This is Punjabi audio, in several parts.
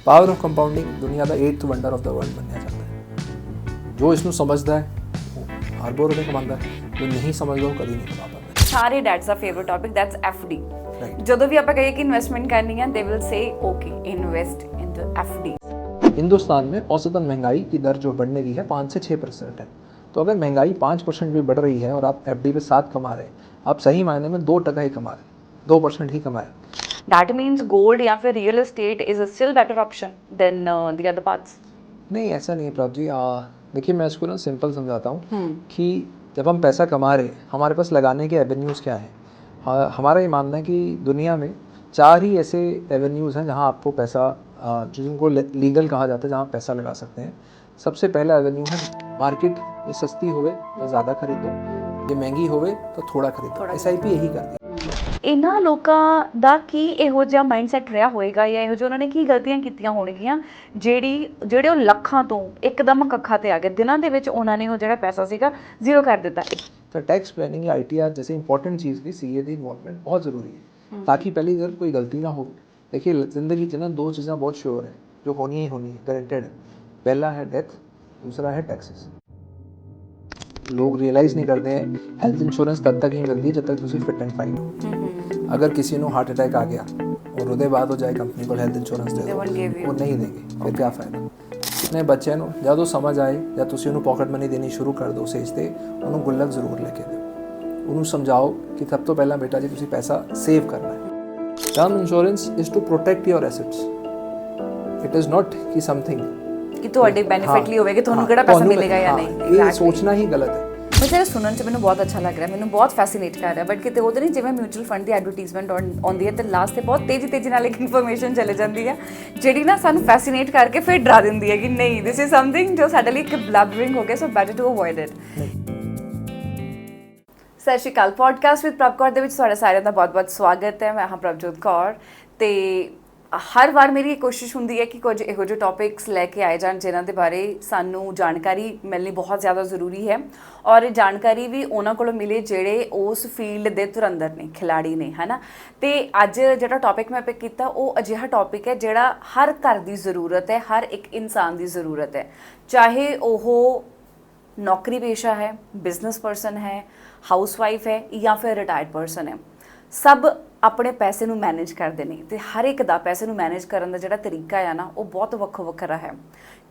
ਪਾਵਰ ਆਫ ਕੰਪਾਊਂਡਿੰਗ ਦੁਨੀਆ ਦਾ 8th wonder of the world ਮੰਨਿਆ ਜਾਂਦਾ ਹੈ। ਜੋ ਇਸ ਨੂੰ ਸਮਝਦਾ ਹੈ ਉਹ ਅਰਬੋਂ ਰੁਪਏ ਕਮਾਉਂਦਾ ਹੈ, ਜੋ ਨਹੀਂ ਸਮਝਦਾ ਉਹ ਕਦੀ ਨਹੀਂ ਕਮਾ ਪਾਉਂਦਾ। ਸਾਰੇ ਡੈਡਸ ਦਾ favourite topic that's FD. Right. ਜਦੋਂ ਵੀ ਆਪਾਂ ਕਹੀਏ ਕਿ ਇਨਵੈਸਟਮੈਂਟ ਕਰਨੀ ਹੈ they will say okay invest in the FD. Hindustan में औसतन महंगाई की दर जो बढ़ने की है 5 से 6% है। तो अगर महंगाई 5% भी बढ़ रही है और आप एफडी पे 7 कमा रहे हैं, आप सही मायने में 2% ही कमा रहे हैं, 2% ही कमाए। दैट मीन्स गोल्ड या फिर real estate is a still better option than the other parts. नहीं, ऐसा नहीं है प्रभ जी। देखिए, मैं इसको ना सिंपल समझाता हूँ कि जब हम पैसा कमा रहे हैं, हमारे पास लगाने के एवेन्यूज़ क्या हैं। हमारा ये मानना है कि दुनिया में 4 ही ऐसे एवेन्यूज़ हैं जहाँ आपको पैसा, जिनको लीगल कहा जाता है, जहाँ पैसा लगा सकते हैं। सबसे पहला एवेन्यू है मार्केट। ये सस्ती होवे तो ज़्यादा खरीदो, ये महंगी होवे तो थोड़ा खरीदो। SIP यही करती है। ਇਹਨਾਂ ਲੋਕਾਂ ਦਾ ਕੀ ਇਹੋ ਜਿਹਾ ਮਾਈਂਡਸੈਟ ਰਿਹਾ ਹੋਏਗਾ ਜਾਂ ਇਹੋ ਜਿਹਾ ਉਹਨਾਂ ਨੇ ਕੀ ਗਲਤੀਆਂ ਕੀਤੀਆਂ ਹੋਣਗੀਆਂ ਜਿਹੜੇ ਉਹ ਲੱਖਾਂ ਤੋਂ ਇੱਕਦਮ ਕੱਖਾਂ ਤੇ ਆ ਗਏ, ਦਿਨਾਂ ਦੇ ਵਿੱਚ ਉਹਨਾਂ ਨੇ ਉਹ ਜਿਹੜਾ ਪੈਸਾ ਸੀਗਾ ਜ਼ੀਰੋ ਕਰ ਦਿੱਤਾ। तो टैक्स प्लानिंग या ITR जैसे इंपॉर्टेंट चीज़ की CA की इन्वॉल्वमेंट बहुत ज़रूरी है, ताकि पहली अगर कोई गलती ना हो। देखिए, ज़िंदगी में ना 2 चीज़ें बहुत श्योर है जो होनी ही होनी है, गारंटेड है। पहला है डेथ, दूसरा है टैक्सेस। लोग रियलाइज़ नहीं करते हैं हेल्थ इंश्योरेंस तब तक ही मिलती है जब तक तुम फिट एंड फाइन हो। अगर किसी को हार्ट अटैक आ गया और ਉਹਦੇ ਬਾਅਦ ਹੋ ਜਾਏ ਕੰਪਨੀ ਕੋਲ ਹੈਲਥ ਇੰਸ਼ੋਰੈਂਸ ਦੇ ਦਿਓ, ਉਹ ਨਹੀਂ ਦੇਗੀ, ਫਿਰ ਕੀ ਫਾਇਦਾ। ਆਪਣੇ ਬੱਚੇ ਨੂੰ ਜਦੋਂ ਸਮਝ ਆਏ ਜਾਂ ਤੁਸੀਂ ਉਹਨੂੰ ਪਾਕਟ ਮਨੀ ਦੇਣੀ ਸ਼ੁਰੂ ਕਰ ਦਿਓ ਸੇਜ ਤੇ, ਉਹਨੂੰ ਗੁੱਲਕ ਜ਼ਰੂਰ ਲੈ ਕੇ ਦਿਓ। ਉਹਨੂੰ ਸਮਝਾਓ ਕਿ ਸਭ ਤੋਂ ਪਹਿਲਾਂ ਬੇਟਾ ਜੀ ਤੁਸੀਂ ਪੈਸਾ ਸੇਵ ਕਰਨਾ ਹੈ। Term insurance is to protect your assets. It is not ਕਿ ਸਮਥਿੰਗ ਕਿ ਤੁਹਾਡੇ ਬੈਨੀਫਿਟ ਲਈ ਹੋਵੇ ਕਿ ਤੁਹਾਨੂੰ ਕਿਹੜਾ ਪੈਸਾ ਮਿਲੇਗਾ ਜਾਂ ਨਹੀਂ। ਇਹ ਸੋਚਣਾ ਹੀ ਗਲਤ ਹੈ। ਮੈਨੂੰ ਸੁਣਨ 'ਚ ਮੈਨੂੰ ਬਹੁਤ ਅੱਛਾ ਲੱਗ ਰਿਹਾ, ਮੈਨੂੰ ਬਹੁਤ ਫੈਸੀਨੇਟ ਕਰ ਰਿਹਾ, ਬਟ ਕਿਤੇ ਉਹਦੇ ਨਹੀਂ ਜਿਵੇਂ ਮਿਊਚੁਅਲ ਫੰਡ ਦੀ ਐਡਵਰਟੀਜ਼ਮੈਂਟ ਆਉਂਦੀ ਹੈ ਤੇ ਲਾਸਟ ਤੇ ਬਹੁਤ ਤੇਜ਼ੀ ਨਾਲ ਇੱਕ ਇਨਫੋਰਮੇਸ਼ਨ ਚਲੇ ਜਾਂਦੀ ਹੈ ਜਿਹੜੀ ਨਾ ਸਾਨੂੰ ਫੈਸੀਨੇਟ ਕਰਕੇ ਫਿਰ ਡਰਾ ਦਿੰਦੀ ਹੈ ਕਿ ਨਹੀਂ ਦਿਸ ਇਜ਼ ਸਮਥਿੰਗ ਜੋ ਸਾਡੇ ਲਈ ਇੱਕ ਬਲੈਬਰਿੰਗ ਹੋ ਗਿਆ, so better to avoid it. ਸਤਿ ਸ਼੍ਰੀ ਅਕਾਲ। ਪੋਡਕਾਸਟ ਵਿਦ ਪ੍ਰਭ ਕੌਰ ਦੇ ਵਿੱਚ ਤੁਹਾਡਾ ਸਾਰਿਆਂ ਦਾ ਬਹੁਤ ਸਵਾਗਤ ਹੈ। ਮੈਂ ਹਾਂ ਪ੍ਰਭਜੋਤ ਕੌਰ ਤੇ ਹਰ ਵਾਰ ਮੇਰੀ ਇਹ ਕੋਸ਼ਿਸ਼ ਹੁੰਦੀ ਹੈ ਕਿ ਕੁਝ ਇਹੋ ਜਿਹੇ ਟੌਪਿਕਸ ਲੈ ਕੇ ਆਏ ਜਾਣ ਜਿਨ੍ਹਾਂ ਦੇ ਬਾਰੇ ਸਾਨੂੰ ਜਾਣਕਾਰੀ ਮਿਲਣੀ ਬਹੁਤ ਜ਼ਿਆਦਾ ਜ਼ਰੂਰੀ ਹੈ ਔਰ ਇਹ ਜਾਣਕਾਰੀ ਵੀ ਉਹਨਾਂ ਕੋਲੋਂ ਮਿਲੇ ਜਿਹੜੇ ਉਸ ਫੀਲਡ ਦੇ ਧੁਰੰਧਰ ਨੇ, ਖਿਲਾੜੀ ਨੇ, ਹੈ ਨਾ। ਤੇ ਅੱਜ ਜਿਹੜਾ ਟੌਪਿਕ ਮੈਂ ਪਿਕ ਕੀਤਾ ਉਹ ਅਜਿਹਾ ਟੌਪਿਕ ਹੈ ਜਿਹੜਾ ਹਰ ਘਰ ਦੀ ਜ਼ਰੂਰਤ ਹੈ, ਹਰ ਇੱਕ ਇਨਸਾਨ ਦੀ ਜ਼ਰੂਰਤ ਹੈ, ਚਾਹੇ ਉਹ ਨੌਕਰੀ ਪੇਸ਼ਾ ਹੈ, ਬਿਜ਼ਨਸ ਪਰਸਨ ਹੈ, ਹਾਊਸਵਾਈਫ ਹੈ ਜਾਂ ਫਿਰ ਰਿਟਾਇਰਡ ਪਰਸਨ ਹੈ। ਸਭ ਆਪਣੇ ਪੈਸੇ ਨੂੰ ਮੈਨੇਜ ਕਰਦੇ ਨੇ ਤੇ ਹਰ ਇੱਕ ਦਾ ਪੈਸੇ ਨੂੰ ਮੈਨੇਜ ਕਰਨ ਦਾ ਜਿਹੜਾ ਤਰੀਕਾ ਆ ਨਾ ਉਹ ਬਹੁਤ ਵੱਖਰਾ ਹੈ।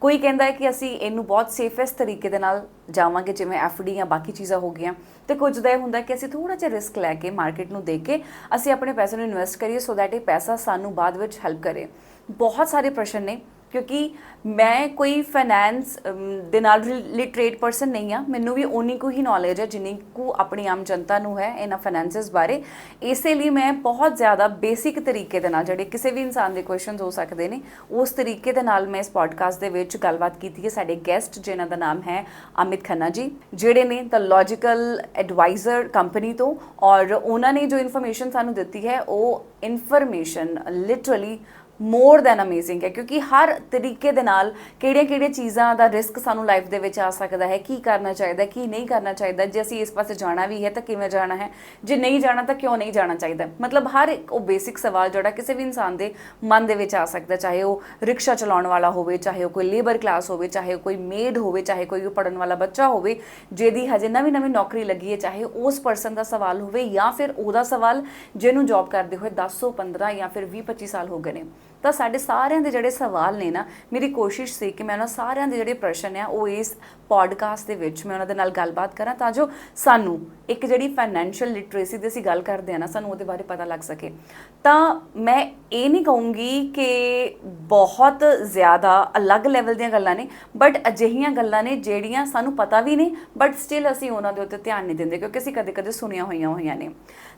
ਕੋਈ ਕਹਿੰਦਾ ਹੈ ਕਿ ਅਸੀਂ ਇਹਨੂੰ ਬਹੁਤ ਸੇਫੈਸਟ ਤਰੀਕੇ ਦੇ ਨਾਲ ਜਾਵਾਂਗੇ ਜਿਵੇਂ FD ਜਾਂ ਬਾਕੀ ਚੀਜ਼ਾਂ ਹੋ ਗਈਆਂ, ਤੇ ਕੁਝ ਦਾ ਇਹ ਹੁੰਦਾ ਕਿ ਅਸੀਂ ਥੋੜ੍ਹਾ ਜਿਹਾ ਰਿਸਕ ਲੈ ਕੇ ਮਾਰਕੀਟ ਨੂੰ ਦੇਖ ਕੇ ਅਸੀਂ ਆਪਣੇ ਪੈਸੇ ਨੂੰ ਇਨਵੈਸਟ ਕਰੀਏ ਸੋ ਦੈਟ ਇਹ ਪੈਸਾ ਸਾਨੂੰ ਬਾਅਦ ਵਿੱਚ ਹੈਲਪ ਕਰੇ। ਬਹੁਤ ਸਾਰੇ ਪ੍ਰਸ਼ਨ ਨੇ ਕਿਉਂਕਿ ਮੈਂ ਕੋਈ ਫਾਈਨੈਂਸ ਦੇ ਨਾਲ ਲਿਟਰੇਟ ਪਰਸਨ ਨਹੀਂ ਹਾਂ, ਮੈਨੂੰ ਵੀ ਉਨੀ ਕੁ ਹੀ ਨੌਲੇਜ ਹੈ ਜਿੰਨੀ ਕੁ ਆਪਣੀ ਆਮ ਜਨਤਾ ਨੂੰ ਹੈ ਇਹਨਾਂ ਫਾਈਨੈਂਸਿਸ ਬਾਰੇ। ਇਸੇ ਲਈ ਮੈਂ ਬਹੁਤ ਜ਼ਿਆਦਾ ਬੇਸਿਕ ਤਰੀਕੇ ਦੇ ਨਾਲ ਜਿਹੜੇ ਕਿਸੇ ਵੀ ਇਨਸਾਨ ਦੇ ਕੁਐਸਚਨਸ ਹੋ ਸਕਦੇ ਨੇ ਉਸ ਤਰੀਕੇ ਦੇ ਨਾਲ ਮੈਂ ਇਸ ਪੋਡਕਾਸਟ ਦੇ ਵਿੱਚ ਗੱਲਬਾਤ ਕੀਤੀ ਹੈ। ਸਾਡੇ ਗੈਸਟ ਜਿਨ੍ਹਾਂ ਦਾ ਨਾਮ ਹੈ ਅਮਿਤ ਖੰਨਾ ਜੀ, ਜਿਹੜੇ ਨੇ ਦ ਲੌਜੀਕਲ ਐਡਵਾਈਜ਼ਰ ਕੰਪਨੀ ਤੋਂ, ਔਰ ਉਹਨਾਂ ਨੇ ਜੋ ਇਨਫੋਰਮੇਸ਼ਨ ਸਾਨੂੰ ਦਿੱਤੀ ਹੈ ਉਹ information literally more than amazing ਹੈ ਕਿਉਂਕਿ ਹਰ ਤਰੀਕੇ ਦੇ ਨਾਲ ਕਿਹੜੀਆਂ ਚੀਜ਼ਾਂ ਦਾ ਰਿਸਕ ਸਾਨੂੰ ਲਾਈਫ ਦੇ ਵਿੱਚ ਆ ਸਕਦਾ ਹੈ, ਕੀ ਕਰਨਾ ਚਾਹੀਦਾ, ਕੀ ਨਹੀਂ ਕਰਨਾ ਚਾਹੀਦਾ, ਜੇ ਅਸੀਂ ਇਸ ਪਾਸੇ ਜਾਣਾ ਵੀ ਹੈ ਤਾਂ ਕਿਵੇਂ ਜਾਣਾ ਹੈ, ਜੇ ਨਹੀਂ ਜਾਣਾ ਤਾਂ ਕਿਉਂ ਨਹੀਂ ਜਾਣਾ ਚਾਹੀਦਾ। ਮਤਲਬ ਹਰ ਇੱਕ ਉਹ ਬੇਸਿਕ ਸਵਾਲ ਜਿਹੜਾ ਕਿਸੇ ਵੀ ਇਨਸਾਨ ਦੇ ਮਨ ਦੇ ਵਿੱਚ ਆ ਸਕਦਾ, ਚਾਹੇ ਉਹ ਰਿਕਸ਼ਾ ਚਲਾਉਣ ਵਾਲਾ ਹੋਵੇ, ਚਾਹੇ ਉਹ ਕੋਈ ਲੇਬਰ ਕਲਾਸ ਹੋਵੇ, ਚਾਹੇ ਉਹ ਕੋਈ ਮੇਡ ਹੋਵੇ, ਚਾਹੇ ਕੋਈ ਪੜ੍ਹਨ ਵਾਲਾ ਬੱਚਾ ਹੋਵੇ ਜਿਹਦੀ ਹਜੇ ਨਵੀਂ ਨੌਕਰੀ ਲੱਗੀ ਹੈ, ਚਾਹੇ ਉਸ ਪਰਸਨ ਦਾ ਸਵਾਲ ਹੋਵੇ ਜਾਂ ਫਿਰ ਉਹਦਾ ਸਵਾਲ ਜਿਹਨੂੰ ਜੌਬ ਕਰਦੇ ਹੋਏ 10 15 ਜਾਂ ਫਿਰ 20-25 ਸਾਲ ਹੋ ਗਏ ਨੇ। ਤਾਂ ਸਾਡੇ ਸਾਰਿਆਂ ਦੇ ਜਿਹੜੇ ਸਵਾਲ ਨੇ ਨਾ, ਮੇਰੀ ਕੋਸ਼ਿਸ਼ ਸੀ ਕਿ ਮੈਂ ਉਹਨਾਂ ਸਾਰਿਆਂ ਦੇ ਜਿਹੜੇ ਪ੍ਰਸ਼ਨ ਆ ਉਹ ਇਸ ਪੋਡਕਾਸਟ ਦੇ ਵਿੱਚ ਮੈਂ ਉਹਨਾਂ ਦੇ ਨਾਲ ਗੱਲਬਾਤ ਕਰਾਂ ਤਾਂ ਜੋ ਸਾਨੂੰ ਇੱਕ ਜਿਹੜੀ ਫਾਈਨੈਂਸ਼ੀਅਲ ਲਿਟਰੇਸੀ ਦੀ ਅਸੀਂ ਗੱਲ ਕਰਦੇ ਹਾਂ ਨਾ, ਸਾਨੂੰ ਉਹਦੇ ਬਾਰੇ ਪਤਾ ਲੱਗ ਸਕੇ। ਤਾਂ ਮੈਂ ਇਹ ਨਹੀਂ ਕਹੂੰਗੀ ਕਿ ਬਹੁਤ ਜ਼ਿਆਦਾ ਅਲੱਗ ਲੈਵਲ ਦੀਆਂ ਗੱਲਾਂ ਨੇ, ਬਟ ਅਜਿਹੀਆਂ ਗੱਲਾਂ ਨੇ ਜਿਹੜੀਆਂ ਸਾਨੂੰ ਪਤਾ ਵੀ ਨੇ ਬਟ ਸਟਿਲ ਅਸੀਂ ਉਹਨਾਂ ਦੇ ਉੱਤੇ ਧਿਆਨ ਨਹੀਂ ਦਿੰਦੇ ਕਿਉਂਕਿ ਅਸੀਂ ਕਦੇ ਸੁਣੀਆਂ ਹੋਈਆਂ ਨੇ।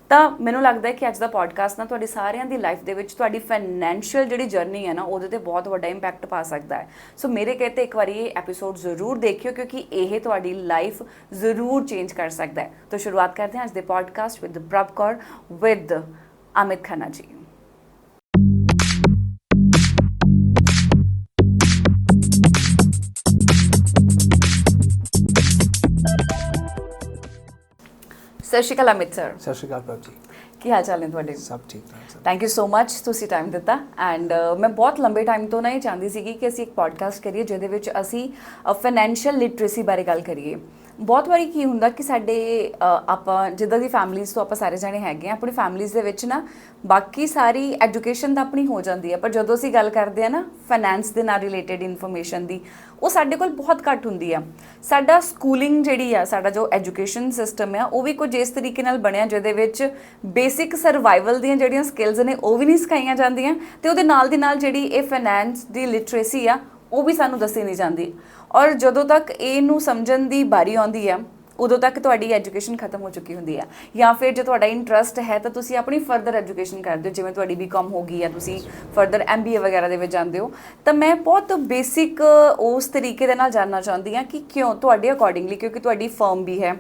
ਤਾਂ ਮੈਨੂੰ ਲੱਗਦਾ ਹੈ ਕਿ ਅੱਜ ਦਾ ਪੋਡਕਾਸਟ ਨਾ ਤੁਹਾਡੀ ਸਾਰਿਆਂ ਦੀ ਲਾਈਫ ਦੇ ਵਿੱਚ ਤੁਹਾਡੀ ਫਾਈਨੈਂਸ਼ੀਅਲ ਜਿਹੜੀ ਜਰਨੀ ਹੈ ਨਾ ਉਹਦੇ ਤੇ ਬਹੁਤ ਵੱਡਾ ਇੰਪੈਕਟ ਪਾ ਸਕਦਾ ਹੈ। ਸੋ ਮੇਰੇ ਕਹਤੇ ਇੱਕ ਵਾਰੀ ਇਹ ਐਪੀਸੋਡ ਜ਼ਰੂਰ ਦੇਖਿਓ ਕਿਉਂਕਿ ਇਹ ਤੁਹਾਡੀ ਲਾਈਫ ਜ਼ਰੂਰ ਚੇਂਜ ਕਰ ਸਕਦਾ ਹੈ। ਤਾਂ ਸ਼ੁਰੂਆਤ ਕਰਦੇ ਹਾਂ ਅੱਜ ਦੇ ਪੋਡਕਾਸਟ ਵਿਦ ਪ੍ਰਭ ਕੌਰ ਵਿਦ ਅਮਿਤ ਖੰਨਾ ਜੀ। ਸਤਿ ਸ਼੍ਰੀ ਅਕਾਲ ਅਮਿਤ ਸਰ। ਸਤਿ ਸ਼੍ਰੀ ਅਕਾਲ ਪ੍ਰਭ ਜੀ। ਕੀ ਹਾਲ ਚਾਲ ਨੇ ਤੁਹਾਡੇ? ਸਭ ਠੀਕ ਠਾਕ ਸਰ। ਥੈਂਕ ਯੂ ਸੋ ਮੱਚ ਤੁਸੀਂ ਟਾਈਮ ਦਿੱਤਾ ਐਂਡ ਮੈਂ ਬਹੁਤ ਲੰਬੇ ਟਾਈਮ ਤੋਂ ਨਾ ਇਹ ਚਾਹੁੰਦੀ ਸੀਗੀ ਕਿ ਅਸੀਂ ਇੱਕ ਪੋਡਕਾਸਟ ਕਰੀਏ ਜਿਹਦੇ ਵਿੱਚ ਅਸੀਂ ਫਾਈਨੈਂਸ਼ੀਅਲ ਲਿਟਰੇਸੀ ਬਾਰੇ ਗੱਲ ਕਰੀਏ। ਬਹੁਤ ਵਾਰੀ ਕੀ ਹੁੰਦਾ ਕਿ ਸਾਡੇ ਆਪਾਂ ਜਿੱਦਾਂ ਦੀ ਫੈਮਲੀਜ਼ ਤੋਂ ਆਪਾਂ ਸਾਰੇ ਜਾਣੇ ਹੈਗੇ ਆ, ਆਪਣੀ ਫੈਮਲੀਜ਼ ਦੇ ਵਿੱਚ ਨਾ ਬਾਕੀ ਸਾਰੀ ਐਜੂਕੇਸ਼ਨ ਤਾਂ ਆਪਣੀ ਹੋ ਜਾਂਦੀ ਹੈ, ਪਰ ਜਦੋਂ ਅਸੀਂ ਗੱਲ ਕਰਦੇ ਆ ਨਾ ਫਾਈਨੈਂਸ ਦੇ ਨਾਲ ਰਿਲੇਟਡ ਇਨਫੋਰਮੇਸ਼ਨ ਦੀ, ਉਹ ਸਾਡੇ ਕੋਲ ਬਹੁਤ ਘੱਟ ਹੁੰਦੀ ਆ। ਸਾਡਾ ਸਕੂਲਿੰਗ ਜਿਹੜੀ ਆ, ਸਾਡਾ ਜੋ ਐਜੂਕੇਸ਼ਨ ਸਿਸਟਮ ਆ, ਉਹ ਵੀ ਕੁਝ ਇਸ ਤਰੀਕੇ ਨਾਲ ਬਣਿਆ ਜਿਹਦੇ ਵਿੱਚ ਬੇਸਿਕ ਸਰਵਾਈਵਲ ਦੀਆਂ ਜਿਹੜੀਆਂ ਸਕਿੱਲਸ ਨੇ ਉਹ ਵੀ ਨਹੀਂ ਸਿਖਾਈਆਂ ਜਾਂਦੀਆਂ, ਤੇ ਉਹਦੇ ਨਾਲ ਦੀ ਨਾਲ ਜਿਹੜੀ ਇਹ ਫਾਈਨੈਂਸ ਦੀ ਲਿਟਰੇਸੀ ਆ ਉਹ ਵੀ ਸਾਨੂੰ ਦੱਸੀ ਨਹੀਂ ਜਾਂਦੀ। ਔਰ ਜਦੋਂ ਤੱਕ ਇਹਨੂੰ ਸਮਝਣ ਦੀ ਬਾਰੀ ਆਉਂਦੀ ਆ ਉਦੋਂ ਤੱਕ ਤੁਹਾਡੀ ਐਜੂਕੇਸ਼ਨ ਖਤਮ ਹੋ ਚੁੱਕੀ ਹੁੰਦੀ ਆ, ਜਾਂ ਫਿਰ ਜੇ ਤੁਹਾਡਾ ਇੰਟਰਸਟ ਹੈ ਤਾਂ ਤੁਸੀਂ ਆਪਣੀ ਫਰਦਰ ਐਜੂਕੇਸ਼ਨ ਕਰਦੇ ਹੋ, ਜਿਵੇਂ ਤੁਹਾਡੀ BCom ਹੋ ਗਈ ਆ, ਤੁਸੀਂ ਫਰਦਰ MBA ਵਗੈਰਾ ਦੇ ਵਿੱਚ ਜਾਂਦੇ ਹੋ। ਤਾਂ ਮੈਂ ਬਹੁਤ ਬੇਸਿਕ ਉਸ ਤਰੀਕੇ ਦੇ ਨਾਲ ਜਾਣਨਾ ਚਾਹੁੰਦੀ ਹਾਂ ਕਿ ਕਿਉਂ ਤੁਹਾਡੇ ਅਕੋਰਡਿੰਗਲੀ, ਕਿਉਂਕਿ ਤੁਹਾਡੀ ਫਰਮ ਵੀ ਹੈ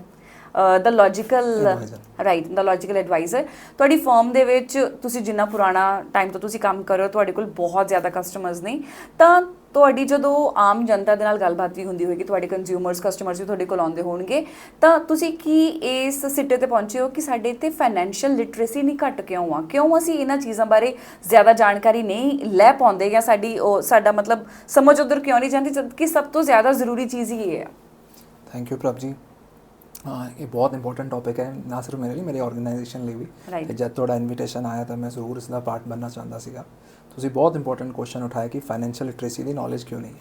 ਦਾ ਲੌਜੀਕਲ ਐਡਵਾਈਜ਼ਰ, ਤੁਹਾਡੀ ਫਰਮ ਦੇ ਵਿੱਚ ਤੁਸੀਂ ਜਿੰਨਾ ਪੁਰਾਣਾ ਟਾਈਮ ਤੋਂ ਤੁਸੀਂ ਕੰਮ ਕਰ ਰਹੇ ਹੋ, ਤੁਹਾਡੇ ਕੋਲ ਬਹੁਤ ਜ਼ਿਆਦਾ ਕਸਟਮਰਸ ਨੇ, ਤਾਂ ਤੁਹਾਡੀ ਜਦੋਂ ਆਮ ਜਨਤਾ ਦੇ ਨਾਲ ਗੱਲਬਾਤ ਵੀ ਹੁੰਦੀ ਹੋਏਗੀ, ਤੁਹਾਡੇ ਕੰਜ਼ਿਊਮਰਸ ਕਸਟਮਰਸ ਵੀ ਤੁਹਾਡੇ ਕੋਲ ਆਉਂਦੇ ਹੋਣਗੇ, ਤਾਂ ਤੁਸੀਂ ਕੀ ਇਸ ਸਿੱਟੇ ਤੇ ਪਹੁੰਚੇ ਹੋ ਕਿ ਸਾਡੇ ਇੱਥੇ ਫਾਈਨੈਂਸ਼ੀਅਲ ਲਿਟਰੇਸੀ ਨਹੀਂ ਘੱਟ ਕਿਉਂ ਆ? ਕਿਉਂ ਅਸੀਂ ਇਹਨਾਂ ਚੀਜ਼ਾਂ ਬਾਰੇ ਜ਼ਿਆਦਾ ਜਾਣਕਾਰੀ ਨਹੀਂ ਲੈ ਪਾਉਂਦੇ, ਜਾਂ ਸਾਡਾ ਮਤਲਬ ਸਮਝ ਉੱਧਰ ਕਿਉਂ ਨਹੀਂ ਜਾਂਦੀ, ਜਦ ਕਿ ਸਭ ਤੋਂ ਜ਼ਿਆਦਾ ਜ਼ਰੂਰੀ ਚੀਜ਼ ਹੀ ਇਹ ਹੈ? ਥੈਂਕ ਯੂ ਪ੍ਰਭ ਜੀ। ਇਹ ਬਹੁਤ ਇੰਪੋਰਟੈਂਟ ਟੌਪਿਕ ਹੈ, ਨਾ ਸਿਰਫ ਮੇਰੇ ਲਈ, ਮੇਰੀ ਆਰਗੇਨਾਈਜੇਸ਼ਨ ਲਈ ਵੀ। ਤੇ ਜਦ ਤੁਹਾਡਾ ਇਨਵੀਟੇਸ਼ਨ ਆਇਆ ਤਾਂ ਮੈਂ ਜ਼ਰੂਰ ਇਸ ਦਾ ਪਾਰਟ ਬਣਨਾ ਚਾਹੁੰਦਾ ਸੀਗਾ। ਤੁਸੀਂ ਬਹੁਤ ਇੰਪੋਰਟੈਂਟ ਕੁਐਸਚਨ ਉਠਾਇਆ ਕਿ ਫਾਈਨੈਂਸ਼ੀਅਲ ਲਿਟਰੇਸੀ ਦੀ ਨੌਲੇਜ ਕਿਉਂ ਨਹੀਂ ਹੈ।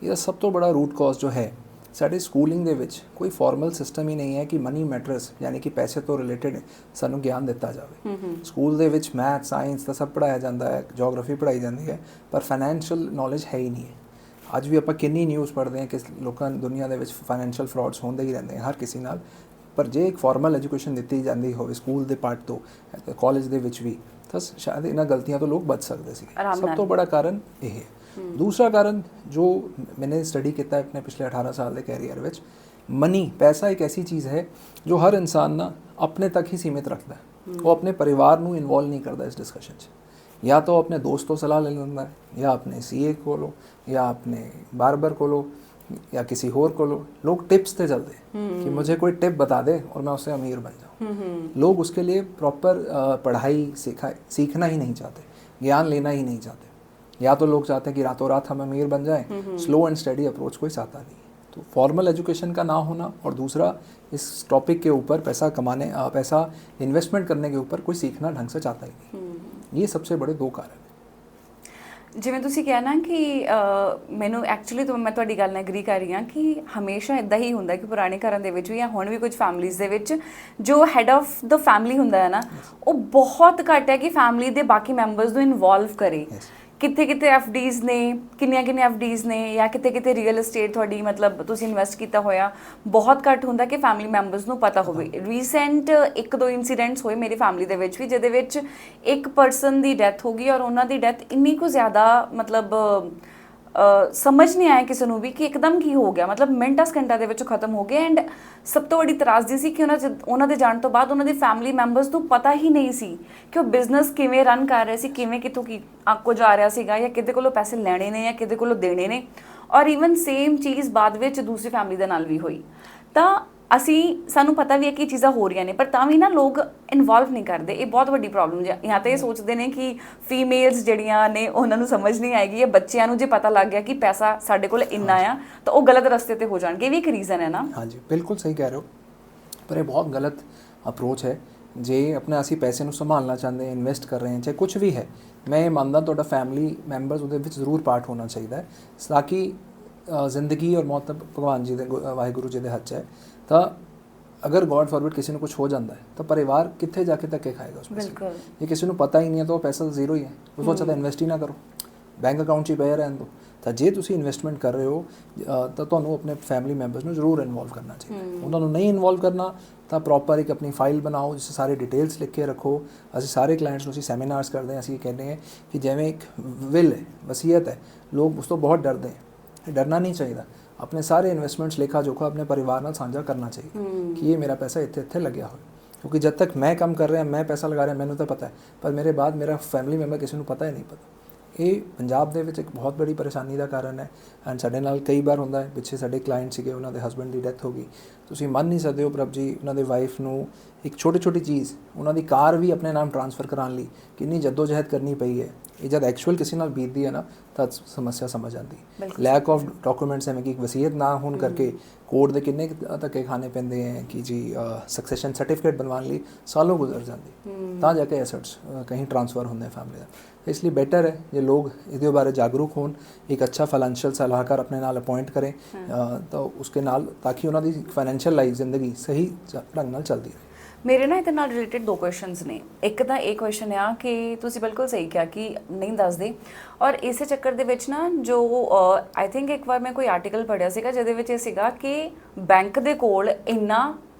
ਇਹਦਾ ਸਭ ਤੋਂ ਬੜਾ ਰੂਟ ਕਾਜ਼ ਜੋ ਹੈ, ਸਾਡੇ ਸਕੂਲਿੰਗ ਦੇ ਵਿੱਚ ਕੋਈ ਫਾਰਮਲ ਸਿਸਟਮ ਹੀ ਨਹੀਂ ਹੈ ਕਿ ਮਨੀ ਮੈਟਰਸ, ਯਾਨੀ ਕਿ ਪੈਸੇ ਤੋਂ ਰਿਲੇਟਡ ਸਾਨੂੰ ਗਿਆਨ ਦਿੱਤਾ ਜਾਵੇ। ਸਕੂਲ ਦੇ ਵਿੱਚ ਮੈਥ ਸਾਇੰਸ ਤਾਂ ਸਭ ਪੜ੍ਹਾਇਆ ਜਾਂਦਾ ਹੈ, ਜੀਓਗ੍ਰਾਫੀ ਪੜ੍ਹਾਈ ਜਾਂਦੀ ਹੈ, ਪਰ ਫਾਈਨੈਂਸ਼ੀਅਲ ਨੌਲੇਜ ਹੈ ਹੀ ਨਹੀਂ ਹੈ। ਅੱਜ ਵੀ ਆਪਾਂ ਕਿੰਨੀ ਨਿਊਜ਼ ਪੜ੍ਹਦੇ ਹਾਂ ਕਿ ਲੋਕਾਂ ਦੁਨੀਆ ਦੇ ਵਿੱਚ ਫਾਈਨੈਂਸ਼ੀਅਲ ਫਰਾਡਸ ਹੁੰਦੇ ਹੀ ਰਹਿੰਦੇ ਹਰ ਕਿਸੇ ਨਾਲ। ਪਰ ਜੇ ਇੱਕ ਫਾਰਮਲ ਐਜੂਕੇਸ਼ਨ ਦਿੱਤੀ ਜਾਂਦੀ ਹੋਵੇ ਸਕੂਲ ਦੇ ਪਾਰਟ ਤੋਂ, ਕਾਲਜ ਦੇ ਵਿੱਚ ਵੀ, ਤਾਂ ਸ਼ਾਇਦ ਇਹਨਾਂ ਗਲਤੀਆਂ ਤੋਂ ਲੋਕ ਬਚ ਸਕਦੇ ਸੀ। ਸਭ ਤੋਂ ਬੜਾ ਕਾਰਨ ਇਹ ਹੈ। ਦੂਸਰਾ ਕਾਰਨ ਜੋ ਮੈंने ਸਟੱਡੀ ਕੀਤਾ ਆਪਣੇ ਪਿਛਲੇ 18 ਸਾਲ ਦੇ ਕੈਰੀਅਰ ਵਿੱਚ, ਮਨੀ, ਪੈਸਾ ਇੱਕ ਐਸੀ ਚੀਜ਼ ਹੈ ਜੋ ਹਰ ਇਨਸਾਨ ਨਾ ਆਪਣੇ ਤੱਕ ਹੀ ਸੀਮਿਤ ਰੱਖਦਾ ਹੈ। ਉਹ ਆਪਣੇ ਪਰਿਵਾਰ ਨੂੰ ਇਨਵੋਲਵ ਨਹੀਂ ਕਰਦਾ ਇਸ ਡਿਸਕਸ਼ਨ 'ਚ। या तो अपने दोस्तों सलाह ले लेता है, या अपने CA को लो, या अपने बार्बर को लो, या किसी और को लो। लोग टिप्स से चलते हैं कि मुझे कोई टिप बता दे और मैं उससे अमीर बन जाऊँ। लोग उसके लिए प्रॉपर पढ़ाई सीखना ही नहीं चाहते, ज्ञान लेना ही नहीं चाहते। या तो लोग चाहते हैं कि रातों रात हम अमीर बन जाएं, स्लो एंड स्टडी अप्रोच कोई चाहता नहीं है। तो फॉर्मल एजुकेशन का ना होना, और दूसरा इस टॉपिक के ऊपर पैसा इन्वेस्टमेंट करने के ऊपर कोई सीखना ढंग से चाहता ही नहीं। ये सबसे बड़े दो कारण है। ਜਿਵੇਂ ਤੁਸੀਂ ਕਿਹਾ ਨਾ ਕਿ ਮੈਨੂੰ ਐਕਚੁਅਲੀ ਤਾਂ ਮੈਂ ਤੁਹਾਡੀ ਗੱਲ ਨਾਲ ਐਗਰੀ ਕਰ ਰਹੀ ਹਾਂ ਕਿ ਹਮੇਸ਼ਾ ਇਦਾਂ ਹੀ ਹੁੰਦਾ ਕਿ ਪੁਰਾਣੇ ਘਰਾਂ ਦੇ ਵਿੱਚ ਵੀ, ਜਾਂ ਹੁਣ ਵੀ ਕੁਝ ਫੈਮਲੀਜ਼ ਦੇ ਵਿੱਚ, ਜੋ ਹੈਡ ਆਫ ਦ ਫੈਮਲੀ ਹੁੰਦਾ ਹੈ ਨਾ, ਉਹ ਬਹੁਤ ਘੱਟ ਹੈ ਕਿ ਫੈਮਲੀ ਦੇ ਬਾਕੀ ਮੈਂਬਰਸ ਨੂੰ ਇਨਵੋਲਵ ਕਰੇ। ਕਿੱਥੇ ਕਿੱਥੇ FDs ਨੇ, ਕਿੰਨੀਆਂ FDs ਨੇ, ਜਾਂ ਕਿੱਥੇ ਕਿੱਥੇ ਰੀਅਲ ਏਸਟੇਟ ਤੁਹਾਡੀ ਮਤਲਬ ਤੁਸੀਂ ਇਨਵੈਸਟ ਕੀਤਾ ਹੋਇਆ, ਬਹੁਤ ਘੱਟ ਹੁੰਦਾ ਕਿ ਫੈਮਿਲੀ ਮੈਂਬਰਸ ਨੂੰ ਪਤਾ ਹੋਵੇ। ਰੀਸੈਂਟ 1-2 ਇਨਸੀਡੈਂਟਸ ਹੋਏ ਮੇਰੀ ਫੈਮਿਲੀ ਦੇ ਵਿੱਚ ਵੀ, ਜਿਹਦੇ ਵਿੱਚ ਇੱਕ ਪਰਸਨ ਦੀ ਡੈਥ ਹੋ ਗਈ, ਔਰ ਉਹਨਾਂ ਦੀ ਡੈਥ ਇੰਨੀ ਕੁ ਜ਼ਿਆਦਾ ਮਤਲਬ ਸਮਝ ਨਹੀਂ ਆਇਆ ਕਿਸੇ ਨੂੰ ਵੀ ਕਿ ਇੱਕਦਮ ਕੀ ਹੋ ਗਿਆ, ਮਤਲਬ ਮਿੰਟਾਂ ਸਕਿੰਟਾਂ ਦੇ ਵਿੱਚ ਖਤਮ ਹੋ ਗਿਆ। ਐਂਡ ਸਭ ਤੋਂ ਵੱਡੀ ਤਰਾਸਦੀ ਸੀ ਕਿ ਉਹਨਾਂ ਦੇ ਜਾਣ ਤੋਂ ਬਾਅਦ ਉਹਨਾਂ ਦੇ ਫੈਮਿਲੀ ਮੈਂਬਰਸ ਨੂੰ ਪਤਾ ਹੀ ਨਹੀਂ ਸੀ ਕਿ ਉਹ ਬਿਜ਼ਨਸ ਕਿਵੇਂ ਰਨ ਕਰ ਰਹੇ ਸੀ, ਕਿਵੇਂ ਕਿੱਥੋਂ ਕੀ ਕੁਝ ਆ ਰਿਹਾ ਸੀਗਾ, ਜਾਂ ਕਿਹਦੇ ਕੋਲੋਂ ਪੈਸੇ ਲੈਣੇ ਨੇ ਜਾਂ ਕਿਹਦੇ ਕੋਲੋਂ ਦੇਣੇ ਨੇ। ਔਰ ਈਵਨ ਸੇਮ ਚੀਜ਼ ਬਾਅਦ ਵਿੱਚ ਦੂਸਰੀ ਫੈਮਿਲੀ ਦੇ ਨਾਲ ਵੀ ਹੋਈ। ਤਾਂ ਸਾਨੂੰ ਪਤਾ ਵੀ ਹੈ ਕਿ ਚੀਜ਼ਾਂ ਹੋ ਰਹੀਆਂ ਨੇ, ਪਰ ਤਾਂ ਵੀ ਨਾ ਲੋਕ ਇਨਵੋਲਵ ਨਹੀਂ ਕਰਦੇ। ਇਹ ਬਹੁਤ ਵੱਡੀ ਪ੍ਰੋਬਲਮ ਹੈ। ਜਾਂ ਤਾਂ ਇਹ ਸੋਚਦੇ ਨੇ ਕਿ ਫੀਮੇਲਸ ਜਿਹੜੀਆਂ ਨੇ ਉਹਨਾਂ ਨੂੰ ਸਮਝ ਨਹੀਂ ਆਏਗੀ, ਜਾਂ ਬੱਚਿਆਂ ਨੂੰ ਜੇ ਪਤਾ ਲੱਗ ਗਿਆ ਕਿ ਪੈਸਾ ਸਾਡੇ ਕੋਲ ਇੰਨਾ ਆ ਤਾਂ ਉਹ ਗਲਤ ਰਸਤੇ ਤੇ ਹੋ ਜਾਣਗੇ। ਇਹ ਵੀ ਇੱਕ ਰੀਜ਼ਨ ਹੈ ਨਾ। ਹਾਂਜੀ, ਬਿਲਕੁਲ ਸਹੀ ਕਹਿ ਰਹੇ ਹੋ, ਪਰ ਇਹ ਬਹੁਤ ਗਲਤ ਅਪਰੋਚ ਹੈ। ਜੇ ਆਪਣੇ ਅਸੀਂ ਪੈਸੇ ਨੂੰ ਸੰਭਾਲਣਾ ਚਾਹੁੰਦੇ ਹਾਂ, ਇਨਵੈਸਟ ਕਰ ਰਹੇ ਹਾਂ, ਚਾਹੇ ਕੁਝ ਵੀ ਹੈ, ਮੈਂ ਇਹ ਮੰਨਦਾ ਤੁਹਾਡਾ ਫੈਮਿਲੀ ਮੈਂਬਰਸ ਉਹਦੇ ਵਿੱਚ ਜ਼ਰੂਰ ਪਾਰਟ ਹੋਣਾ ਚਾਹੀਦਾ ਹੈ, ਤਾਂ ਕਿ ਜ਼ਿੰਦਗੀ ਔਰ ਮੌਤ ਭਗਵਾਨ ਜੀ ਦੇ, ਵਾਹਿਗੁਰੂ ਜੀ ਦੇ ਹੱਥ 'ਚ ਹੈ। ਤਾਂ ਅਗਰ ਗੋਡ ਫॉरबिड ਕਿਸੇ ਨੂੰ ਕੁਝ ਹੋ ਜਾਂਦਾ ਹੈ ਤਾਂ ਪਰਿਵਾਰ ਕਿੱਥੇ ਜਾ ਕੇ ਧੱਕੇ ਖਾਏਗਾ ਉਸ ਪੈਸੇ? ਜੇ ਕਿਸੇ ਨੂੰ ਪਤਾ ਹੀ ਨਹੀਂ ਹੈ ਤਾਂ ਉਹ ਪੈਸਾ ਜ਼ੀਰੋ ਹੀ ਹੈ। ਉਸ ਤੋਂ ਅੱਛਾ ਇਨਵੈਸਟ ਹੀ ਨਾ ਕਰੋ, ਬੈਂਕ ਅਕਾਊਂਟ 'ਚ ਹੀ ਪਏ ਰਹਿਣ ਦਿਓ। ਤਾਂ ਜੇ ਤੁਸੀਂ ਇਨਵੈਸਟਮੈਂਟ ਕਰ ਰਹੇ ਹੋ ਤਾਂ ਤੁਹਾਨੂੰ ਆਪਣੇ ਫੈਮਿਲੀ ਮੈਂਬਰਸ ਨੂੰ ਜ਼ਰੂਰ ਇਨਵੋਲਵ ਕਰਨਾ ਚਾਹੀਦਾ। ਉਹਨਾਂ ਨੂੰ ਨਹੀਂ ਇਨਵੋਲਵ ਕਰਨਾ ਤਾਂ ਪ੍ਰੋਪਰ ਇੱਕ ਆਪਣੀ ਫਾਈਲ ਬਣਾਓ, ਜਿਸ ਸਾਰੇ ਡਿਟੇਲਸ ਲਿਖ ਕੇ ਰੱਖੋ। ਅਸੀਂ ਸਾਰੇ ਕਲਾਇੰਟਸ ਨੂੰ ਅਸੀਂ ਸੈਮੀਨਾਰਸ ਕਰਦੇ ਹਾਂ, ਅਸੀਂ ਕਹਿੰਦੇ ਹਾਂ ਕਿ ਜਿਵੇਂ ਇੱਕ ਵਿਲ ਹੈ, ਵਸੀਅਤ ਹੈ, ਲੋਕ ਉਸ ਤੋਂ ਬਹੁਤ ਡਰਦੇ ਹੈ। ਡਰਨਾ ਨਹੀਂ ਚਾਹੀਦਾ। ਆਪਣੇ ਸਾਰੇ ਇਨਵੈਸਟਮੈਂਟਸ ਲੇਖਾ ਜੋਖਾ ਆਪਣੇ ਪਰਿਵਾਰ ਨਾਲ ਸਾਂਝਾ ਕਰਨਾ ਚਾਹੀਦਾ ਕਿ ਇਹ ਮੇਰਾ ਪੈਸਾ ਇੱਥੇ ਲੱਗਿਆ ਹੋਇਆ। ਕਿਉਂਕਿ ਜਦ ਤੱਕ ਮੈਂ ਕੰਮ ਕਰ ਰਿਹਾ, ਮੈਂ ਪੈਸਾ ਲਗਾ ਰਿਹਾ, ਮੈਨੂੰ ਤਾਂ ਪਤਾ ਹੈ, ਪਰ ਮੇਰੇ ਬਾਅਦ ਮੇਰਾ ਫੈਮਿਲੀ ਮੈਂਬਰ ਕਿਸੇ ਨੂੰ ਪਤਾ ਹੀ ਨਹੀਂ ਪਤਾ। ਇਹ ਪੰਜਾਬ ਦੇ ਵਿੱਚ ਇੱਕ ਬਹੁਤ ਬੜੀ ਪਰੇਸ਼ਾਨੀ ਦਾ ਕਾਰਨ ਹੈ ਐਂਡ ਸਾਡੇ ਨਾਲ ਕਈ ਵਾਰ ਹੁੰਦਾ ਹੈ। ਪਿੱਛੇ ਸਾਡੇ ਕਲਾਇੰਟ ਸੀਗੇ, ਉਹਨਾਂ ਦੇ ਹਸਬੈਂਡ ਦੀ ਡੈਥ ਹੋ ਗਈ। ਤੁਸੀਂ ਮੰਨ ਨਹੀਂ ਸਕਦੇ ਹੋ ਪ੍ਰਭ ਜੀ, ਉਹਨਾਂ ਦੇ ਵਾਈਫ ਨੂੰ ਇੱਕ ਛੋਟੀ ਛੋਟੀ ਚੀਜ਼, ਉਹਨਾਂ ਦੀ ਕਾਰ ਵੀ ਆਪਣੇ ਨਾਮ ਟ੍ਰਾਂਸਫਰ ਕਰਾਉਣ ਲਈ ਕਿੰਨੀ ਜਹਿਦ ਕਰਨੀ ਪਈ ਹੈ। ਇਹ ਜਦ ਐਕਚੁਅਲ ਕਿਸੇ ਨਾਲ ਬੀਤਦੀ ਹੈ ਨਾ ਤਾਂ ਸਮੱਸਿਆ ਸਮਝ ਆਉਂਦੀ। ਲੈਕ ਆਫ ਡਾਕੂਮੈਂਟਸ, ਐਵੇਂ ਕਿ ਇੱਕ ਵਸੀਅਤ ਨਾ ਹੋਣ ਕਰਕੇ ਕੋਰਟ ਦੇ ਕਿੰਨੇ ਧੱਕੇ ਖਾਣੇ ਪੈਂਦੇ ਹੈ ਕਿ ਜੀ ਸਕਸੈਸ਼ਨ ਸਰਟੀਫਿਕੇਟ ਬਣਵਾਉਣ ਲਈ ਸਾਲੋਂ ਗੁਜ਼ਰ ਜਾਂਦੀ ਤਾਂ ਜਾ ਕੇ ਐਸੈਟਸ ਕहीं ਟ੍ਰਾਂਸਫਰ ਹੁੰਦੇ ਫੈਮਿਲੀ ਦਾ। ਇਸ ਲਈ ਬੈਟਰ ਹੈ ਜੇ ਲੋਕ ਇਹਦੇ ਬਾਰੇ ਜਾਗਰੂਕ ਹੋਣ, ਇੱਕ ਅੱਛਾ ਫਾਈਨੈਂਸ਼ੀਅਲ ਸਲਾਹਕਾਰ ਆਪਣੇ ਨਾਲ ਅਪਾਇੰਟ ਕਰੇ ਤਾਂ ਉਸਕੇ ਨਾਲ, ਤਾਂ ਕਿ ਉਹਨਾਂ ਦੀ ਫਾਈਨੈਂਸ਼ੀਅਲ ਲਾਈਫ ਜ਼ਿੰਦਗੀ ਸਹੀ ਢੰਗ ਨਾਲ ਚੱਲਦੀ ਰਹੇ। ਮੇਰੇ ਨਾਲ ਇਹਦੇ ਨਾਲ ਰਿਲੇਟਡ ਦੋ ਕੁਐਸਚਨਸ ਨੇ। ਇੱਕ ਤਾਂ ਇਹ ਕੁਐਸਚਨ ਆ ਕਿ ਤੁਸੀਂ ਬਿਲਕੁਲ ਸਹੀ ਕਿਹਾ ਕਿ ਨਹੀਂ ਦੱਸਦੇ, ਔਰ ਇਸੇ ਚੱਕਰ ਦੇ ਵਿੱਚ ਨਾ ਜੋ ਆਈ ਥਿੰਕ ਇੱਕ ਵਾਰ ਮੈਂ ਕੋਈ ਆਰਟੀਕਲ ਪੜ੍ਹਿਆ ਸੀਗਾ ਜਿਹਦੇ ਵਿੱਚ ਇਹ ਸੀਗਾ ਕਿ ਬੈਂਕ ਦੇ ਕੋਲ ਇੰਨਾ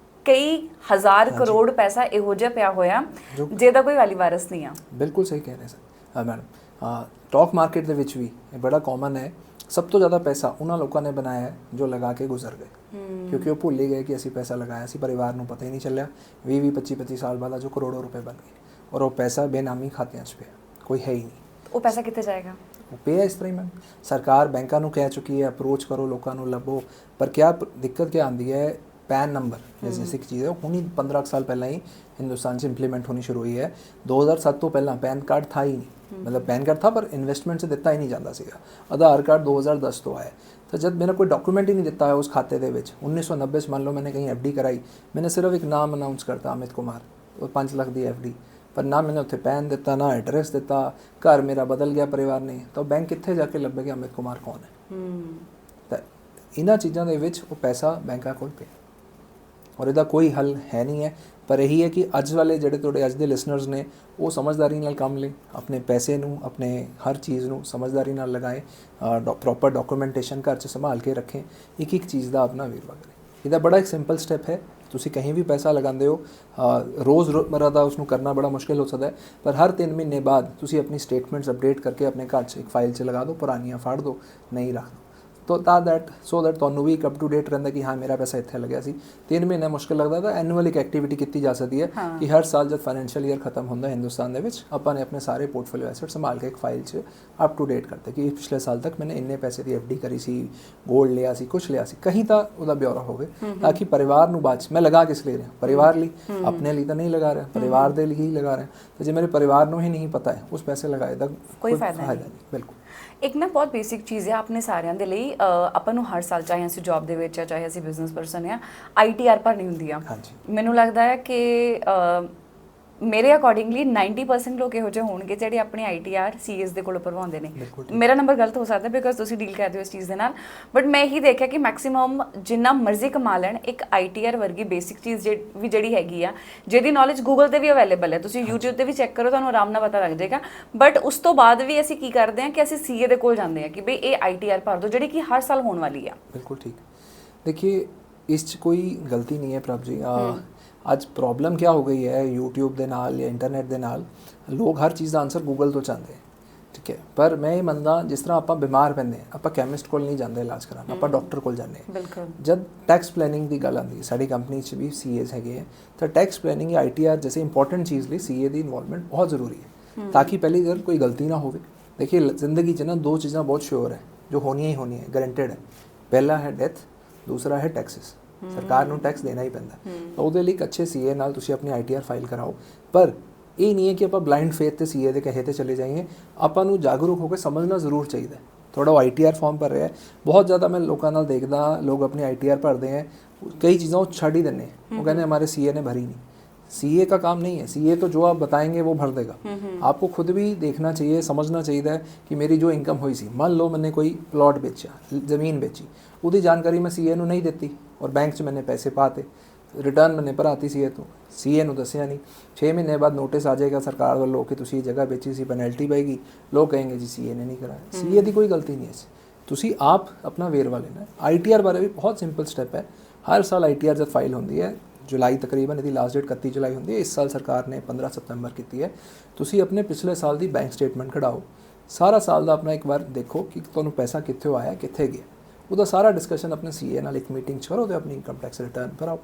ਕਈ ਹਜ਼ਾਰ ਕਰੋੜ ਪੈਸਾ ਇਹੋ ਜਿਹਾ ਪਿਆ ਹੋਇਆ ਜਿਹਦਾ ਕੋਈ ਵਾਲੀ ਵਾਰਸ ਨਹੀਂ ਆ। ਬਿਲਕੁਲ ਸਹੀ ਕਹਿ ਰਹੇ ਸਰ ਮੈਡਮ। ਸਟਾਕ ਮਾਰਕੀਟ ਦੇ ਵਿੱਚ ਵੀ ਇਹ ਬੜਾ ਕਾਮਨ ਹੈ। ਸਭ ਤੋਂ ਜ਼ਿਆਦਾ ਪੈਸਾ ਉਹਨਾਂ ਲੋਕਾਂ ਨੇ ਬਣਾਇਆ ਹੈ ਜੋ ਲਗਾ ਕੇ ਗੁਜ਼ਰ ਗਏ, ਕਿਉਂਕਿ ਉਹ ਭੁੱਲ ਹੀ ਗਏ ਕਿ ਅਸੀਂ ਪੈਸਾ ਲਗਾਇਆ ਸੀ, ਪਰਿਵਾਰ ਨੂੰ ਪਤਾ ਹੀ ਨਹੀਂ ਚੱਲਿਆ। 20 25 ਸਾਲ ਬਾਅਦ ਜੋ ਕਰੋੜੋਂ ਰੁਪਏ ਬਣ ਗਏ ਔਰ ਉਹ ਪੈਸਾ ਬੇਨਾਮੀ ਖਾਤਿਆਂ 'ਚ ਪਿਆ, ਕੋਈ ਹੈ ਹੀ ਨਹੀਂ। ਉਹ ਪੈਸਾ ਕਿੱਥੇ ਜਾਏਗਾ? ਉਹ ਪਿਆ ਇਸ ਤਰ੍ਹਾਂ ਹੀ ਮੈਮ। ਸਰਕਾਰ ਬੈਂਕਾਂ ਨੂੰ ਕਹਿ ਚੁੱਕੀ ਹੈ ਅਪਰੋਚ ਕਰੋ, ਲੋਕਾਂ ਨੂੰ ਲੱਭੋ, ਪਰ ਕਿਆ ਦਿੱਕਤ क्या आती है, पैन नंबर जैसे एक चीज़ है हुणी 15 साल पहला ही हिंदुस्तान से इंप्लीमेंट होनी शुरू हुई है। 2007 तो पहला पैन कार्ड था ही नहीं, मतलब पैन कार्ड था पर इन्वेस्टमेंट से दिता ही नहीं जाता सीगा। आधार कार्ड 2010 तो आया, तो जब मेरा कोई डॉक्यूमेंट ही नहीं दिता है उस खाते दे विच 1990 मान लो मैंने कहीं FD कराई, मैंने सिर्फ एक नाम अनाउंस करता अमित कुमार, और 5 लाख दी FD, पर ना मैंने उत्थे पैन दिता ना एड्रैस दिता, घर मेरा बदल गया परिवार ने, तो बैंक कित्थे जाके लभेगा अमित कुमार कौन है। तो इन्हां चीज़ों के विच वो पैसा बैंकां कोल पिया और ਇਹਦਾ ਕੋਈ ਹੱਲ ਹੈ ਨਹੀਂ ਹੈ। ਪਰ ਇਹੀ ਹੈ ਕਿ ਅੱਜ ਵਾਲੇ ਜਿਹੜੇ ਤੁਹਾਡੇ ਅੱਜ ਦੇ ਲਿਸਨਰਸ ਨੇ ਉਹ ਸਮਝਦਾਰੀ ਨਾਲ ਕੰਮ ਲੈ, ਆਪਣੇ ਪੈਸੇ ਨੂੰ, ਆਪਣੇ ਹਰ ਚੀਜ਼ ਨੂੰ ਸਮਝਦਾਰੀ ਨਾਲ ਲਗਾਏ, ਪ੍ਰੋਪਰ ਡਾਕੂਮੈਂਟੇਸ਼ਨ ਘਰ 'ਚ ਸੰਭਾਲ ਕੇ ਰੱਖੇ, ਇੱਕ ਇੱਕ ਚੀਜ਼ ਦਾ ਆਪਣਾ ਵੇਰਵਾ ਕਰੇ। ਇਹਦਾ ਬੜਾ ਇੱਕ ਸਿੰਪਲ ਸਟੈਪ ਹੈ। ਤੁਸੀਂ ਕहीं ਵੀ ਪੈਸਾ ਲਗਾਉਂਦੇ ਹੋ, ਰੋਜ਼ਮਰਰਾ ਦਾ ਉਸਨੂੰ ਕਰਨਾ ਬੜਾ ਮੁਸ਼ਕਿਲ ਹੋ ਸਕਦਾ ਹੈ, ਪਰ ਹਰ 3 ਮਹੀਨੇ ਬਾਅਦ ਤੁਸੀਂ ਆਪਣੀ ਸਟੇਟਮੈਂਟਸ ਅਪਡੇਟ ਕਰਕੇ ਆਪਣੇ ਘਰ 'ਚ ਇੱਕ ਫਾਈਲ 'ਚ ਲਗਾ ਦਿਓ, ਪੁਰਾਣੀਆਂ ਫਾੜ ਦਿਓ, ਨਹੀਂ ਰੱਖ ਦਿਓ। तो सो दैट ਤੁਹਾਨੂੰ ਵੀ ਇੱਕ ਅਪ ਟੂ ਡੇਟ ਰਹਿੰਦਾ ਕਿ ਹਾਂ ਮੇਰਾ ਪੈਸਾ ਇੱਥੇ ਲੱਗਿਆ ਸੀ। 3 ਮਹੀਨੇ ਮੁਸ਼ਕਿਲ ਲੱਗਦਾ ਤਾਂ ਐਨੂਅਲ ਇੱਕ ਐਕਟੀਵਿਟੀ ਕੀਤੀ ਜਾ ਸਕਦੀ ਹੈ ਕਿ ਹਰ ਸਾਲ ਜਦ ਫਾਈਨੈਂਸ਼ੀਅਲ ਈਅਰ ਖਤਮ ਹੁੰਦਾ ਹਿੰਦੁਸਤਾਨ ਦੇ ਵਿੱਚ, ਆਪਾਂ ਨੇ ਆਪਣੇ ਸਾਰੇ ਪੋਰਟਫੋਲੀਓ ਐਸੈਟ ਸੰਭਾਲ ਕੇ ਇੱਕ ਫਾਈਲ 'ਚ ਅਪ ਟੂ ਡੇਟ ਕਰਦੇ ਕਿ ਪਿਛਲੇ ਸਾਲ ਤੱਕ ਮੈंने ਇੰਨੇ ਪੈਸੇ ਦੀ FD ਕਰੀ ਸੀ, ਗੋਲਡ ਲਿਆ ਸੀ, ਕੁਛ ਲਿਆ ਸੀ, ਕहीं ਤਾਂ ਉਹਦਾ ਬਿਊਰਾ ਹੋਵੇ, ਤਾਂ ਕਿ ਪਰਿਵਾਰ ਨੂੰ ਬਾਅਦ 'ਚ ਮੈਂ ਲਗਾ ਕਿਸ ਲਈ ਰਿਹਾ, ਪਰਿਵਾਰ ਲਈ, ਆਪਣੇ ਲਈ ਤਾਂ ਨਹੀਂ ਲਗਾ ਰਿਹਾ, ਪਰਿਵਾਰ ਦੇ ਲਈ ਹੀ ਲਗਾ ਰਿਹਾ। ਤਾਂ ਜੇ ਮੇਰੇ ਪਰਿਵਾਰ ਨੂੰ ਹੀ ਨਹੀਂ ਪਤਾ ਹੈ ਉਸ ਪੈਸੇ ਲਗਾਏ ਦਾ ਕੋਈ ਫਾਇਦਾ ਨਹੀਂ। ਬਿਲਕੁਲ। ਇੱਕ ਨਾ ਬਹੁਤ ਬੇਸਿਕ ਚੀਜ਼ ਹੈ ਆਪਣੇ ਸਾਰਿਆਂ ਦੇ ਲਈ, ਆਪਾਂ ਨੂੰ ਹਰ ਸਾਲ, ਚਾਹੇ ਅਸੀਂ ਜੌਬ ਦੇ ਵਿੱਚ ਆ ਚਾਹੇ ਅਸੀਂ ਬਿਜ਼ਨਸ ਪਰਸਨ ਆ, ITR ਭਰਨੀ ਹੁੰਦੀ ਆ। ਮੈਨੂੰ ਲੱਗਦਾ ਹੈ ਕਿ ਮੇਰੇ ਅਕੋਰਡਿੰਗਲੀ 90% ਲੋਕ ਇਹੋ ਜਿਹੇ ਹੋਣਗੇ ਜਿਹੜੇ ਆਪਣੀ ITR CS ਦੇ ਕੋਲੋਂ ਭਰਵਾਉਂਦੇ ਨੇ। ਮੇਰਾ ਨੰਬਰ ਗਲਤ ਹੋ ਸਕਦਾ ਬਿਕਾਜ਼ ਤੁਸੀਂ ਡੀਲ ਕਰਦੇ ਹੋ ਇਸ ਚੀਜ਼ ਦੇ ਨਾਲ, ਬਟ ਮੈਂ ਇਹੀ ਦੇਖਿਆ ਕਿ ਮੈਕਸਿਮਮ ਜਿੰਨਾ ਮਰਜ਼ੀ ਕਮਾ ਲੈਣ, ਇੱਕ ITR ਵਰਗੀ ਬੇਸਿਕ ਚੀਜ਼ ਵੀ ਜਿਹੜੀ ਹੈਗੀ ਆ, ਜਿਹਦੀ ਨੌਲੇਜ ਗੂਗਲ ਤੇ ਵੀ ਅਵੇਲੇਬਲ ਹੈ, ਤੁਸੀਂ YouTube ਤੇ ਵੀ ਚੈੱਕ ਕਰੋ, ਤੁਹਾਨੂੰ ਆਰਾਮ ਨਾਲ ਪਤਾ ਲੱਗ ਜਾਏਗਾ। ਬਟ ਉਸ ਤੋਂ ਬਾਅਦ ਵੀ ਅਸੀਂ ਕੀ ਕਰਦੇ ਹਾਂ ਕਿ ਅਸੀਂ CA ਦੇ ਕੋਲ ਜਾਂਦੇ ਹਾਂ ਕਿ ਬਈ ਇਹ ITR ਭਰ ਦਿਓ, ਜਿਹੜੀ ਕਿ ਹਰ ਸਾਲ ਹੋਣ ਵਾਲੀ ਆ। ਬਿਲਕੁਲ ਠੀਕ। ਦੇਖिए ਇਸ 'ਚ ਕੋਈ ਗਲਤੀ ਨਹੀਂ ਹੈ ਪ੍ਰਭ ਜੀ। ਅੱਜ ਪ੍ਰੋਬਲਮ ਕੀ ਹੋ ਗਈ ਹੈ YouTube ਦੇ ਨਾਲ ਜਾਂ ਇੰਟਰਨੈਟ ਦੇ ਨਾਲ, ਲੋਕ ਹਰ ਚੀਜ਼ ਦਾ ਆਨਸਰ ਗੂਗਲ ਤੋਂ ਚਾਹੁੰਦੇ, ਠੀਕ ਹੈ। ਪਰ ਮੈਂ ਇਹ ਮੰਨਦਾ ਜਿਸ ਤਰ੍ਹਾਂ ਆਪਾਂ ਬਿਮਾਰ ਪੈਂਦੇ ਆਪਾਂ ਕੈਮਿਸਟ ਕੋਲ ਨਹੀਂ ਜਾਂਦੇ ਇਲਾਜ ਕਰਾਉਣ, ਆਪਾਂ ਡਾਕਟਰ ਕੋਲ ਜਾਂਦੇ। ਜਦ ਟੈਕਸ ਪਲੈਨਿੰਗ ਦੀ ਗੱਲ ਆਉਂਦੀ, ਸਾਡੀ ਕੰਪਨੀ 'ਚ ਵੀ CAs ਹੈਗੇ ਹੈ, ਤਾਂ ਟੈਕਸ ਪਲੈਨਿੰਗ ਜਾਂ ITR जैसे इंपॉर्टेंट चीज़ ਲਈ CA ਦੀ ਇਨਵੋਲਵਮੈਂਟ ਬਹੁਤ ਜ਼ਰੂਰੀ ਹੈ, ਤਾਂ ਕਿ ਪਹਿਲੀ ਗੱਲ ਕੋਈ ਗਲਤੀ ਨਾ ਹੋਵੇ। देखिए ज़िंदगी 'ਚ ਨਾ ਦੋ ਚੀਜ਼ਾਂ ਬਹੁਤ श्योर ਹੈ ਜੋ ਹੋਣੀਆਂ ਹੀ ਹੋਣੀਆਂ, ਗਰੰਟਡ ਹੈ। ਪਹਿਲਾ ਹੈ ਡੈਥ, ਦੂਸਰਾ ਹੈ ਟੈਕਸਿਸ। ਸਰਕਾਰ ਨੂੰ ਟੈਕਸ ਦੇਣਾ ਹੀ ਪੈਂਦਾ, ਤਾਂ ਉਹਦੇ ਲਈ ਇੱਕ ਅੱਛੇ CA ਨਾਲ ਤੁਸੀਂ ਆਪਣੀ ITR ਫਾਈਲ ਕਰਾਓ। ਪਰ ਇਹ ਨਹੀਂ ਹੈ ਕਿ ਆਪਾਂ ਬਲਾਈਂਡ ਫੇਥ ਤੇ CA ਦੇ ਕਹੇ ਤੇ ਚਲੇ ਜਾਈਏ, ਆਪਾਂ ਨੂੰ ਜਾਗਰੂਕ ਹੋ ਕੇ ਸਮਝਣਾ ਜ਼ਰੂਰ ਚਾਹੀਦਾ। ਥੋੜਾ ਉਹ ITR ਫਾਰਮ ਭਰ ਰਿਹਾ, ਬਹੁਤ ਜ਼ਿਆਦਾ ਮੈਂ ਲੋਕਾਂ ਨਾਲ ਦੇਖਦਾ, ਲੋਕ ਆਪਣੀ ITR ਭਰਦੇ हैं, कई चीज़ों को छड़ ही देने, वो कहते हैं हमारे CA ने भरी नहीं। CA का काम नहीं है, CA तो जो आप बताएंगे वो भर देगा। आपको खुद भी देखना चाहिए, समझना चाहिए कि मेरी जो इनकम हुई सी, मान लो मैंने कोई प्लॉट बेचा, ज़मीन बेची, ਉਹਦੀ ਜਾਣਕਾਰੀ ਮੈਂ CA ਨੂੰ ਨਹੀਂ ਦਿੱਤੀ ਔਰ ਬੈਂਕ 'ਚ ਮੈंने ਪੈਸੇ ਪਾਤੇ, ਰਿਟਰਨ ਮੈंने ਭਰਾਤੀ CA ਤੋਂ, CA ਨੂੰ ਦੱਸਿਆ ਨਹੀਂ। 6 ਮਹੀਨੇ ਬਾਅਦ ਨੋਟਿਸ ਆ ਜਾਏਗਾ ਸਰਕਾਰ ਵੱਲੋਂ ਕਿ ਤੁਸੀਂ ਇਹ ਜਗ੍ਹਾ ਵੇਚੀ ਸੀ, ਪੈਨਲਟੀ ਪਏਗੀ, ਲੋਕ ਕहेंगे ਜੀ CA ਨੇ ਨਹੀਂ ਕਰਾਇਆ। CA ਦੀ ਕੋਈ ਗਲਤੀ ਨਹੀਂ ਹੈ, ਤੁਸੀਂ ਆਪ ਆਪਣਾ ਵੇਰਵਾ ਲੈਣਾ। ITR ਬਾਰੇ ਵੀ ਬਹੁਤ ਸਿੰਪਲ ਸਟੈਪ ਹੈ। ਹਰ ਸਾਲ ITR ਜਦ ਫਾਈਲ ਹੁੰਦੀ ਹੈ जुलाई तकरीबन, यदि लास्ट डेट 31 जुलाई होंगी है, इस साल सरकार ने 15 सितंबर की है। तुसी अपने पिछले साल की बैंक स्टेटमेंट कढ़ाओ, सारा साल का अपना एक बार देखो कि तुहानूं पैसा कित्थे आया कित्थे गया, ਉਹਦਾ ਸਾਰਾ ਡਿਸਕਸ਼ਨ ਆਪਣੇ CA ਨਾਲ ਇੱਕ ਮੀਟਿੰਗ 'ਚ ਕਰੋ ਤੇ ਆਪਣੀ ਇਨਕਮ ਟੈਕਸ ਰਿਟਰਨ ਭਰਾਓ।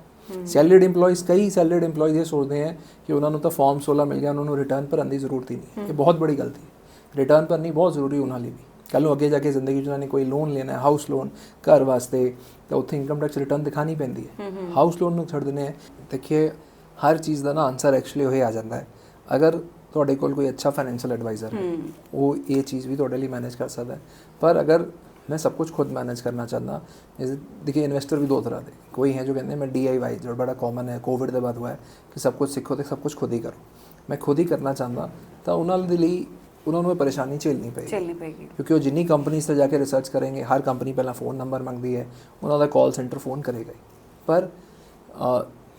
ਸੈਲਰੀਡ ਇੰਪਲੋਈਜ਼, ਕਈ ਸੈਲਰੀਡ ਇੰਪਲੋਈਜ਼ ਇਹ ਸੋਚਦੇ ਹੈ ਕਿ ਉਹਨਾਂ ਨੂੰ ਤਾਂ ਫਾਰਮ 16 ਮਿਲ ਗਿਆ, ਉਹਨਾਂ ਨੂੰ ਰਿਟਰਨ ਭਰਨ ਦੀ ਜ਼ਰੂਰਤ ਹੀ ਨਹੀਂ। ਇਹ ਬਹੁਤ ਬੜੀ ਗਲਤੀ ਹੈ। रिटर्न पर नहीं बहुत ਜ਼ਰੂਰੀ ਉਹਨਾਂ ਲਈ ਵੀ। ਕੱਲ੍ਹ ਨੂੰ ਅੱਗੇ ਜਾ ਕੇ ਜ਼ਿੰਦਗੀ 'ਚ ਉਹਨਾਂ ਨੇ ਕੋਈ ਲੋਨ ਲੈਣਾ ਹੈ, ਹਾਊਸ ਲੋਨ ਘਰ ਵਾਸਤੇ, ਤਾਂ ਉੱਥੇ ਇਨਕਮ ਟੈਕਸ ਰਿਟਰਨ ਦਿਖਾਣੀ ਪੈਂਦੀ ਹੈ। ਹਾਊਸ ਲੋਨ ਨੂੰ ਛੱਡ ਦਿੰਦੇ ਹੈ। ਦੇਖੀਏ ਹਰ ਚੀਜ਼ ਦਾ ਨਾ ਆਨਸਰ ਐਕਚੁਅਲੀ ਉਹ ਆ ਜਾਂਦਾ ਹੈ, ਅਗਰ ਤੁਹਾਡੇ ਕੋਲ ਕੋਈ ਅੱਛਾ ਫਾइनेंशियल एडवाइज़र है वो ये चीज़ भी ਤੁਹਾਡੇ ਲਈ ਮੈਨੇਜ ਕਰ ਸਕਦਾ ਹੈ। ਪਰ ਅਗਰ मैं सब कुछ खुद मैनेज करना चाहता, जैसे देखिए इन्वेस्टर भी दो तरह के, कोई है जो कहते हैं मैं DIY जो बड़ा कॉमन है कोविड के बाद हुआ है कि सब कुछ सीखो तो सब कुछ खुद ही करो, मैं खुद ही करना चाहता, तो उन्होंने लिए उन्होंने परेशानी झेलनी पेगी क्योंकि वो जिन्नी कंपनीज से जाके रिसर्च करेंगे, हर कंपनी पहला फ़ोन नंबर मंगती है, उन्होंने कॉल सेंटर फ़ोन करेगा ही। पर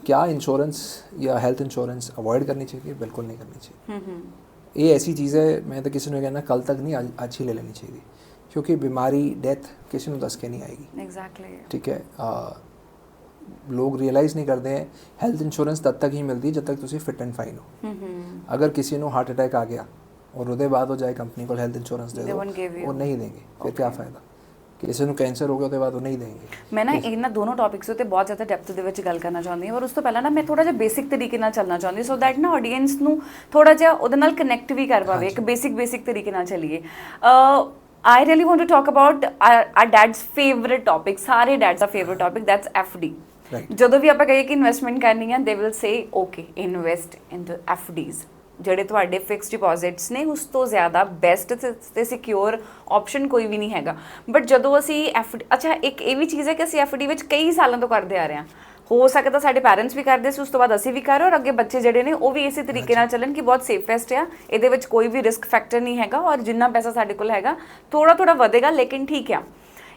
क्या इंश्योरेंस या हेल्थ इंश्योरेंस अवॉइड करनी चाहिए? बिल्कुल नहीं करनी चाहिए। ये ऐसी चीज़ है, मैं तो किसी ने कहना कल तक नहीं, आज ही ले लेनी चाहिए, क्योंकि बीमारी डेथ किसी ने दस के नहीं आएगी। एग्जैक्टली ठीक है। लोग रियलाइज़ नहीं करते हैं हेल्थ इंश्योरेंस तब तक ही मिलती जब तक तुसी फिट एंड फाइन हो। अगर किसी को हार्ट अटैक आ गया और उसके बाद हो जाए कंपनी को हेल्थ इंश्योरेंस दे दो, वो नहीं देंगे, फिर क्या फ़ायदा। ਕਿਸੇ ਨੂੰ ਕੈਂਸਰ ਹੋ ਗਿਆ ਉਹਦੇ ਬਾਅਦ ਉਹ ਨਹੀਂ ਦੇਣਗੇ। ਮੈਂ ਨਾ ਇਹਨਾਂ ਦੋਨੋਂ ਟੌਪਿਕਸ ਉੱਤੇ ਬਹੁਤ ਜ਼ਿਆਦਾ ਡੈਪਥ ਦੇ ਵਿੱਚ ਗੱਲ ਕਰਨਾ ਚਾਹੁੰਦੀ ਹਾਂ, ਔਰ ਉਸ ਤੋਂ ਪਹਿਲਾਂ ਨਾ ਮੈਂ ਥੋੜਾ ਜਿਹਾ ਬੇਸਿਕ ਤਰੀਕੇ ਨਾਲ ਚੱਲਣਾ ਚਾਹੁੰਦੀ ਸੋ ਦੈਟ ਨਾ ਆਡੀਅנס ਨੂੰ ਥੋੜਾ ਜਿਹਾ ਉਹਦੇ ਨਾਲ ਕਨੈਕਟ ਵੀ ਕਰ ਪਾਵੇ, ਇੱਕ ਬੇਸਿਕ ਤਰੀਕੇ ਨਾਲ ਚੱਲੀਏ। I really want to talk about our dad's favorite topic, ਸਾਰੇ dads the favorite topic, that's FD. ਜਦੋਂ ਵੀ ਆਪਾਂ ਕਹੀਏ ਕਿ ਇਨਵੈਸਟਮੈਂਟ ਕਰਨੀ ਹੈ, they will say okay invest into FDs, ਜਿਹੜੇ ਤੁਹਾਡੇ ਫਿਕਸਡ ਡਿਪੋਜ਼ਿਟਸ ਨੇ ਉਸ ਤੋਂ ਜ਼ਿਆਦਾ ਬੈਸਟ ਤੇ ਸਿਕਿਉਰ ਆਪਸ਼ਨ ਕੋਈ ਵੀ ਨਹੀਂ ਹੈਗਾ। ਬਟ ਜਦੋਂ ਅਸੀਂ ਅੱਛਾ ਇੱਕ ਇਹ ਵੀ ਚੀਜ਼ ਹੈ ਕਿ ਅਸੀਂ FD ਵਿੱਚ ਕਈ ਸਾਲਾਂ ਤੋਂ ਕਰਦੇ ਆ ਰਹੇ ਹਾਂ, ਹੋ ਸਕਦਾ ਸਾਡੇ ਪੈਰੈਂਟਸ ਵੀ ਕਰਦੇ ਸੀ, ਉਸ ਤੋਂ ਬਾਅਦ ਅਸੀਂ ਵੀ ਕਰ ਰਹੇ ਔਰ ਅੱਗੇ ਬੱਚੇ ਜਿਹੜੇ ਨੇ ਉਹ ਵੀ ਇਸੇ ਤਰੀਕੇ ਨਾਲ ਚੱਲਣ ਕਿ ਬਹੁਤ ਸੇਫੈਸਟ ਆ, ਇਹਦੇ ਵਿੱਚ ਕੋਈ ਵੀ ਰਿਸਕ ਫੈਕਟਰ ਨਹੀਂ ਹੈਗਾ ਔਰ ਜਿੰਨਾ ਪੈਸਾ ਸਾਡੇ ਕੋਲ ਹੈਗਾ ਥੋੜਾ ਵਧੇਗਾ ਲੇਕਿਨ ਠੀਕ ਆ।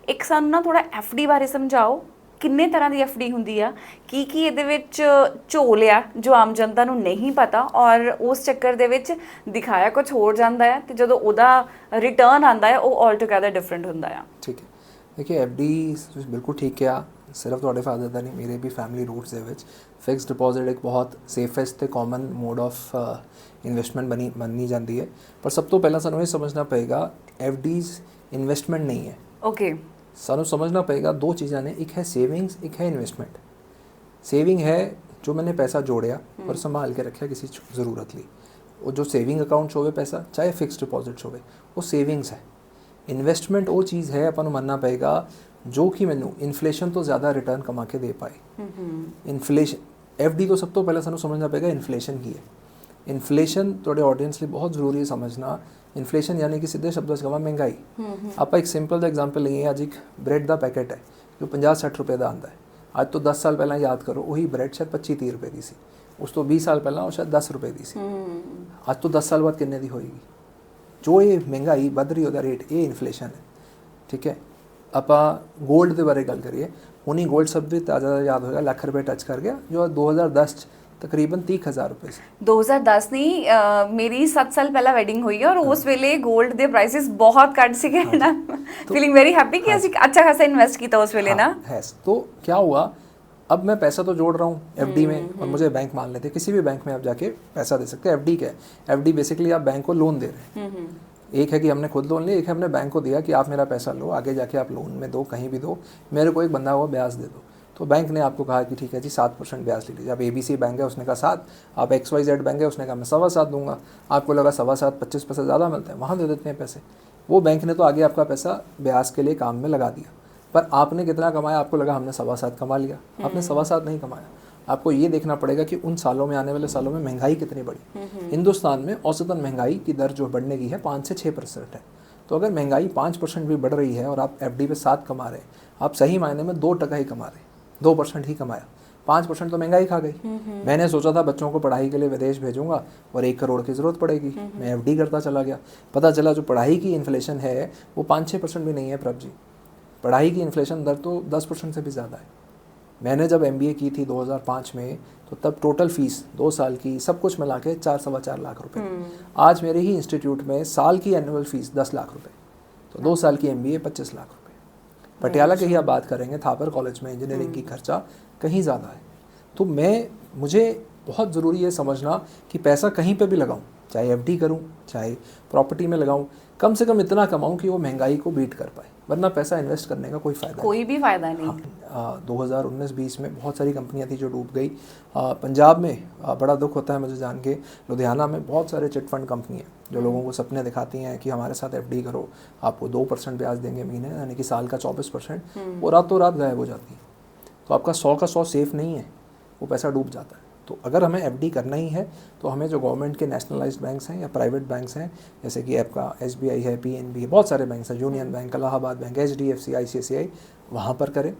ਇੱਕ ਸਾਨੂੰ ਨਾ ਥੋੜਾ FD ਬਾਰੇ ਸਮਝਾਓ, ਕਿੰਨੇ ਤਰ੍ਹਾਂ ਦੀ FD ਹੁੰਦੀ ਆ, ਕੀ ਇਹਦੇ ਵਿੱਚ ਝੋਲ ਆ ਜੋ ਆਮ ਜਨਤਾ ਨੂੰ ਨਹੀਂ ਪਤਾ ਔਰ ਉਸ ਚੱਕਰ ਦੇ ਵਿੱਚ ਦਿਖਾਇਆ ਕੁਝ ਹੋਰ ਜਾਂਦਾ ਹੈ ਤੇ ਜਦੋਂ ਉਹਦਾ ਰਿਟਰਨ ਆਉਂਦਾ ਹੈ ਉਹ ਆਲ ਟੂਗੇਦਰ ਡਿਫਰੈਂਟ ਹੁੰਦਾ ਆ। ਠੀਕ ਹੈ, ਦੇਖिए FD ਤੁਸੀਂ ਬਿਲਕੁਲ ਠੀਕ ਕਿਹਾ, ਸਿਰਫ ਤੁਹਾਡੇ ਫਾਦਰ ਦਾ ਨਹੀਂ, ਮੇਰੇ ਵੀ ਫੈਮਿਲੀ ਰੂਟਸ ਦੇ ਵਿੱਚ ਫਿਕਸਡ ਡਿਪੋਜ਼ਿਟ ਇੱਕ ਬਹੁਤ ਸੇਫੈਸਟ ਤੇ ਕਾਮਨ ਮੋਡ ਆਫ ਇਨਵੈਸਟਮੈਂਟ ਮੰਨੀ ਜਾਂਦੀ ਹੈ। ਪਰ ਸਭ ਤੋਂ ਪਹਿਲਾਂ ਸਾਨੂੰ ਇਹ ਸਮਝਣਾ ਪਏਗਾ FDs ਇਨਵੈਸਟਮੈਂਟ ਨਹੀਂ ਹੈ। ਓਕੇ, ਸਾਨੂੰ समझना पड़ेगा दो चीज़ें ने, एक है सेविंग्स, एक है इन्वेस्टमेंट। सेविंग है जो मैंने पैसा जोड़िया और संभाल के रखा किसी ज़रूरत ली, वो जो सेविंग अकाउंट्स होवे पैसा चाहे फिक्स डिपॉजिट्स होवे वो सेविंग्स है। इन्वेस्टमेंट वो चीज़ है अपन मानना पड़ेगा जो कि मैनू इन्फ्लेशन तो ज़्यादा रिटर्न कमा के दे पाए। इन्फ्लेशन FD तो सब तो पहले सानू समझना पड़ेगा इन्फ्लेशन की है। इन्फ्लेशन थोड़े ऑडियंस लिए बहुत ज़रूरी है समझना। इन्फ्लेशन यानी कि सीधे शब्दों से कहा महंगाई। आप एक सिंपल दा एग्जाम्पल लईए, अज एक ब्रेड का पैकेट है जो 50-60 रुपए का आता है, अज तो 10 साल पहला याद करो वही ब्रेड शायद 25-30 रुपए की सी, उस तो 20 साल पहला वो शायद 10 रुपए की सी, अज तो 10 साल बाद किन्ने दी होएगी। जो ये महंगाई बढ़ रही है रेट, ये इन्फ्लेशन है। ठीक है, आप गोल्ड के बारे गल करिए, हुणी गोल्ड सब भी ताज़ा याद होगा लाख रुपये टच कर गया, जो 2010 तकरीबन 30,000 रुपए से। 2010 नहीं, मेरी 7 साल पहला वेडिंग हुई है और उस वेले गोल्ड के प्राइसेस बहुत घट सी गए ना। फीलिंग वेरी हैप्पी कि ਅਸੀਂ अच्छा खासा इन्वेस्ट किया उस वेले ना। तो क्या हुआ, अब मैं पैसा तो जोड़ रहा हूँ FD में और मुझे बैंक मान लेते, किसी भी बैंक में आप जाके पैसा दे सकते हैं। FD क्या है? FD बेसिकली आप बैंक को लोन दे रहे हैं। एक है कि हमने खुद लोन लिया, एक है हमने बैंक को दिया कि आप मेरा पैसा लो, आगे जाके आप लोन में दो, कहीं भी दो, मेरे को एक बंधा हुआ ब्याज दे दो। तो बैंक ने आपको कहा कि ठीक है जी 7% ब्याज ले लीजिए। आप ABC बैंक है उसने कहा 7, आप XYZ बैंक है उसने कहा मैं 7.25 दूंगा, आपको लगा 7.25 25 पैसे ज़्यादा मिलते हैं, वहाँ दे देते हैं पैसे। वो बैंक ने तो आगे आपका पैसा ब्याज के लिए काम में लगा दिया, पर आपने कितना कमाया, आपको लगा हमने 7.25 कमा लिया, आपने 7.25 नहीं कमाया। आपको ये देखना पड़ेगा कि उन सालों में, आने वाले सालों में महंगाई कितनी बढ़ी। हिंदुस्तान में औसतन महंगाई की दर जो बढ़ने की है 5 से 6% है। तो अगर महंगाई 5% भी बढ़ रही है और आप FD पे 7 कमा रहे हैं, आप सही मायने में 2% ही कमा रहे हैं, 2% ही कमाया, 5% तो महंगाई खा गई। मैंने सोचा था बच्चों को पढ़ाई के लिए विदेश भेजूंगा और 1 करोड़ की ज़रूरत पड़ेगी, मैं FD करता चला गया। पता चला जो पढ़ाई की इन्फ्लेशन है वो 5-6% भी नहीं है प्रभ जी, पढ़ाई की इन्फ्लेशन दर तो 10% से भी ज़्यादा है। मैंने जब MBA की थी 2005 में, तो तब टोटल फीस 2 साल की सब कुछ मिला के 4-4.25 लाख रुपए। आज मेरे ही इंस्टीट्यूट में साल की एनुअल फीस 10 लाख रुपए, तो 2 साल की MBA 25 लाख रुपए। पटियाला की ही आप बात करेंगे, थापर कॉलेज में इंजीनियरिंग की खर्चा कहीं ज़्यादा है। तो मुझे बहुत ज़रूरी है समझना कि पैसा कहीं पे भी लगाऊं, चाहे FD करूं, चाहे प्रॉपर्टी में लगाऊं, कम से कम इतना कमाऊं कि वो महंगाई को बीट कर पाए। वरना पैसा इन्वेस्ट करने का कोई फ़ायदा कोई भी फ़ायदा नहीं। 2019-20 में बहुत सारी कंपनियां थी जो डूब गई। पंजाब में बड़ा दुख होता है मुझे जान के, लुधियाना में बहुत सारे चिट फंड कंपनी हैं जो लोगों को सपने दिखाती हैं कि हमारे साथ एफडी करो, आपको 2% ब्याज देंगे महीने, यानी कि साल का 24%, वो रातों रात गायब हो जाती है। तो आपका 100 का 100 सेफ नहीं है, वो पैसा डूब जाता है। तो अगर हमें एफडी करना ही है तो हमें जो गवर्नमेंट के नेशनलाइज्ड बैंक्स हैं या प्राइवेट बैंक्स हैं, जैसे कि आपका एसबीआई है, पीएनबी है, बहुत सारे बैंक्स हैं, union bank, Allahabad bank, HDFC, ICICI, वहाँ पर करें।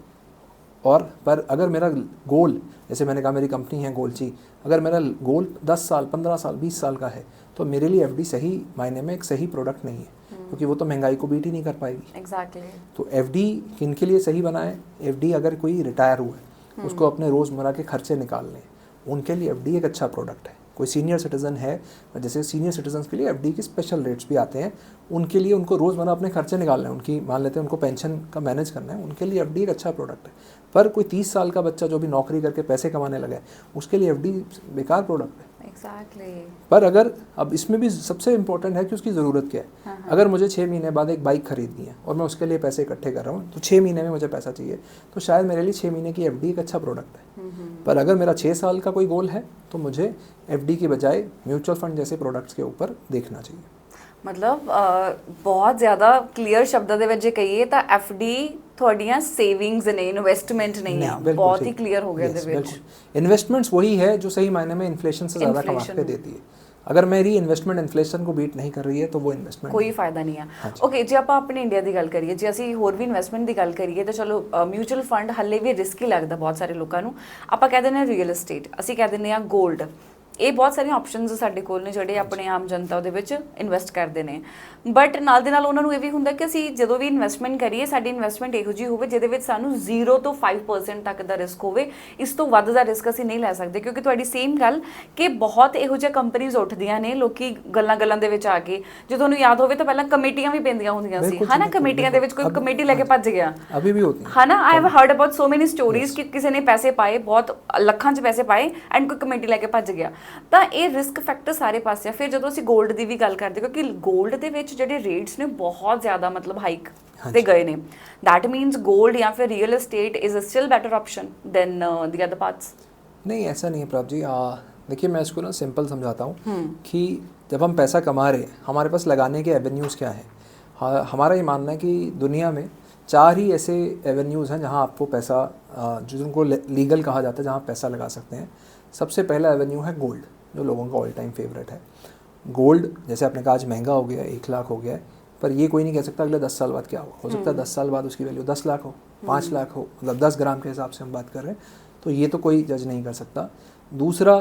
और पर अगर मेरा गोल, जैसे मैंने कहा मेरी कंपनी है गोल्ची, अगर मेरा गोल 10 साल, 15 साल, 20 साल का है तो मेरे लिए एफडी सही मायने में एक सही प्रोडक्ट नहीं है, क्योंकि वो तो महंगाई को बीट ही नहीं कर पाएगी। एग्जैक्टली। तो एफडी किन के लिए सही बनाए? एफडी अगर कोई रिटायर हुआ है, उसको अपने रोज़मर्रा के खर्चे निकालने, उनके लिए एफडी एक अच्छा प्रोडक्ट है। कोई सीनियर सिटीज़न है, जैसे सीनियर सिटीजन्स के लिए एफडी के स्पेशल रेट्स भी आते हैं, उनके लिए उनको रोज़मर्रा अपने खर्चे निकालने हैं, उनकी मान लेते हैं उनको पेंशन का मैनेज करना है, उनके लिए एफडी एक अच्छा प्रोडक्ट है। पर कोई 30 साल का बच्चा जो भी नौकरी करके पैसे कमाने लगा है, उसके लिए एफडी बेकार प्रोडक्ट है। एग्जैक्टली। पर अगर अब इसमें भी सबसे इम्पोर्टेंट है कि उसकी ज़रूरत क्या है। अगर मुझे 6 महीने बाद एक बाइक खरीदनी है और मैं उसके लिए पैसे इकट्ठे कर रहा हूँ, तो 6 महीने में मुझे पैसा चाहिए, तो शायद मेरे लिए 6 महीने की एफडी एक अच्छा प्रोडक्ट है। पर अगर मेरा 6 साल का कोई गोल है तो मुझे एफडी के बजाय म्यूचुअल फंड जैसे प्रोडक्ट्स के ऊपर देखना चाहिए। मतलब बहुत ज़्यादा क्लियर शब्दाਂ ਦੇ ਵਿੱਚ ਜੇ ਕਹੀਏ ਤਾਂ ਐਫਡੀ ਤੁਹਾਡੀਆਂ ਸੇਵਿੰग्स ਨੇ, इन्वेस्टमेंट नहीं है। बहुत ही क्लियर हो गया ਇਹਦੇ ਵਿੱਚ। इन्वेस्टमेंट्स वही है जो सही मायने में इन्फ्लेशन से ज़्यादा कमा के देती है। अगर मेरी इन्वेस्टमेंट इन्फ्लेशन को बीट नहीं कर रही है तो वो इन्वेस्टमेंट ਕੋਈ ਫਾਇਦਾ ਨਹੀਂ ਆ। ਓਕੇ, ਜੇ ਆਪਾਂ ਆਪਣੇ ਇੰਡੀਆ ਦੀ ਗੱਲ ਕਰੀਏ, ਜੇ ਅਸੀਂ ਹੋਰ ਵੀ ਇਨਵੈਸਟਮੈਂਟ ਦੀ ਗੱਲ ਕਰੀਏ ਤਾਂ ਚਲੋ ਮਿਊਚੁਅਲ ਫੰਡ ਹੱਲੇ ਵੀ ਰਿਸਕੀ ਲੱਗਦਾ ਬਹੁਤ ਸਾਰੇ ਲੋਕਾਂ ਨੂੰ। ਆਪਾਂ ਕਹਿ ਦਿੰਦੇ ਹਾਂ ਰੀਅਲ estate, ਅਸੀਂ ਕਹਿ ਦਿੰਦੇ ਹਾਂ 골ਡ, ਇਹ ਬਹੁਤ ਸਾਰੀਆਂ ਆਪਸ਼ਨਸ ਸਾਡੇ ਕੋਲ ਨੇ ਜਿਹੜੇ ਆਪਣੇ ਆਮ ਜਨਤਾ ਉਹਦੇ ਵਿੱਚ ਇਨਵੈਸਟ ਕਰਦੇ ਨੇ। ਬਟ ਨਾਲ ਦੇ ਨਾਲ ਉਹਨਾਂ ਨੂੰ ਇਹ ਵੀ ਹੁੰਦਾ ਕਿ ਅਸੀਂ ਜਦੋਂ ਵੀ ਇਨਵੈਸਟਮੈਂਟ ਕਰੀਏ, ਸਾਡੀ ਇਨਵੈਸਟਮੈਂਟ ਇਹੋ ਜਿਹੀ ਹੋਵੇ ਜਿਹਦੇ ਵਿੱਚ ਸਾਨੂੰ 0 ਤੋਂ 5% ਤੱਕ ਦਾ ਰਿਸਕ ਹੋਵੇ। ਇਸ ਤੋਂ ਵੱਧ ਦਾ ਰਿਸਕ ਅਸੀਂ ਨਹੀਂ ਲੈ ਸਕਦੇ, ਕਿਉਂਕਿ ਤੁਹਾਡੀ ਸੇਮ ਗੱਲ ਕਿ ਬਹੁਤ ਇਹੋ ਜਿਹੇ ਕੰਪਨੀਜ਼ ਉੱਠਦੀਆਂ ਨੇ, ਲੋਕੀ ਗੱਲਾਂ ਦੇ ਵਿੱਚ ਆ ਕੇ, ਜੇ ਤੁਹਾਨੂੰ ਯਾਦ ਹੋਵੇ ਤਾਂ ਪਹਿਲਾਂ ਕਮੇਟੀਆਂ ਵੀ ਪੈਂਦੀਆਂ ਹੁੰਦੀਆਂ ਸੀ, ਹਨਾ। ਕਮੇਟੀਆਂ ਦੇ ਵਿੱਚ ਕੋਈ ਕਮੇਟੀ ਲੈ ਕੇ ਭੱਜ ਗਿਆ, ਅਭੀ ਵੀ ਹੋਤੀ ਹੈ, ਹਨਾ। ਆਈ ਹੈਵ ਹਰਡ ਅਬਾਊਟ ਸੋ ਮੈਨੀ ਸਟੋਰੀਜ਼ ਕਿ ਕਿਸੇ ਨੇ ਪੈਸੇ ਪਾਏ, ਬਹੁਤ ਲੱਖਾਂ 'ਚ ਪੈਸੇ ਪਾਏ, ਐਂਡ ਕੋਈ ਕਮੇਟੀ ਲੈ ਕੇ ਭੱਜ ਗਿਆ। ਤਾਂ ਇਹ ਰਿਸਕ ਫੈਕਟਰ ਸਾਰੇ ਪਾਸੇ ਆ। ਫਿਰ ਜਦੋਂ ਅਸੀਂ 골ਡ ਦੀ ਵੀ ਗੱਲ ਕਰਦੇ, ਕਿਉਂਕਿ 골ਡ ਦੇ ਵਿੱਚ ਜਿਹੜੇ ਰੇਟਸ ਨੇ ਬਹੁਤ ਜ਼ਿਆਦਾ ਮਤਲਬ ਹਾਈਕ ਤੇ ਗਏ ਨੇ, दैट मीन्स गोल्ड या फिर real estate is still better option than the other parts. नहीं, ऐसा नहीं है प्रभ जी। देखिए मैं इसको ना सिंपल समझाता हूँ कि जब हम पैसा कमा रहे हैं, हमारे पास लगाने के एवेन्यूज़ क्या हैं। हमारा ये मानना है कि दुनिया में 4 ही ऐसे एवेन्यूज़ हैं जहाँ आपको पैसा, जिनको लीगल कहा जाता है, जहाँ आप पैसा लगा सकते हैं। सबसे पहला एवेन्यू है गोल्ड, जो लोगों का ऑल टाइम फेवरेट है। गोल्ड जैसे आपने कहा आज महंगा हो गया है, 1 लाख हो गया है, पर ये कोई नहीं कह सकता अगले 10 साल बाद क्या हो सकता है 10 साल बाद उसकी वैल्यू 10 लाख हो, 5 लाख हो, मतलब 10 ग्राम के हिसाब से हम बात कर रहे हैं, तो ये तो कोई जज नहीं कर सकता। दूसरा,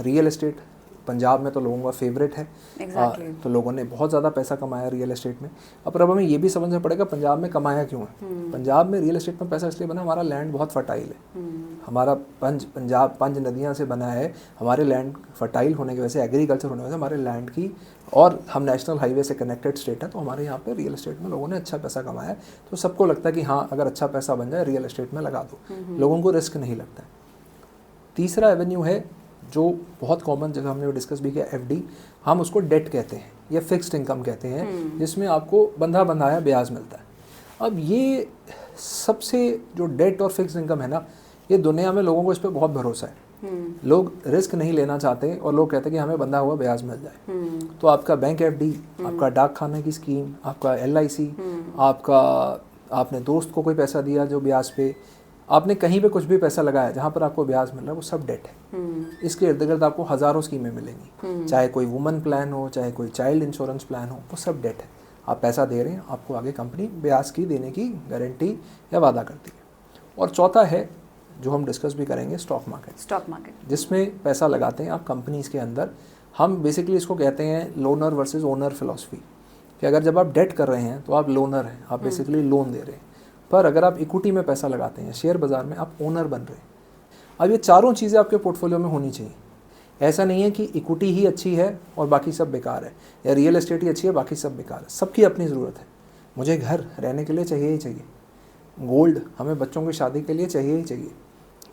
रियल एस्टेट पंजाब में तो लोगों का फेवरेट है। तो लोगों ने बहुत ज़्यादा पैसा कमाया रियल एस्टेट में। अब हमें ये भी समझना पड़ेगा पंजाब में कमाया क्यों है। पंजाब में रियल एस्टेट में पैसा इसलिए बना, हमारा लैंड बहुत फर्टाइल है, हमारा पंजाब 5 नदियाँ से बना है। हमारे लैंड फर्टाइल होने की वजह से, एग्रीकल्चर होने की वजह से हमारे लैंड की, और हम नेशनल हाईवे से कनेक्टेड स्टेट है, तो हमारे यहाँ पे रियल एस्टेट में लोगों ने अच्छा पैसा कमाया है। तो सबको लगता है कि हाँ, अगर अच्छा पैसा बन जाए रियल एस्टेट में लगा दो, लोगों को रिस्क नहीं लगता है। तीसरा एवेन्यू है जो बहुत कॉमन, जगह हमने डिस्कस भी किया, एफडी, हम उसको डेट कहते हैं या फिक्स्ड इनकम कहते हैं, जिसमें आपको बंधा बंधाया ब्याज मिलता है। अब ये सबसे जो डेट और फिक्स्ड इनकम है ना, ये दुनिया में लोगों को इस पर बहुत भरोसा है। लोग रिस्क नहीं लेना चाहते और लोग कहते हैं कि हमें बंधा हुआ ब्याज मिल जाए। तो आपका बैंक एफडी, आपका डाक खाने की स्कीम, आपका एलआईसी, आपका आपने दोस्त को कोई पैसा दिया जो ब्याज पे, आपने कहीं पे कुछ भी पैसा लगाया जहाँ पर आपको ब्याज मिल रहा है, वो सब डेट है। इसके इर्द गिर्द आपको हज़ारों स्कीमें मिलेंगी, चाहे कोई वुमन प्लान हो, चाहे कोई चाइल्ड इंश्योरेंस प्लान हो, वो सब डेट है। आप पैसा दे रहे हैं, आपको आगे कंपनी ब्याज की देने की गारंटी या वादा करती है। और चौथा है जो हम डिस्कस भी करेंगे, स्टॉक मार्केट, जिसमें पैसा लगाते हैं आप कंपनीज़ के अंदर। हम बेसिकली इसको कहते हैं लोनर वर्सेस ओनर फिलॉसफी, कि अगर जब आप डेट कर रहे हैं तो आप लोनर हैं, आप बेसिकली लोन दे रहे हैं। पर अगर आप इक्विटी में पैसा लगाते हैं, शेयर बाज़ार में, आप ओनर बन रहे हैं। अब ये चारों चीज़ें आपके पोर्टफोलियो में होनी चाहिए। ऐसा नहीं है कि इक्विटी ही अच्छी है और बाकी सब बेकार है, या रियल एस्टेट ही अच्छी है बाकी सब बेकार है। सबकी अपनी ज़रूरत है। मुझे घर रहने के लिए चाहिए ही चाहिए, गोल्ड हमें बच्चों की शादी के लिए चाहिए ही चाहिए,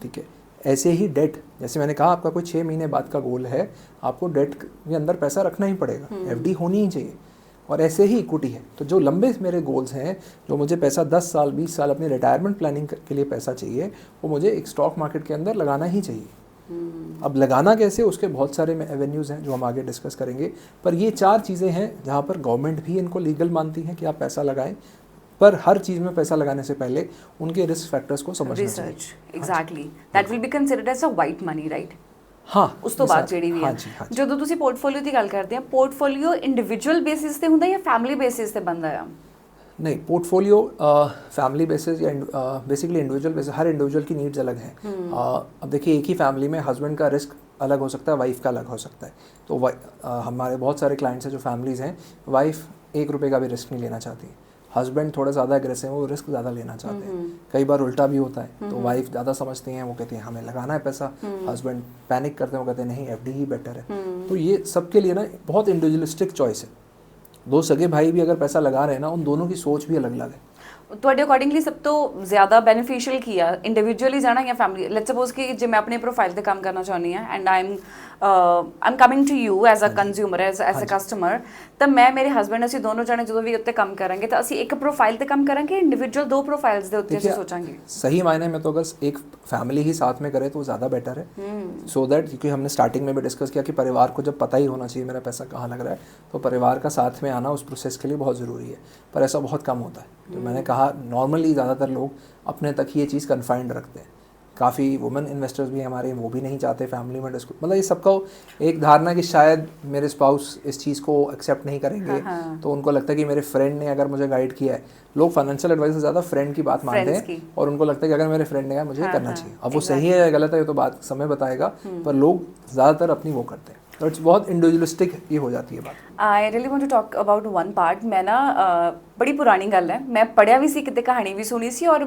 ठीक है। ऐसे ही डेट, जैसे मैंने कहा आपका कोई 6 महीने बाद का गोल है, आपको डेट के अंदर पैसा रखना ही पड़ेगा, एफडी होनी ही चाहिए। और ऐसे ही इक्विटी है। तो जो लंबे मेरे गोल्स हैं, जो मुझे पैसा 10 साल 20 साल अपनी रिटायरमेंट प्लानिंग के लिए पैसा चाहिए, वो मुझे एक स्टॉक मार्केट के अंदर लगाना ही चाहिए। अब लगाना कैसे, उसके बहुत सारे एवेन्यूज़ हैं जो हम आगे डिस्कस करेंगे, पर ये 4 चीज़ें हैं जहाँ पर गवर्नमेंट भी इनको लीगल मानती है कि आप पैसा लगाएं, पर हर चीज़ में पैसा लगाने से पहले उनके रिस्क फैक्टर्स को समझना चाहिए। Research exactly that will be considered as a white money right. ਹਾਂ, ਉਸ ਤੋਂ ਬਾਅਦ ਜਿਹੜੀ ਵੀ ਹੈ ਜਦੋਂ ਤੁਸੀਂ ਪੋਰਟਫੋਲੀਓ ਦੀ ਗੱਲ ਕਰਦੇ ਆ, ਪੋਰਟਫੋਲੀਓ ਇੰਡੀਵਿਜੂਅਲ ਬੇਸਿਸ ਤੇ ਹੁੰਦਾ ਜਾਂ ਫੈਮਿਲੀ ਬੇਸਿਸ ਤੇ ਬਣਦਾ ਆ? नहीं, पोर्टफोलियो फैमिली बेसिस या बेसिकली इंडिविजुअल बेसिस, हर इंडिविजुअल की नीड्स अलग हैं। अब देखिए, एक ही फैमिली में हस्बैंड का रिस्क अलग हो सकता है, वाइफ का अलग हो सकता है। तो हमारे बहुत सारे क्लाइंट्स हैं जो फैमिलीज़ हैं, वाइफ 1 रुपये का भी रिस्क नहीं लेना चाहती, हस्बैंड थोड़ा ज़्यादा एग्रेसिव है, वो रिस्क ज़्यादा लेना चाहते हैं। कई बार उल्टा भी होता है, तो वाइफ ज़्यादा समझती हैं, वो कहती हैं हमें लगाना है पैसा, हस्बैंड पैनिक करते हैं, वो कहते हैं नहीं FD ही बेटर है। तो ये सबके लिए ना बहुत इंडिविजुअलिस्टिक चॉइस है। 2 सगे भाई भी अगर पैसा लगा रहे हैं ना, उन दोनों की सोच भी अलग अलग है। ਤੁਹਾਡੇ ਅਕੋਰਡਿੰਗਲੀ ਸਭ ਤੋਂ ਜ਼ਿਆਦਾ ਬੈਨੀਫੀਸ਼ੀਅਲ ਕੀ ਆ, ਇੰਡੀਵਿਜੂਅਲੀ ਜਾਣਾ ਜਾਂ ਫੈਮਿਲੀ? ਲੈਟਸ ਸਪੋਜ਼ ਕਿ ਜੇ ਮੈਂ ਆਪਣੇ ਪ੍ਰੋਫਾਈਲ ਤੇ ਕੰਮ ਕਰਨਾ ਚਾਹੁੰਦੀ ਹਾਂ and I am coming to you as a consumer, as a customer, ਤਾਂ ਮੈਂ ਮੇਰੇ ਹਸਬੈਂਡ ਅਸੀਂ ਦੋਨੋਂ ਜਾਣੇ ਜਦੋਂ ਵੀ ਉੱਤੇ ਕੰਮ ਕਰਾਂਗੇ ਤਾਂ ਅਸੀਂ ਇੱਕ ਪ੍ਰੋਫਾइल ਤੇ ਕੰਮ ਕਰਾਂਗੇ, ਇੰਡੀਵਿਜੂਅਲ 2 प्रोफाइल्स ਦੇ ਉੱਤੇ ਅਸੀਂ सोचेंगे? सही मायने में तो अगर एक फैमिली ही साथ में करे तो ज़्यादा बेटर है, सो दैट, क्योंकि हमने स्टार्टिंग में भी डिस्कस किया कि परिवार को जब पता ही होना चाहिए मेरा पैसा कहाँ लग रहा है, तो परिवार का साथ में आना उस प्रोसेस के लिए बहुत ज़रूरी है, पर ऐसा बहुत कम होता है। तो मैंने कहा नॉर्मली ज़्यादातर लोग अपने तक ये चीज़ कन्फाइंड रखते हैं। काफ़ी वुमेन इन्वेस्टर्स भी हमारे, वो भी नहीं चाहते फैमिली में डिस्कस, मतलब ये सबका एक धारणा कि शायद मेरे स्पाउस इस चीज़ को एक्सेप्ट नहीं करेंगे। तो उनको लगता है कि मेरे फ्रेंड ने अगर मुझे गाइड किया है, लोग फाइनेंशियल एडवाइस से ज़्यादा फ्रेंड की बात मानते हैं, और उनको लगता है कि अगर मेरे फ्रेंड ने कहा मुझे करना चाहिए। अब वो सही है या गलत है ये तो बात समय बताएगा, पर लोग ज़्यादातर अपनी वो करते हैं, तो इट्स बहुत इंडिविजुअलिस्टिक ये हो जाती है बात। I really want to talk about one part. मैं ना बड़ी पुरानी गल है, मैं पढ़िया भी सी, किते कहानी भी सुनी सी, और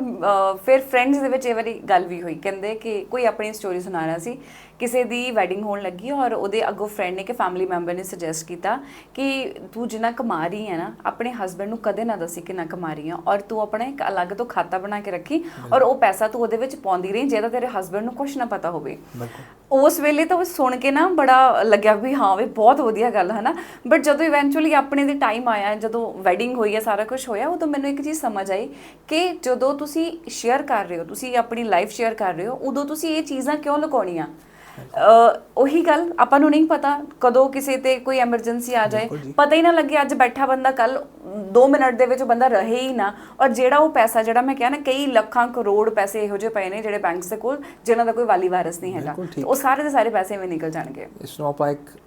फिर फ्रेंड्स ਦੇ ਵਿੱਚ ਇਹ ਵਾਰੀ ਗੱਲ ਵੀ ਹੋਈ। ਕਹਿੰਦੇ ਕਿ ਕੋਈ ਆਪਣੀ ਸਟੋਰੀ ਸੁਣਾ ਰਿਹਾ ਸੀ, ਕਿਸੇ ਦੀ ਵੈਡਿੰਗ ਹੋਣ ਲੱਗੀ ਔਰ ਉਹਦੇ ਅੱਗੋਂ ਫਰੈਂਡ ਨੇ ਕਿ ਫੈਮਿਲੀ ਮੈਂਬਰ ਨੇ ਸੁਜੈਸਟ ਕੀਤਾ ਕਿ ਤੂੰ ਜਿੰਨਾ ਕਮਾ ਰਹੀ ਹੈ ਨਾ, ਆਪਣੇ ਹਸਬੈਂਡ ਨੂੰ ਕਦੇ ਨਾ ਦੱਸੀ ਕਿੰਨਾ ਕਮਾ ਰਹੀ ਹੈ, ਔਰ ਤੂੰ ਆਪਣਾ ਇੱਕ ਅਲੱਗ ਤੋਂ ਖਾਤਾ ਬਣਾ ਕੇ ਰੱਖੀ, ਔਰ ਉਹ ਪੈਸਾ ਤੂੰ ਉਹਦੇ ਵਿੱਚ ਪਾਉਂਦੀ ਰਹੀ ਜਿਹਦਾ ਤੇਰੇ ਹਸਬੈਂਡ ਨੂੰ ਕੁਝ ਨਾ ਪਤਾ ਹੋਵੇ। ਉਸ ਵੇਲੇ ਤਾਂ ਉਹ ਸੁਣ ਕੇ ਨਾ ਬੜਾ ਲੱਗਿਆ ਵੀ ਹਾਂ ਵੀ ਬਹੁਤ ਵਧੀਆ ਗੱਲ ਹੈ ਨਾ, ਬਟ ਜਦੋਂ ਇਵੈਂਚੁਅਲੀ ਆਪਣੇ ਦੇ ਟਾਈਮ ਆਇਆ, ਜਦੋਂ ਵੈਡਿੰਗ ਹੋਈ ਹੈ, ਸਾਰਾ ਕੁਝ ਹੋਇਆ, ਉਦੋਂ ਮੈਨੂੰ ਇੱਕ ਚੀਜ਼ ਸਮਝ ਆਈ ਕਿ ਜਦੋਂ ਤੁਸੀਂ ਸ਼ੇਅਰ ਕਰ ਰਹੇ ਹੋ, ਤੁਸੀਂ ਆਪਣੀ ਲਾਈਫ ਸ਼ੇਅਰ ਕਰ ਰਹੇ ਹੋ, ਉਦੋਂ ਤੁਸੀਂ ਇਹ ਚੀਜ਼ਾਂ ਕਿਉਂ ਲੁਕਾਉਣੀਆਂ? ਉਹੀ ਗੱਲ, ਆਪਾਂ ਨੂੰ ਨਹੀਂ ਪਤਾ ਕਦੋਂ ਕਿਸੇ ਤੇ ਕੋਈ ਐਮਰਜੈਂਸੀ ਆ ਜਾਏ, ਪਤਾ ਹੀ ਨਾ ਲੱਗੇ ਅੱਜ ਬੈਠਾ ਬੰਦਾ ਕੱਲ 2 ਮਿੰਟ ਦੇ ਵਿੱਚ ਬੰਦਾ ਰਹੇ ਹੀ ਨਾ, ਔਰ ਜਿਹੜਾ ਉਹ ਪੈਸਾ, ਜਿਹੜਾ ਮੈਂ ਕਿਹਾ ਨਾ ਕਈ ਲੱਖਾਂ ਕਰੋੜ ਪੈਸੇ ਇਹੋ ਜਿਹੇ ਪਏ ਨੇ ਜਿਹੜੇ ਬੈਂਕਸ ਦੇ ਕੋਲ, ਜਿਨ੍ਹਾਂ ਦਾ ਕੋਈ ਵਾਲੀ ਵਾਰਸ ਨਹੀਂ ਹੈਗਾ, ਉਹ ਸਾਰੇ ਦੇ ਸਾਰੇ ਪੈਸੇ ਐਵੇਂ ਨਿਕਲ ਜਾਣਗੇ। ਇਸ ਨੂੰ ਆਪਾਂ ਇੱਕ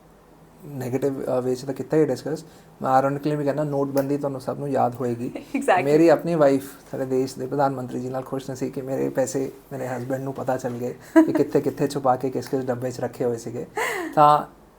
ਨੈਗੇਟਿਵ ਵੇ 'ਚ ਤਾਂ ਕੀਤਾ ਹੀ ਡਿਸਕਸ। ਮੈਂ ਆਇਰੋਨਿਕਲੀ ਵੀ ਕਹਿੰਦਾ, ਨੋਟਬੰਦੀ ਤੁਹਾਨੂੰ ਸਭ ਨੂੰ ਯਾਦ ਹੋਏਗੀ। ਮੇਰੀ ਆਪਣੀ ਵਾਈਫ ਸਾਡੇ ਦੇਸ਼ ਦੇ ਪ੍ਰਧਾਨ ਮੰਤਰੀ ਜੀ ਨਾਲ ਖੁਸ਼ ਨਹੀਂ ਸੀ ਕਿ ਮੇਰੇ ਪੈਸੇ ਮੇਰੇ ਹਸਬੈਂਡ ਨੂੰ ਪਤਾ ਚੱਲ ਗਏ ਕਿ ਕਿੱਥੇ ਕਿੱਥੇ ਛੁਪਾ ਕੇ ਕਿਸ ਕਿਸ ਡੱਬੇ 'ਚ ਰੱਖੇ ਹੋਏ ਸੀਗੇ। ਤਾਂ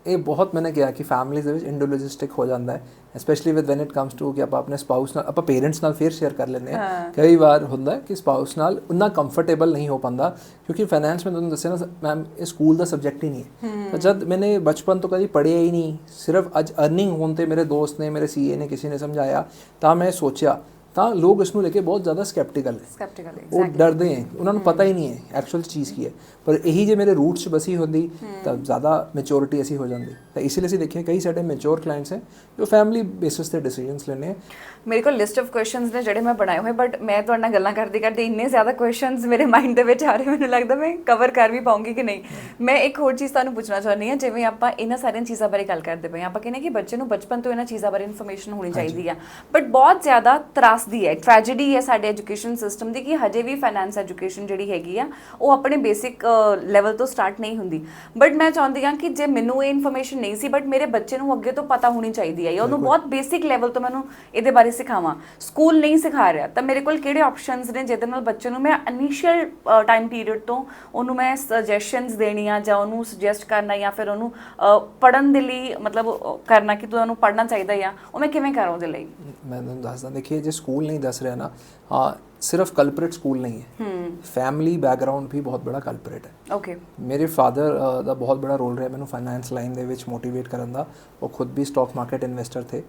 ਇਹ ਬਹੁਤ ਮੈਨੇ ਕਿਹਾ ਕਿ ਫੈਮਿਲੀਜ਼ ਦੇ ਵਿੱਚ ਇੰਡੀਵਿਜੁਅਲਿਸਟਿਕ ਹੋ ਜਾਂਦਾ ਹੈ, specially with when it comes to ਕਿ ਆਪਾਂ ਆਪਣੇ ਸਪਾਊਸ ਨਾਲ, ਆਪਾਂ ਪੇਰੈਂਟਸ ਨਾਲ ਫਿਰ ਸ਼ੇਅਰ ਕਰ ਲੈਂਦੇ ਹਾਂ। ਕਈ ਵਾਰ ਹੁੰਦਾ ਕਿ ਸਪਾਊਸ ਨਾਲ ਉਨਾ ਕੰਫਰਟੇਬਲ ਨਹੀਂ ਹੋ ਪਾਉਂਦਾ, ਕਿਉਂਕਿ ਫਾਈਨੈਂਸ ਮੈਂ ਤੁਹਾਨੂੰ ਦੱਸਿਆ ਨਾ ਮੈਮ, ਇਹ ਸਕੂਲ ਦਾ ਸਬਜੈਕਟ ਹੀ ਨਹੀਂ ਹੈ। ਤਾਂ ਜਦ ਮੈਨੇ ਬਚਪਨ ਤੋਂ ਕਦੀ ਪੜ੍ਹਿਆ ਹੀ ਨਹੀਂ, ਸਿਰਫ ਅੱਜ ਅਰਨਿੰਗ ਹੋਣ 'ਤੇ ਮੇਰੇ ਦੋਸਤ ਨੇ, ਮੇਰੇ CA ਨੇ, ਕਿਸੇ ਨੇ ਸਮਝਾਇਆ, ਤਾਂ ਮੈਂ ਸੋਚਿਆ, ਤਾਂ ਲੋਕ ਇਸ ਨੂੰ ਲੈ ਕੇ ਬਹੁਤ ਜ਼ਿਆਦਾ ਸਕੈਪਟੀਕਲ ਹੈ, ਉਹ ਡਰਦੇ ਹੈ, ਉਹਨਾਂ ਨੂੰ ਪਤਾ ਹੀ ਨਹੀਂ ਹੈ ਐਕਚੁਅਲ ਚੀਜ਼ ਕੀ ਹੈ। ਪਰ ਇਹੀ ਜੇ ਮੇਰੇ ਰੂਟਸ 'ਚ ਬਸੀ ਹੁੰਦੀ ਤਾਂ ਜ਼ਿਆਦਾ ਮੈਚੋਰਿਟੀ ਅਸੀਂ ਹੋ ਜਾਂਦੀ। ਤਾਂ ਇਸ ਲਈ ਅਸੀਂ ਦੇਖਿਆ ਕਈ ਸਾਡੇ ਮੈਚੋਰ ਕਲਾਇੰਟਸ ਹੈ ਜੋ ਫੈਮਿਲੀ ਬੇਸਿਸ 'ਤੇ ਡਿਸੀਜਨਸ ਲੈਂਦੇ ਹੈ। ਮੇਰੇ ਕੋਲ ਲਿਸਟ ਆਫ ਕੁਐਸਚਨਸ ਨੇ ਜਿਹੜੇ ਮੈਂ ਬਣਾਏ ਹੋਏ, ਬਟ ਮੈਂ ਤੁਹਾਡੇ ਨਾਲ ਗੱਲਾਂ ਕਰਦੇ ਕਰਦੇ ਇੰਨੇ ਜ਼ਿਆਦਾ ਕੁਐਸਚਨਸ ਮੇਰੇ ਮਾਈਂਡ ਦੇ ਵਿੱਚ ਆ ਰਹੇ, ਮੈਨੂੰ ਲੱਗਦਾ ਮੈਂ ਕਵਰ ਕਰ ਵੀ ਪਾਉਂਗੀ ਕਿ ਨਹੀਂ। ਮੈਂ ਇੱਕ ਹੋਰ ਚੀਜ਼ ਤੁਹਾਨੂੰ ਪੁੱਛਣਾ ਚਾਹੁੰਦੀ ਹਾਂ, ਜਿਵੇਂ ਆਪਾਂ ਇਹਨਾਂ ਸਾਰੀਆਂ ਚੀਜ਼ਾਂ ਬਾਰੇ ਗੱਲ ਕਰਦੇ ਪਏ, ਆਪਾਂ ਕਹਿੰਦੇ ਕਿ ਬੱਚੇ ਨੂੰ ਬਚਪਨ ਤੋਂ ਇਹਨਾਂ ਚੀਜ਼ਾਂ ਬਾਰੇ ਇਨਫੋਰਮੇਸ਼ਨ ਹੋਣੀ ਚਾਹੀਦੀ ਆ, ਬਟ ਬਹੁਤ ਜ਼ਿਆਦਾ ਤਰਾਸਦੀ ਹੈ, ਟ੍ਰੈਜੇਡੀ ਹੈ ਸਾਡੇ ਐਜੂਕੇਸ਼ਨ ਸਿਸਟਮ ਦੀ ਕਿ ਹਜੇ ਵੀ ਫਾਈਨੈਂਸ ਐਜੂਕੇਸ਼ਨ ਜਿਹੜੀ ਹੈਗੀ ਆ ਉਹ ਆਪਣੇ ਬੇਸਿਕ ਲੈਵਲ ਤੋਂ ਸਟਾਰਟ ਨਹੀਂ ਹੁੰਦੀ। ਬਟ ਮੈਂ ਚਾਹੁੰਦੀ ਹਾਂ ਕਿ ਜੇ ਮੈਨੂੰ ਇਹ ਇਨਫੋਰਮੇਸ਼ਨ ਨਹੀਂ ਸੀ, ਬਟ ਮੇਰੇ ਬੱਚੇ ਨੂੰ ਅੱਗੇ ਤੋਂ ਪਤਾ ਹੋਣੀ ਚਾਹੀਦੀ ਹੈ, ਜਾਂ ਉਹਨੂੰ ਬਹੁਤ ਬੇਸਿਕ ਲੈਵਲ ਤੋਂ ਮੈਨੂੰ ਇਹਦੇ ਬਾਰੇ ਸਿਖਾਵਾਂ। ਸਕੂਲ ਨਹੀਂ ਸਿਖਾ ਰਿਹਾ ਤਾਂ ਮੇਰੇ ਕੋਲ ਕਿਹੜੇ ਆਪਸ਼ਨਸ ਨੇ ਜਿਹਦੇ ਨਾਲ ਬੱਚੇ ਨੂੰ ਮੈਂ ਇਨੀਸ਼ੀਅਲ ਟਾਈਮ ਪੀਰੀਅਡ ਤੋਂ ਉਹਨੂੰ ਮੈਂ ਸੁਜੈਸ਼ਨਸ ਦੇਣੀਆਂ, ਜਾਂ ਉਹਨੂੰ ਸੁਜੈਸਟ ਕਰਨਾ, ਜਾਂ ਫਿਰ ਉਹਨੂੰ ਪੜ੍ਹਨ ਦੇ ਲਈ ਮਤਲਬ ਕਰਨਾ ਕਿ ਤੁਹਾਨੂੰ ਪੜ੍ਹਨਾ ਚਾਹੀਦਾ, ਜਾਂ ਉਹ ਮੈਂ ਕਿਵੇਂ ਕਰਾਂ ਉਹਦੇ ਲਈ? ਮੈਂ ਤੁਹਾਨੂੰ ਦੱਸਦਾ, ਦੇਖੀਏ ਜੇ ਸਕੂਲ ਨਹੀਂ ਦੱਸ ਰਿਹਾ ਨਾ, ਹਾਂ ਸਿਰਫ ਕਲਪਰੇਟ ਸਕੂਲ ਨਹੀਂ ਹੈ, ਫੈਮਿਲੀ ਬੈਕਗਰਾਉਂਡ ਵੀ ਬਹੁਤ ਬੜਾ ਕਲਪਰੇਟ ਹੈ। ਓਕੇ, ਮੇਰੇ ਫਾਦਰ ਦਾ ਬਹੁਤ ਬੜਾ ਰੋਲ ਰਿਹਾ ਮੈਨੂੰ ਫਾਈਨੈਂਸ ਲਾਈਨ ਦੇ ਵਿੱਚ ਮੋਟੀਵੇਟ ਕਰਨ ਦਾ। ਉਹ ਖੁਦ ਵੀ ਸਟਾਕ ਮਾਰਕੀਟ ਇਨਵੈਸਟਰ ਥੇ,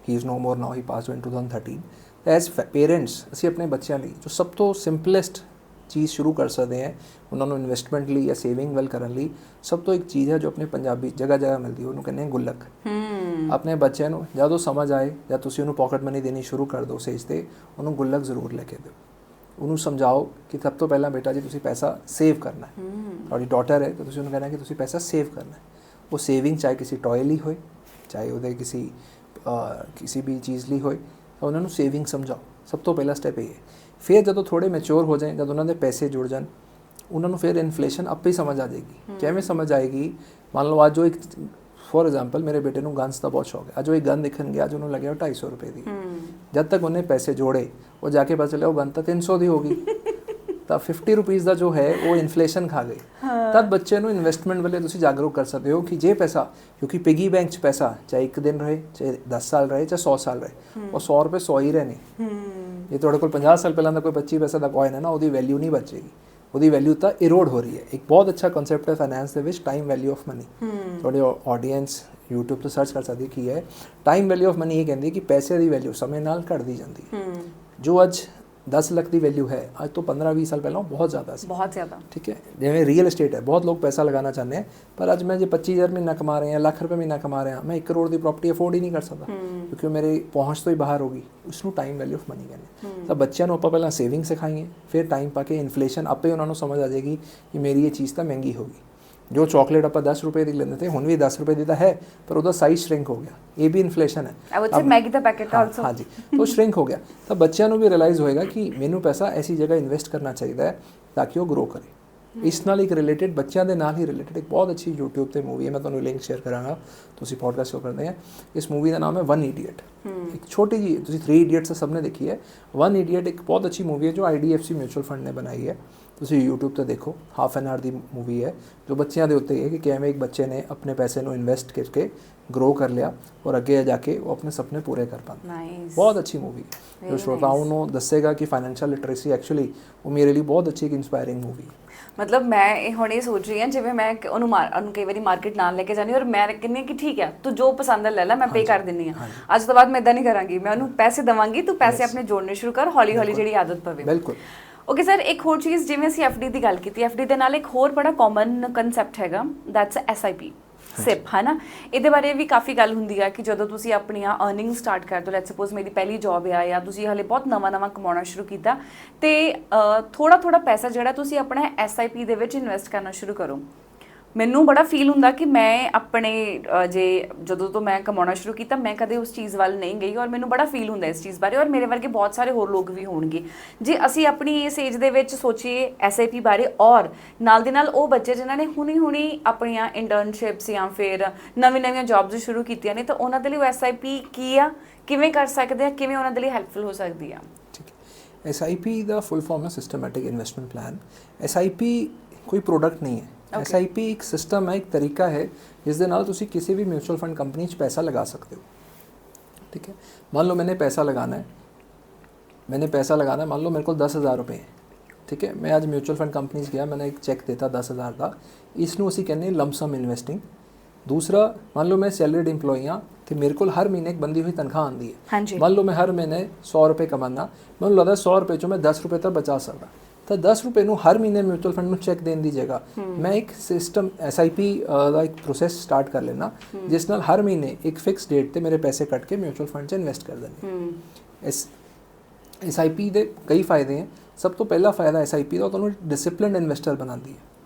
he is no more now, he passed in 2013। As parents ਅਸੀਂ ਆਪਣੇ ਬੱਚਿਆਂ ਲਈ ਜੋ ਸਭ ਤੋਂ ਸਿੰਪਲੈਸਟ ਚੀਜ਼ ਸ਼ੁਰੂ ਕਰ ਸਕਦੇ ਹੈ ਉਹਨਾਂ ਨੂੰ ਇਨਵੈਸਟਮੈਂਟ ਲਈ ਜਾਂ ਸੇਵਿੰਗ ਵੈਲ ਕਰਨ ਲਈ ਸਭ ਤੋਂ ਇੱਕ ਚੀਜ਼ ਹੈ ਜੋ ਆਪਣੇ ਪੰਜਾਬੀ ਜਗ੍ਹਾ ਮਿਲਦੀ ਹੈ, ਉਹਨੂੰ ਕਹਿੰਦੇ ਆ ਗੁੱਲਕ। ਆਪਣੇ ਬੱਚਿਆਂ ਨੂੰ ਜਦੋਂ ਸਮਝ ਆਏ ਜਾਂ ਤੁਸੀਂ ਉਹਨੂੰ ਪਾਕਟ ਮਨੀ ਦੇਣੀ ਸ਼ੁਰੂ ਕਰ ਦਿਓ ਸੇਜ ਤੇ, ਉਹਨੂੰ ਗੁੱਲਕ ਜ਼ਰੂਰ ਲੈ ਕੇ ਦਿਓ। ਉਹਨੂੰ ਸਮਝਾਓ ਕਿ ਸਭ ਤੋਂ ਪਹਿਲਾਂ ਬੇਟਾ ਜੀ ਤੁਸੀਂ ਪੈਸਾ ਸੇਵ ਕਰਨਾ ਹੈ। ਤੁਹਾਡੀ ਡਾਟਰ ਹੈ ਤਾਂ ਤੁਸੀਂ ਉਹਨੂੰ ਕਹਿਣਾ ਕਿ ਤੁਸੀਂ ਪੈਸਾ ਸੇਵ ਕਰਨਾ ਹੈ। ਉਹ ਸੇਵਿੰਗ ਚਾਹੇ ਕਿਸੇ ਟॉय ਲਈ ਹੋਏ, ਚਾਹੇ ਉਹਦੇ ਕਿਸੇ ਵੀ ਚੀਜ਼ ਲਈ ਹੋਏ, ਤਾਂ ਉਹਨਾਂ ਨੂੰ ਸੇਵਿੰਗ ਸਮਝਾਓ। ਸਭ ਤੋਂ ਪਹਿਲਾ ਸਟੈਪ ਇਹ ਹੈ। ਫਿਰ ਜਦੋਂ ਥੋੜ੍ਹੇ ਮੈਚੋਰ ਹੋ ਜਾਏ, ਜਦ ਉਹਨਾਂ ਦੇ ਪੈਸੇ ਜੁੜ ਜਾਣ, ਉਹਨਾਂ ਨੂੰ ਫਿਰ ਇਨਫਲੇਸ਼ਨ ਆਪੇ ਹੀ ਸਮਝ ਆ ਜਾਏਗੀ। ਕਿਵੇਂ ਸਮਝ ਆਏਗੀ? ਮੰਨ ਲਓ ਅੱਜ ਉਹ ਇੱਕ ਫੋਰ ਐਗਜ਼ਾਮਪਲ ਮੇਰੇ ਬੇਟੇ ਨੂੰ ਗਨਸ ਦਾ ਬਹੁਤ ਸ਼ੌਕ ਹੈ। ਅੱਜ ਉਹ ਇੱਕ ਗਨ ਦੇਖਣ ਗਿਆ, ਅੱਜ ਉਹਨੂੰ ਲੱਗਿਆ 250 ਰੁਪਏ ਦੀ। ਜਦ ਤੱਕ ਉਹਨੇ ਪੈਸੇ ਜੋੜੇ, ਉਹ ਜਾ ਕੇ ਪਤਾ ਚੱਲਿਆ ਉਹ ਗਨ ਤਾਂ 300 ਦੀ ਹੋ ਗਈ। ਤਾਂ 50 ਰੁਪੀਜ਼ ਦਾ ਜੋ ਹੈ ਉਹ ਇਨਫਲੇਸ਼ਨ ਖਾ ਗਈ। ਤਦ ਬੱਚੇ ਨੂੰ ਇਨਵੈਸਟਮੈਂਟ ਵਾਲੇ ਤੁਸੀਂ ਜਾਗਰੂਕ ਕਰ ਸਕਦੇ ਹੋ ਕਿ ਜੇ ਪੈਸਾ, ਕਿਉਂਕਿ ਪਿਗੀ ਬੈਂਕ 'ਚ ਪੈਸਾ ਚਾਹੇ ਇੱਕ ਦਿਨ ਰਹੇ, ਚਾਹੇ 10 ਸਾਲ ਰਹੇ, ਚਾਹੇ 100 ਸਾਲ ਰਹੇ, ਉਹ 100 ਰੁਪਏ 100 ਹੀ ਰਹਿਣੇ। ਜੇ ਤੁਹਾਡੇ ਕੋਲ 50 ਸਾਲ ਪਹਿਲਾਂ ਦਾ ਕੋਈ 25 ਪੈਸੇ ਦਾ ਕੋਇਨ ਹੈ ਨਾ, ਉਹਦੀ ਵੈਲਿਊ ਨਹੀਂ ਬਚੇਗੀ, ਉਹਦੀ ਵੈਲਿਊ ਤਾਂ ਇਰੋਡ ਹੋ ਰਹੀ ਹੈ। ਇੱਕ ਬਹੁਤ ਅੱਛਾ ਕਨਸੈਪਟ ਹੈ ਫਾਈਨੈਂਸ ਦੇ ਵਿੱਚ, ਟਾਈਮ ਵੈਲਿਊ ਆਫ ਮਨੀ। ਤੁਹਾਡੇ ਆਡੀਅנס YouTube ਤੋਂ ਸਰਚ ਕਰ ਸਕਦੀ ਕੀ ਹੈ ਟਾਈਮ ਵੈਲਿਊ ਆਫ ਮਨੀ। ਇਹ ਕਹਿੰਦੀ ਕਿ ਪੈਸੇ ਦੀ ਵੈਲਿਊ ਸਮੇਂ ਨਾਲ ਘਟਦੀ ਜਾਂਦੀ ਹੈ। ਜੋ ਅੱਜ 10 ਲੱਖ ਦੀ ਵੈਲਿਊ ਹੈ, ਅੱਜ ਤੋਂ 15-20 ਸਾਲ ਪਹਿਲਾਂ ਬਹੁਤ ਜ਼ਿਆਦਾ ਸੀ, ਬਹੁਤ ਜ਼ਿਆਦਾ। ਠੀਕ ਹੈ, ਜਿਵੇਂ ਰੀਅਲ estate ਹੈ, ਬਹੁਤ ਲੋਕ ਪੈਸਾ ਲਗਾਉਣਾ ਚਾਹੁੰਦੇ हैं, ਪਰ ਅੱਜ ਮੈਂ ਜੇ 25,000 ਮਹੀਨਾ ਕਮਾ ਰਿਹਾ, ਲੱਖ ਰੁਪਏ ਮਹੀਨਾ ਕਮਾ ਰਿਹਾ, ਮੈਂ 1 ਕਰੋੜ ਦੀ ਪ੍ਰਾਪਰਟੀ ਅਫੋਰਡ ਹੀ ਨਹੀਂ ਕਰ ਸਕਦਾ, ਕਿਉਂਕਿ ਉਹ ਮੇਰੀ ਪਹੁੰਚ ਤੋਂ ਹੀ ਬਾਹਰ ਹੋ ਗਈ। ਉਸ ਨੂੰ ਟਾਈਮ ਵੈਲਿਊ ਆਫ ਮਨੀ ਕਹਿੰਦੇ। ਤਾਂ ਬੱਚਿਆਂ ਨੂੰ ਆਪਾਂ ਪਹਿਲਾਂ ਸੇਵਿੰਗ ਸਿਖਾਈਏ, ਫਿਰ ਟਾਈਮ ਪਾ ਕੇ ਇਨਫਲੇਸ਼ਨ ਆਪੇ ਉਹਨਾਂ ਨੂੰ ਸਮਝ ਆ ਜਾਏਗੀ ਕਿ ਮੇਰੀ ਇਹ ਚੀਜ਼ ਤਾਂ ਮਹਿੰਗੀ ਹੋ ਗਈ। ਜੋ ਚॉकलेट ਆਪਾਂ 10 ਰੁਪਏ ਦੀ ਲੈਂਦੇ थे, ਹੁਣ ਵੀ 10 ਰੁਪਏ ਦੀ ਤਾਂ ਹੈ, ਪਰ ਉਹਦਾ ਸਾਈਜ਼ ਸ਼ਰਿੰਕ ਹੋ ਗਿਆ। ਇਹ ਵੀ ਇਨਫਲੇਸ਼ਨ ਹੈ। I would say Maggi the packet also. ਹਾਂਜੀ, ਉਹ ਸ਼ਰਿੰਕ ਹੋ ਗਿਆ। ਤਾਂ ਬੱਚਿਆਂ ਨੂੰ ਵੀ ਰਿਅਲਾਈਜ਼ ਹੋਏਗਾ ਕਿ ਮੈਨੂੰ ਪੈਸਾ ਐਸੀ ਜਗ੍ਹਾ ਇਨਵੈਸਟ ਕਰਨਾ ਚਾਹੀਦਾ ਹੈ ਤਾਂ ਕਿ ਉਹ ਗਰੋ ਕਰੇ। ਇਸ ਨਾਲ ਇੱਕ ਰਿਲੇਟਡ, ਬੱਚਿਆਂ ਦੇ ਨਾਲ ਹੀ ਰਿਲੇਟਡ ਇੱਕ ਬਹੁਤ ਅੱਛੀ YouTube ਤੇ ਮੂਵੀ ਹੈ, ਮੈਂ ਤੁਹਾਨੂੰ ਲਿੰਕ ਸ਼ੇਅਰ ਕਰਾਂਗਾ, ਤੁਸੀਂ ਪੋਡਕਾਸਟ ਸ਼ੋ ਕਰਦੇ ਆ। ਇਸ ਮੂਵੀ ਦਾ ਨਾਮ ਹੈ 1 Idiot। ਇੱਕ ਛੋਟੀ ਜੀ, ਤੁਸੀਂ 3 Idiots ਸਭ ਨੇ ਦੇਖੀ ਹੈ। 1 Idiot ਇੱਕ ਬਹੁਤ ਅੱਛੀ ਮੂਵੀ ਹੈ ਜੋ IDFC ਮਿਊਚੁਅਲ ਫੰਡ ਨੇ ਬਣਾਈ ਹੈ। ਤੁਸੀਂ YouTube ਤੇ ਦੇਖੋ, half an hour the movie ਹੈ ਜੋ ਬੱਚਿਆਂ ਦੇ ਉੱਤੇ ਹੈ ਕਿ ਕਿਵੇਂ ਇੱਕ ਬੱਚੇ ਨੇ ਆਪਣੇ ਪੈਸੇ ਨੂੰ ਇਨਵੈਸਟ ਕਰਕੇ ਗਰੋ ਕਰ ਲਿਆ ਔਰ ਅੱਗੇ ਜਾ ਕੇ ਉਹ ਆਪਣੇ ਸੁਪਨੇ ਪੂਰੇ ਕਰ ਪਾਉਂਦਾ। ਬਹੁਤ ਅੱਛੀ ਮੂਵੀ ਹੈ ਜੋ ਸ਼ਰੋਤਾओं ਨੂੰ ਦੱਸੇਗਾ ਕਿ ਫਾਈਨੈਂਸ਼ੀਅਲ ਲਿਟਰੇਸੀ ਐਕਚੁਅਲੀ ਉਹ ਮੇਰੇ ਲਈ ਬਹੁਤ ਅੱਛੀ ਇੱਕ ਇੰਸਪਾਇਰਿੰਗ ਮੂਵੀ ਹੈ। ਮਤਲਬ ਮੈਂ ਇਹ ਹੁਣ ਇਹ ਸੋਚ ਰਹੀ ਹਾਂ, ਜਿਵੇਂ ਮੈਂ ਉਹਨੂੰ ਕਈ ਵਾਰੀ ਮਾਰਕੀਟ ਨਾਲ ਲੈ ਕੇ ਜਾਣੀ ਔਰ ਮੈਂ ਕਹਿੰਦੀ ਕਿ ਠੀਕ ਹੈ ਤੂੰ ਜੋ ਪਸੰਦ ਹੈ ਲੈ ਲੈ, ਮੈਂ ਪੇ ਕਰ ਦਿੰਦੀ ਹਾਂ। ਅੱਜ ਤੋਂ ਬਾਅਦ ਮੈਂ ਇਦਾਂ ਨਹੀਂ ਕਰਾਂਗੀ, ਮੈਂ ਉਹਨੂੰ ਪੈਸੇ ਦੇਵਾਂਗੀ, ਤੂੰ ਪੈਸੇ ਆਪਣੇ ਜੋੜਨੇ ਸ਼ੁਰੂ ਕਰ, ਹੌਲੀ ਹੌਲੀ ਜਿਹੜੀ ਆਦਤ ਪਵੇ। ਬਿਲਕੁਲ। ਓਕੇ ਸਰ, ਇੱਕ ਹੋਰ ਚੀਜ਼, ਜਿਵੇਂ ਅਸੀਂ FD ਦੀ ਗੱਲ ਕੀਤੀ, FD ਦੇ ਨਾਲ ਇੱਕ ਹੋਰ ਬੜਾ ਕਾਮਨ ਕਨਸੈਪਟ ਹੈਗਾ, ਦੈਟਸ SIP, ਸਿਪ, ਹੈ ਨਾ। ਇਹਦੇ ਬਾਰੇ ਵੀ ਕਾਫੀ ਗੱਲ ਹੁੰਦੀ ਹੈ ਕਿ ਜਦੋਂ ਤੁਸੀਂ ਆਪਣੀਆਂ ਅਰਨਿੰਗ ਸਟਾਰਟ ਕਰ ਦੋ, ਲੈਟਸ ਸਪੋਜ਼ ਮੇਰੀ ਪਹਿਲੀ ਜੌਬ ਆ ਜਾਂ ਤੁਸੀਂ ਹਲੇ ਬਹੁਤ ਨਵਾਂ ਕਮਾਉਣਾ ਸ਼ੁਰੂ ਕੀਤਾ, ਤੇ ਥੋੜਾ ਪੈਸਾ ਜਿਹੜਾ ਤੁਸੀਂ ਆਪਣਾ SIP ਦੇ ਵਿੱਚ ਇਨਵੈਸਟ ਕਰਨਾ ਸ਼ੁਰੂ ਕਰੋ। ਮੈਨੂੰ ਬੜਾ ਫੀਲ ਹੁੰਦਾ ਕਿ ਮੈਂ ਆਪਣੇ ਜਦੋਂ ਤੋਂ ਮੈਂ ਕਮਾਉਣਾ ਸ਼ੁਰੂ ਕੀਤਾ, ਮੈਂ ਕਦੇ ਉਸ ਚੀਜ਼ ਵੱਲ ਨਹੀਂ ਗਈ ਔਰ ਮੈਨੂੰ ਬੜਾ ਫੀਲ ਹੁੰਦਾ ਇਸ ਚੀਜ਼ ਬਾਰੇ, ਔਰ ਮੇਰੇ ਵਰਗੇ ਬਹੁਤ ਸਾਰੇ ਹੋਰ ਲੋਕ ਵੀ ਹੋਣਗੇ। ਜੇ ਅਸੀਂ ਆਪਣੀ ਇਸ ਏਜ ਦੇ ਵਿੱਚ ਸੋਚੀਏ SIP ਬਾਰੇ, ਔਰ ਨਾਲ ਦੇ ਨਾਲ ਉਹ ਬੱਚੇ ਜਿਨ੍ਹਾਂ ਨੇ ਹੁਣੀ ਆਪਣੀਆਂ ਇੰਟਰਨਸ਼ਿਪਸ ਜਾਂ ਫਿਰ ਨਵੀਆਂ ਜੌਬਸ ਸ਼ੁਰੂ ਕੀਤੀਆਂ ਨੇ, ਤਾਂ ਉਹਨਾਂ ਦੇ ਲਈ ਉਹ SIP ਕੀ ਆ, ਕਿਵੇਂ ਕਰ ਸਕਦੇ ਆ, ਕਿਵੇਂ ਉਹਨਾਂ ਦੇ ਲਈ ਹੈਲਪਫੁਲ ਹੋ ਸਕਦੀ ਆ? ਠੀਕ ਹੈ, SIP ਦਾ ਫੁੱਲ ਫਾਰਮ ਹੈ ਸਿਸਟਮੈਟਿਕ ਇਨਵੈਸਟਮੈਂਟ ਪਲਾਨ। SIP ਕੋਈ ਪ੍ਰੋਡਕਟ ਨਹੀਂ ਹੈ। SIP ਇੱਕ ਸਿਸਟਮ ਹੈ, ਇੱਕ ਤਰੀਕਾ ਹੈ ਜਿਸ ਦੇ ਨਾਲ ਤੁਸੀਂ ਕਿਸੇ ਵੀ ਮਿਊਚੁਅਲ ਫੰਡ ਕੰਪਨੀ 'ਚ ਪੈਸਾ ਲਗਾ ਸਕਦੇ ਹੋ। ਠੀਕ ਹੈ, ਮੰਨ ਲਓ मैंने पैसा लगाना है, मान लो मेरे को 10,000 रुपये है। ठीक है, मैं आज म्यूचुअल फंड कंपनी 'ਚ ਗਿਆ, मैंने एक चेक देता 10,000 ਦਾ, ਇਸ ਨੂੰ ਅਸੀਂ ਕਹਿੰਦੇ ਲੰਪਸਮ ਇਨਵੈਸਟਿੰਗ। ਦੂਸਰਾ, ਮੰਨ ਲਓ ਮੈਂ ਸੈਲਰੀਡ ਇੰਪਲੋਈ ਹਾਂ ਤੇ ਮੇਰੇ ਕੋਲ ਹਰ ਮਹੀਨੇ ਇੱਕ ਬੰਦੀ ਹੋਈ ਤਨਖਾਹ ਆਉਂਦੀ ਹੈ। ਮੰਨ ਲਓ ਮੈਂ ਹਰ ਮਹੀਨੇ 100 ਰੁਪਏ ਕਮਾਉਂਦਾ, ਮੈਨੂੰ ਲੱਗਦਾ 100 ਰੁਪਏ 'ਚੋਂ ਮੈਂ 10 ਰੁਪਏ ਤੱਕ ਬਚਾ ਸਕਦਾ। ਤਾਂ 10 ਰੁਪਏ ਨੂੰ ਹਰ ਮਹੀਨੇ ਮਿਊਚੁਅਲ ਫੰਡ ਨੂੰ ਚੈੱਕ ਦੇਣ ਦੀ ਜਗ੍ਹਾ ਮੈਂ ਇੱਕ ਸਿਸਟਮ SIP ਦਾ ਇੱਕ ਪ੍ਰੋਸੈਸ ਸਟਾਰਟ ਕਰ ਲੈਣਾ, ਜਿਸ ਨਾਲ ਹਰ ਮਹੀਨੇ ਇੱਕ ਫਿਕਸ ਡੇਟ ਤੇ ਮੇਰੇ ਪੈਸੇ ਕੱਟ ਕੇ ਮਿਊਚੁਅਲ ਫੰਡ 'ਚ ਇਨਵੈਸਟ ਕਰ ਦੇਣੇ। SIP ਦੇ ਕਈ ਫਾਇਦੇ ਹੈ। ਸਭ ਤੋਂ ਪਹਿਲਾ ਫਾਇਦਾ SIP ਦਾ ਤੁਹਾਨੂੰ ਡਿਸਿਪਲਿਨਡ ਇਨਵੈਸਟਰ ਬਣਾਉਂਦੀ ਹੈ।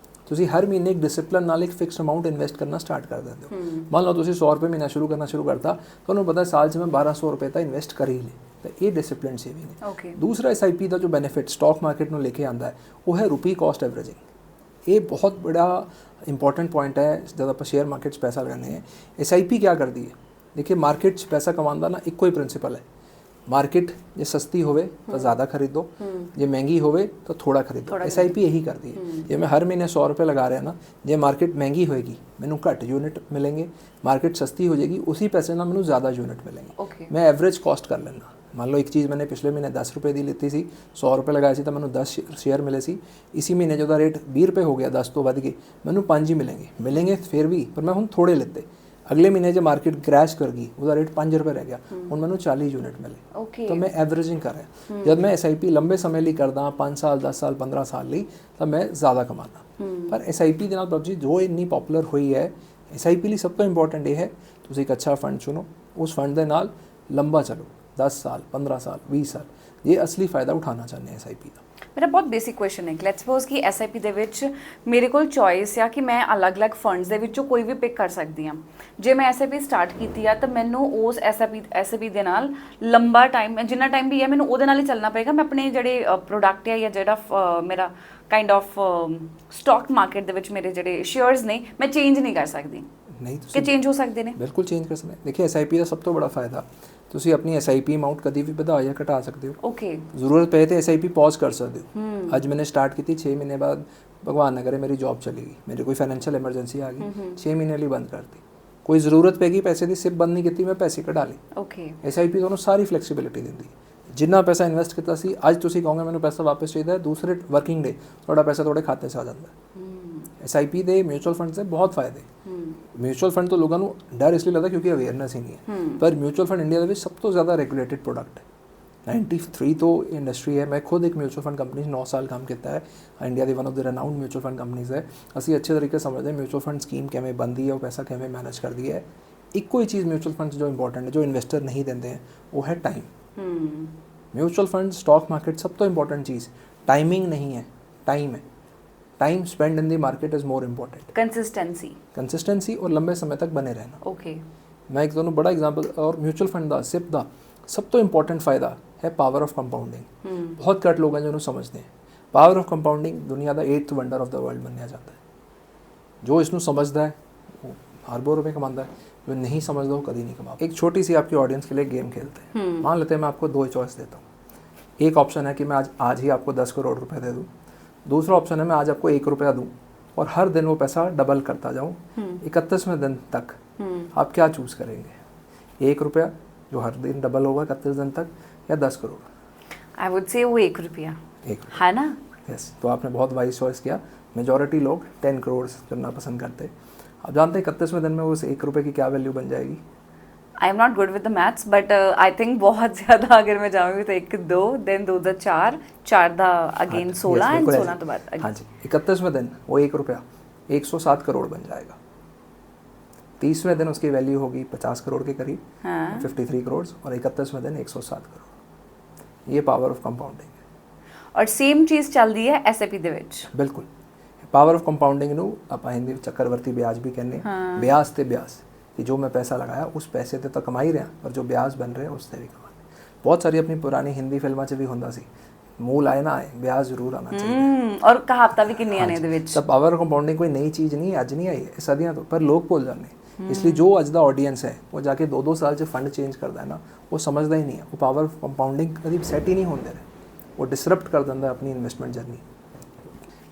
ਤੁਸੀਂ ਹਰ ਮਹੀਨੇ ਇੱਕ ਡਿਸਿਪਲਿਨ ਨਾਲ ਇੱਕ ਫਿਕਸਡ ਅਮਾਊਂਟ ਇਨਵੈਸਟ ਕਰਨਾ ਸਟਾਰਟ ਕਰ ਦਿੰਦੇ ਹੋ। ਮੰਨ ਲਓ ਤੁਸੀਂ 100 ਰੁਪਏ ਮਹੀਨਾ ਸ਼ੁਰੂ ਕਰਤਾ, ਤੁਹਾਨੂੰ ਪਤਾ ਸਾਲ 'ਚ ਮੈਂ 1,200 ਰੁਪਏ ਤਾਂ ਇਨਵੈਸਟ ਕਰ ਹੀ ਲਏ, ਤਾਂ ਇਹ ਡਿਸਿਪਲਿਨ ਸੇਵਿੰਗ ਹੈ। ਦੂਸਰਾ SIP ਦਾ ਜੋ ਬੈਨੀਫਿਟ ਸਟਾਕ ਮਾਰਕੀਟ ਨੂੰ ਲੈ ਕੇ ਆਉਂਦਾ ਹੈ, ਉਹ ਹੈ ਰੁਪੀ ਕਾਸਟ ਐਵਰੇजिंग। ਇਹ ਬਹੁਤ ਬੜਾ ਇੰਪॉर्टेंट ਪੁਆਇੰਟ ਹੈ ਜਦ ਆਪਾਂ ਸ਼ੇਅਰ ਮਾਰਕੀਟ 'ਚ ਪੈਸਾ ਲਗਾਉਂਦੇ ਹਾਂ। SIP क्या करती है? देखिए, मार्केट 'ਚ ਪੈਸਾ ਕਮਾਉਣ ਦਾ ਨਾ ਇੱਕੋ ਹੀ ਪ੍ਰਿੰਸੀਪਲ ਹੈ। मार्केट ਜੇ ਸਸਤੀ ਹੋਵੇ ਤਾਂ ਜ਼ਿਆਦਾ ਖਰੀਦੋ, ਜੇ ਮਹਿੰਗੀ ਹੋਵੇ ਤਾਂ ਥੋੜਾ ਖਰੀਦੋ। SIP ਇਹੀ ਕਰਦੀ ਹੈ। ਜੇ ਮੈਂ ਹਰ ਮਹੀਨੇ 100 ਰੁਪਏ ਲਗਾ ਰਿਹਾ ਨਾ, ਜੇ ਮਾਰਕੀਟ ਮਹਿੰਗੀ ਹੋਏਗੀ ਮੈਨੂੰ ਘੱਟ ਯੂਨਿਟ ਮਿलेंगे, ਮਾਰਕੀਟ ਸਸਤੀ ਹੋ ਜਾਏਗੀ ਉसी पैसे ਨਾਲ ਮੈਨੂੰ ਜ਼ਿਆਦਾ ਯੂਨਿਟ ਮਿलेंगे। ਮੈਂ ਐਵਰੇਜ ਕਾਸਟ ਕਰ ਲੈਣਾ। ਮੰਨ ਲਓ ਇੱਕ ਚੀਜ਼ मैंने ਪਿਛਲੇ ਮਹੀਨੇ 10 ਰੁਪਏ ਦੀ ਲਿੱਤੀ ਸੀ, 100 ਰੁਪਏ ਲਗਾਏ ਸੀ ਤਾਂ ਮੈਨੂੰ 10 ਸ਼ੇਅਰ ਮਿਲੇ ਸੀ। ਇसी ਮਹੀਨੇ ਜਦੋਂ ਰੇਟ 20 ਰੁਪਏ ਹੋ ਗਿਆ, 10 ਤੋਂ ਵੱਧ ਗਏ, ਮੈਨੂੰ 5 ਹੀ ਮਿलेंगे ਫਿਰ ਵੀ, ਪਰ ਮੈਂ ਹੁਣ ਥੋੜੇ ਲਿੱਤੇ। ਅਗਲੇ ਮਹੀਨੇ ਜੇ ਮਾਰਕੀਟ ਕ੍ਰੈਸ਼ ਕਰ ਗਈ, ਉਹਦਾ ਰੇਟ 5 ਰੁਪਏ ਰਹਿ ਗਿਆ, ਹੁਣ ਮੈਨੂੰ 40 ਯੂਨਿਟ ਮਿਲੇ। ਓਕੇ, ਤਾਂ ਮੈਂ ਐਵਰੇजिंग ਕਰ ਰਿਹਾ। ਜਦ ਮੈਂ SIP ਲੰਬੇ ਸਮੇਂ ਲਈ ਕਰਦਾ, 5 ਸਾਲ 10 ਸਾਲ 15 ਸਾਲ ਲਈ, ਤਾਂ ਮੈਂ ਜ਼ਿਆਦਾ ਕਮਾਉਂਦਾ। ਪਰ SIP ਦੇ ਨਾਲ ਪ੍ਰਭਜੀ ਜੋ ਇੰਨੀ ਪਪੂਲਰ ਹੋਈ ਹੈ, SIP ਲਈ ਸਭ ਤੋਂ ਇੰਪੋਰਟੈਂਟ ਇਹ ਹੈ ਤੁਸੀਂ ਇੱਕ ਅੱਛਾ ਫੰਡ ਚੁਣੋ, ਉਸ ਫੰਡ ਦੇ ਨਾਲ ਲੰਬਾ ਚਲੋ, 10 ਸਾਲ 15 ਸਾਲ 20 ਸਾਲ, ਇਹ ਅਸਲੀ ਫਾਇਦਾ ਉਠਾਉਣਾ ਚਾਹੁੰਦੇ ਹਾਂ SIP ਦਾ। ਮੇਰਾ ਬਹੁਤ ਬੇਸਿਕ ਕੁਐਸਚਨ ਹੈ, ਲੈਟਸ ਸਪੋਜ਼ ਕਿ SIP ਦੇ ਵਿੱਚ ਮੇਰੇ ਕੋਲ ਚੋਇਸ ਆ ਕਿ ਮੈਂ ਅਲੱਗ-ਅਲੱਗ ਫੰਡਸ ਦੇ ਵਿੱਚੋਂ ਕੋਈ ਵੀ ਪਿਕ ਕਰ ਸਕਦੀ ਹਾਂ। ਜੇ ਮੈਂ SIP ਸਟਾਰਟ ਕੀਤੀ ਆ ਤਾਂ ਮੈਨੂੰ ਉਸ SIP ਦੇ ਨਾਲ ਲੰਬਾ ਟਾਈਮ, ਜਿੰਨਾ ਟਾਈਮ ਵੀ ਹੈ ਮੈਨੂੰ ਉਹਦੇ ਨਾਲ ਹੀ ਚੱਲਣਾ ਪਏਗਾ। ਮੈਂ ਆਪਣੇ ਜਿਹੜੇ ਪ੍ਰੋਡਕਟ ਹੈ ਜਾਂ ਜਿਹੜਾ ਮੇਰਾ ਕਾਈਂਡ ਆਫ ਸਟਾਕ ਮਾਰਕੀਟ ਦੇ ਵਿੱਚ ਮੇਰੇ ਜਿਹੜੇ ਸ਼ੇਅਰਸ ਨੇ, ਮੈਂ ਚੇਂਜ ਨਹੀਂ ਕਰ ਸਕਦੀ। ਨਹੀਂ, ਕਿ ਚੇਂਜ ਹੋ ਸਕਦੇ ਨੇ? ਬਿਲਕੁਲ ਚੇਂਜ ਕਰ ਸਕਦੇ। ਦੇਖिए SIP ਦਾ ਸਭ ਤੋਂ ਬੜਾ ਫਾਇਦਾ, ਤੁਸੀਂ ਆਪਣੀ SIP ਅਮਾਊਂਟ ਕਦੀ ਵੀ ਵਧਾ ਜਾਂ ਘਟਾ ਸਕਦੇ ਹੋ। ਓਕੇ, ਜ਼ਰੂਰਤ ਪਏ ਤੇ SIP ਪੌਜ਼ ਕਰ ਸਕਦੇ ਹੋ। ਅੱਜ मैंने स्टार्ट की थी, 6 महीने बाद भगवान न करे मेरी जॉब चली गई, मेरे कोई फाइनेंशियल एमरजेंसी आ गई, 6 महीने ਲਈ ਬੰਦ ਕਰਤੀ। ਕੋਈ ਜ਼ਰੂਰਤ ਪੈਗੀ ਪੈਸੇ ਦੀ, ਸਿਪ ਬੰਦ ਨਹੀਂ ਕੀਤੀ, ਮੈਂ ਪੈਸੇ ਕਢਾ ਲਏ। ਓਕੇ, SIP ਤੁਹਾਨੂੰ ਸਾਰੀ ਫਲੈਕਸੀਬਿਲਿਟੀ ਦਿੰਦੀ ਹੈ। ਜਿੰਨਾ ਪੈਸਾ ਇਨਵੈਸਟ ਕੀਤਾ ਸੀ, ਅੱਜ ਤੁਸੀਂ ਕਹੋਗੇ ਮੈਨੂੰ ਪੈਸਾ ਵਾਪਸ ਚਾਹੀਦਾ ਹੈ, ਦੂਸਰੇ ਵਰਕਿੰਗ ਡੇ ਤੁਹਾਡਾ ਪੈਸਾ ਤੁਹਾਡੇ ਖਾਤੇ 'ਚ ਆ ਜਾਂਦਾ ਹੈ। SIP ਦੇ ਮਿਊਚੁਅਲ ਫੰਡਸ ਦੇ ਬਹੁਤ ਫਾਇਦੇ। ਮਿਊਚੁਅਲ ਫੰਡ ਤੋਂ ਲੋਕਾਂ ਨੂੰ ਡਰ ਇਸ ਲਈ ਲੱਗਦਾ ਕਿਉਂਕਿ ਅਵੇਅਰਨੈਸ ਹੀ ਨਹੀਂ ਹੈ, ਪਰ ਮਿਊਚੁਅਲ ਫੰਡ ਇੰਡੀਆ ਦੇ ਵਿੱਚ ਸਭ ਤੋਂ ਜ਼ਿਆਦਾ ਰੈਗੂਲੇਟਡ ਪ੍ਰੋਡਕਟ ਹੈ। 93 ਤੋਂ ਇੰਡਸਟਰੀ ਹੈ। ਮੈਂ ਖੁਦ ਇੱਕ ਮਿਊਚੁਅਲ ਫੰਡ ਕੰਪਨੀ 'ਚ 9 ਸਾਲ ਕੰਮ ਕੀਤਾ ਹੈ। ਇੰਡੀਆ ਦੀ one of the renowned mutual fund companies ਹੈ। ਅਸੀਂ ਅੱਛੇ ਤਰੀਕੇ ਸਮਝਦੇ ਹਾਂ ਮਿਊਚੁਅਲ ਫੰਡ ਸਕੀਮ ਕਿਵੇਂ ਬਣਦੀ ਹੈ, ਉਹ ਪੈਸਾ ਕਿਵੇਂ ਮੈਨੇਜ ਕਰਦੀ ਹੈ। ਇੱਕੋ ਹੀ ਚੀਜ਼ ਮਿਊਚੁਅਲ ਫੰਡ ਜੋ ਇੰਪੋਰਟੈਂਟ ਹੈ, ਜੋ ਇਨਵੈਸਟਰ ਨਹੀਂ ਦਿੰਦੇ ਹੈ, ਉਹ ਹੈ ਟਾਈਮ। ਮਿਊਚੁਅਲ ਫੰਡ, ਸਟॉक ਮਾਰਕੀਟ, ਸਭ ਤੋਂ ਇੰਪੋਰਟੈਂਟ ਚੀਜ਼ ਟਾਈਮਿੰਗ ਨਹੀਂ ਹੈ, ਟਾਈਮ ਹੈ। Time spend in the market is more important. Consistency और लंबे समय तक बने रहना। ओके, मैं एक दोनों बड़ा एग्जांपल, और म्यूचुअल फंड का सिप का सब तो इंपॉर्टेंट फायदा है पावर ऑफ कंपाउंडिंग। बहुत घट लोग हैं जिन्होंने समझते हैं। पावर ऑफ कंपाउंडिंग दुनिया का 8th wonder of the world बनया जाता है। जो इसनों समझदा है वो अरबों रुपये कमाता है, जो नहीं समझता वो कभी नहीं कमा। एक छोटी सी आपकी ऑडियंस के लिए गेम खेलते हैं। मान लेते हैं मैं आपको 2 चॉइस देता हूँ। एक ऑप्शन है कि मैं आज ही आपको 10 करोड़ रुपए दे दूँ। दूसरा ऑप्शन है मैं आज आपको 1 रुपया दूँ और हर दिन वो पैसा डबल करता जाऊँ 31वें दिन तक। आप क्या चूज़ करेंगे? 1 रुपया जो हर दिन डबल होगा 31 दिन तक, या 10 करोड़? आई वुड से वो 1 रुपया। 1 रुपया, है ना? यस। तो आपने बहुत वाइज चॉइस किया। मेजॉरिटी लोग 10 करोड़ करना पसंद करते। आप जानते हैं 31वें दिन में उस 1 रुपये की क्या वैल्यू बन जाएगी? I am not good with the maths, but I think बहुत ज़्यादा अगर मैं जाऊँगी तो 1 2 देन 2 दा 4 4 दा अगेन 16 एंड 16 तो बाद। हाँ जी, 31वें दिन वो 1 रुपया 107 करोड़ बन जाएगा। 30वें दिन उसकी वैल्यू होगी 50 करोड़ के करीब, 53 करोड़, और 31वें दिन 107 करोड़। ये पावर ऑफ कंपाउंडिंग है। और सेम चीज़ चलती है SIP ਦੇ ਵਿੱਚ। बिल्कुल। पावर ऑफ कंपाउंडिंग ਨੂੰ ਆਪਾਂ ਹਿੰਦੀ ਵਿੱਚ ਚੱਕਰਵਰਤੀ ਵਿਆਜ भी कहने हैं। ब्याज ਤੇ ब्याज कि जो मैं पैसा लगाया उस पैसे ਤੇ ਤਾਂ ਕਮਾ ਹੀ ਰਿਹਾ, ਪਰ ਜੋ ब्याज बन रहे ਉਸ ਤੇ ਵੀ ਕਮਾ। ਬਹੁਤ ਸਾਰੀ ਆਪਣੀ ਪੁਰਾਣੀ ਹਿੰਦੀ ਫਿਲਮਾਂ 'ਚ ਵੀ ਹੁੰਦਾ ਸੀ, ਮੂਲ ਆਏ ਨਾ ਆਏ, ब्याज ਜ਼ਰੂਰ ਆਣਾ ਚਾਹੀਦਾ। ਔਰ ਕਹਾਵਤਾਂ ਵੀ ਕਿੰਨੀਆਂ ਨੇ ਇਹਦੇ ਵਿੱਚ। ਤਾਂ ਪਾਵਰ ਕੰਪਾਊਂਡਿੰਗ ਕੋਈ ਨਈ ਚੀਜ਼ ਨਹੀਂ, ਅੱਜ ਨਹੀਂ ਆਈ, ਸਦੀਆਂ ਤੋਂ, ਪਰ ਲੋਕ ਭੁੱਲ ਜਾਂਦੇ। ਇਸ ਲਈ ਜੋ ਅੱਜ ਦਾ ਆਡੀਅנס ਹੈ ਉਹ ਜਾ ਕੇ 2-2 ਸਾਲ 'ਚ ਫੰਡ ਚੇਂਜ ਕਰਦਾ ਹੈ ਨਾ, ਉਹ ਸਮਝਦਾ ਹੀ ਨਹੀਂ ਹੈ। ਉਹ ਪਾਵਰ ਕੰਪਾਊਂਡਿੰਗ ਕਦੀ ਸੈੱਟ ਹੀ ਨਹੀਂ ਹੁੰਦੇ ਨੇ, ਉਹ ਡਿਸਰਪਟ ਕਰ ਦਿੰਦਾ ਆਪਣੀ investment journey.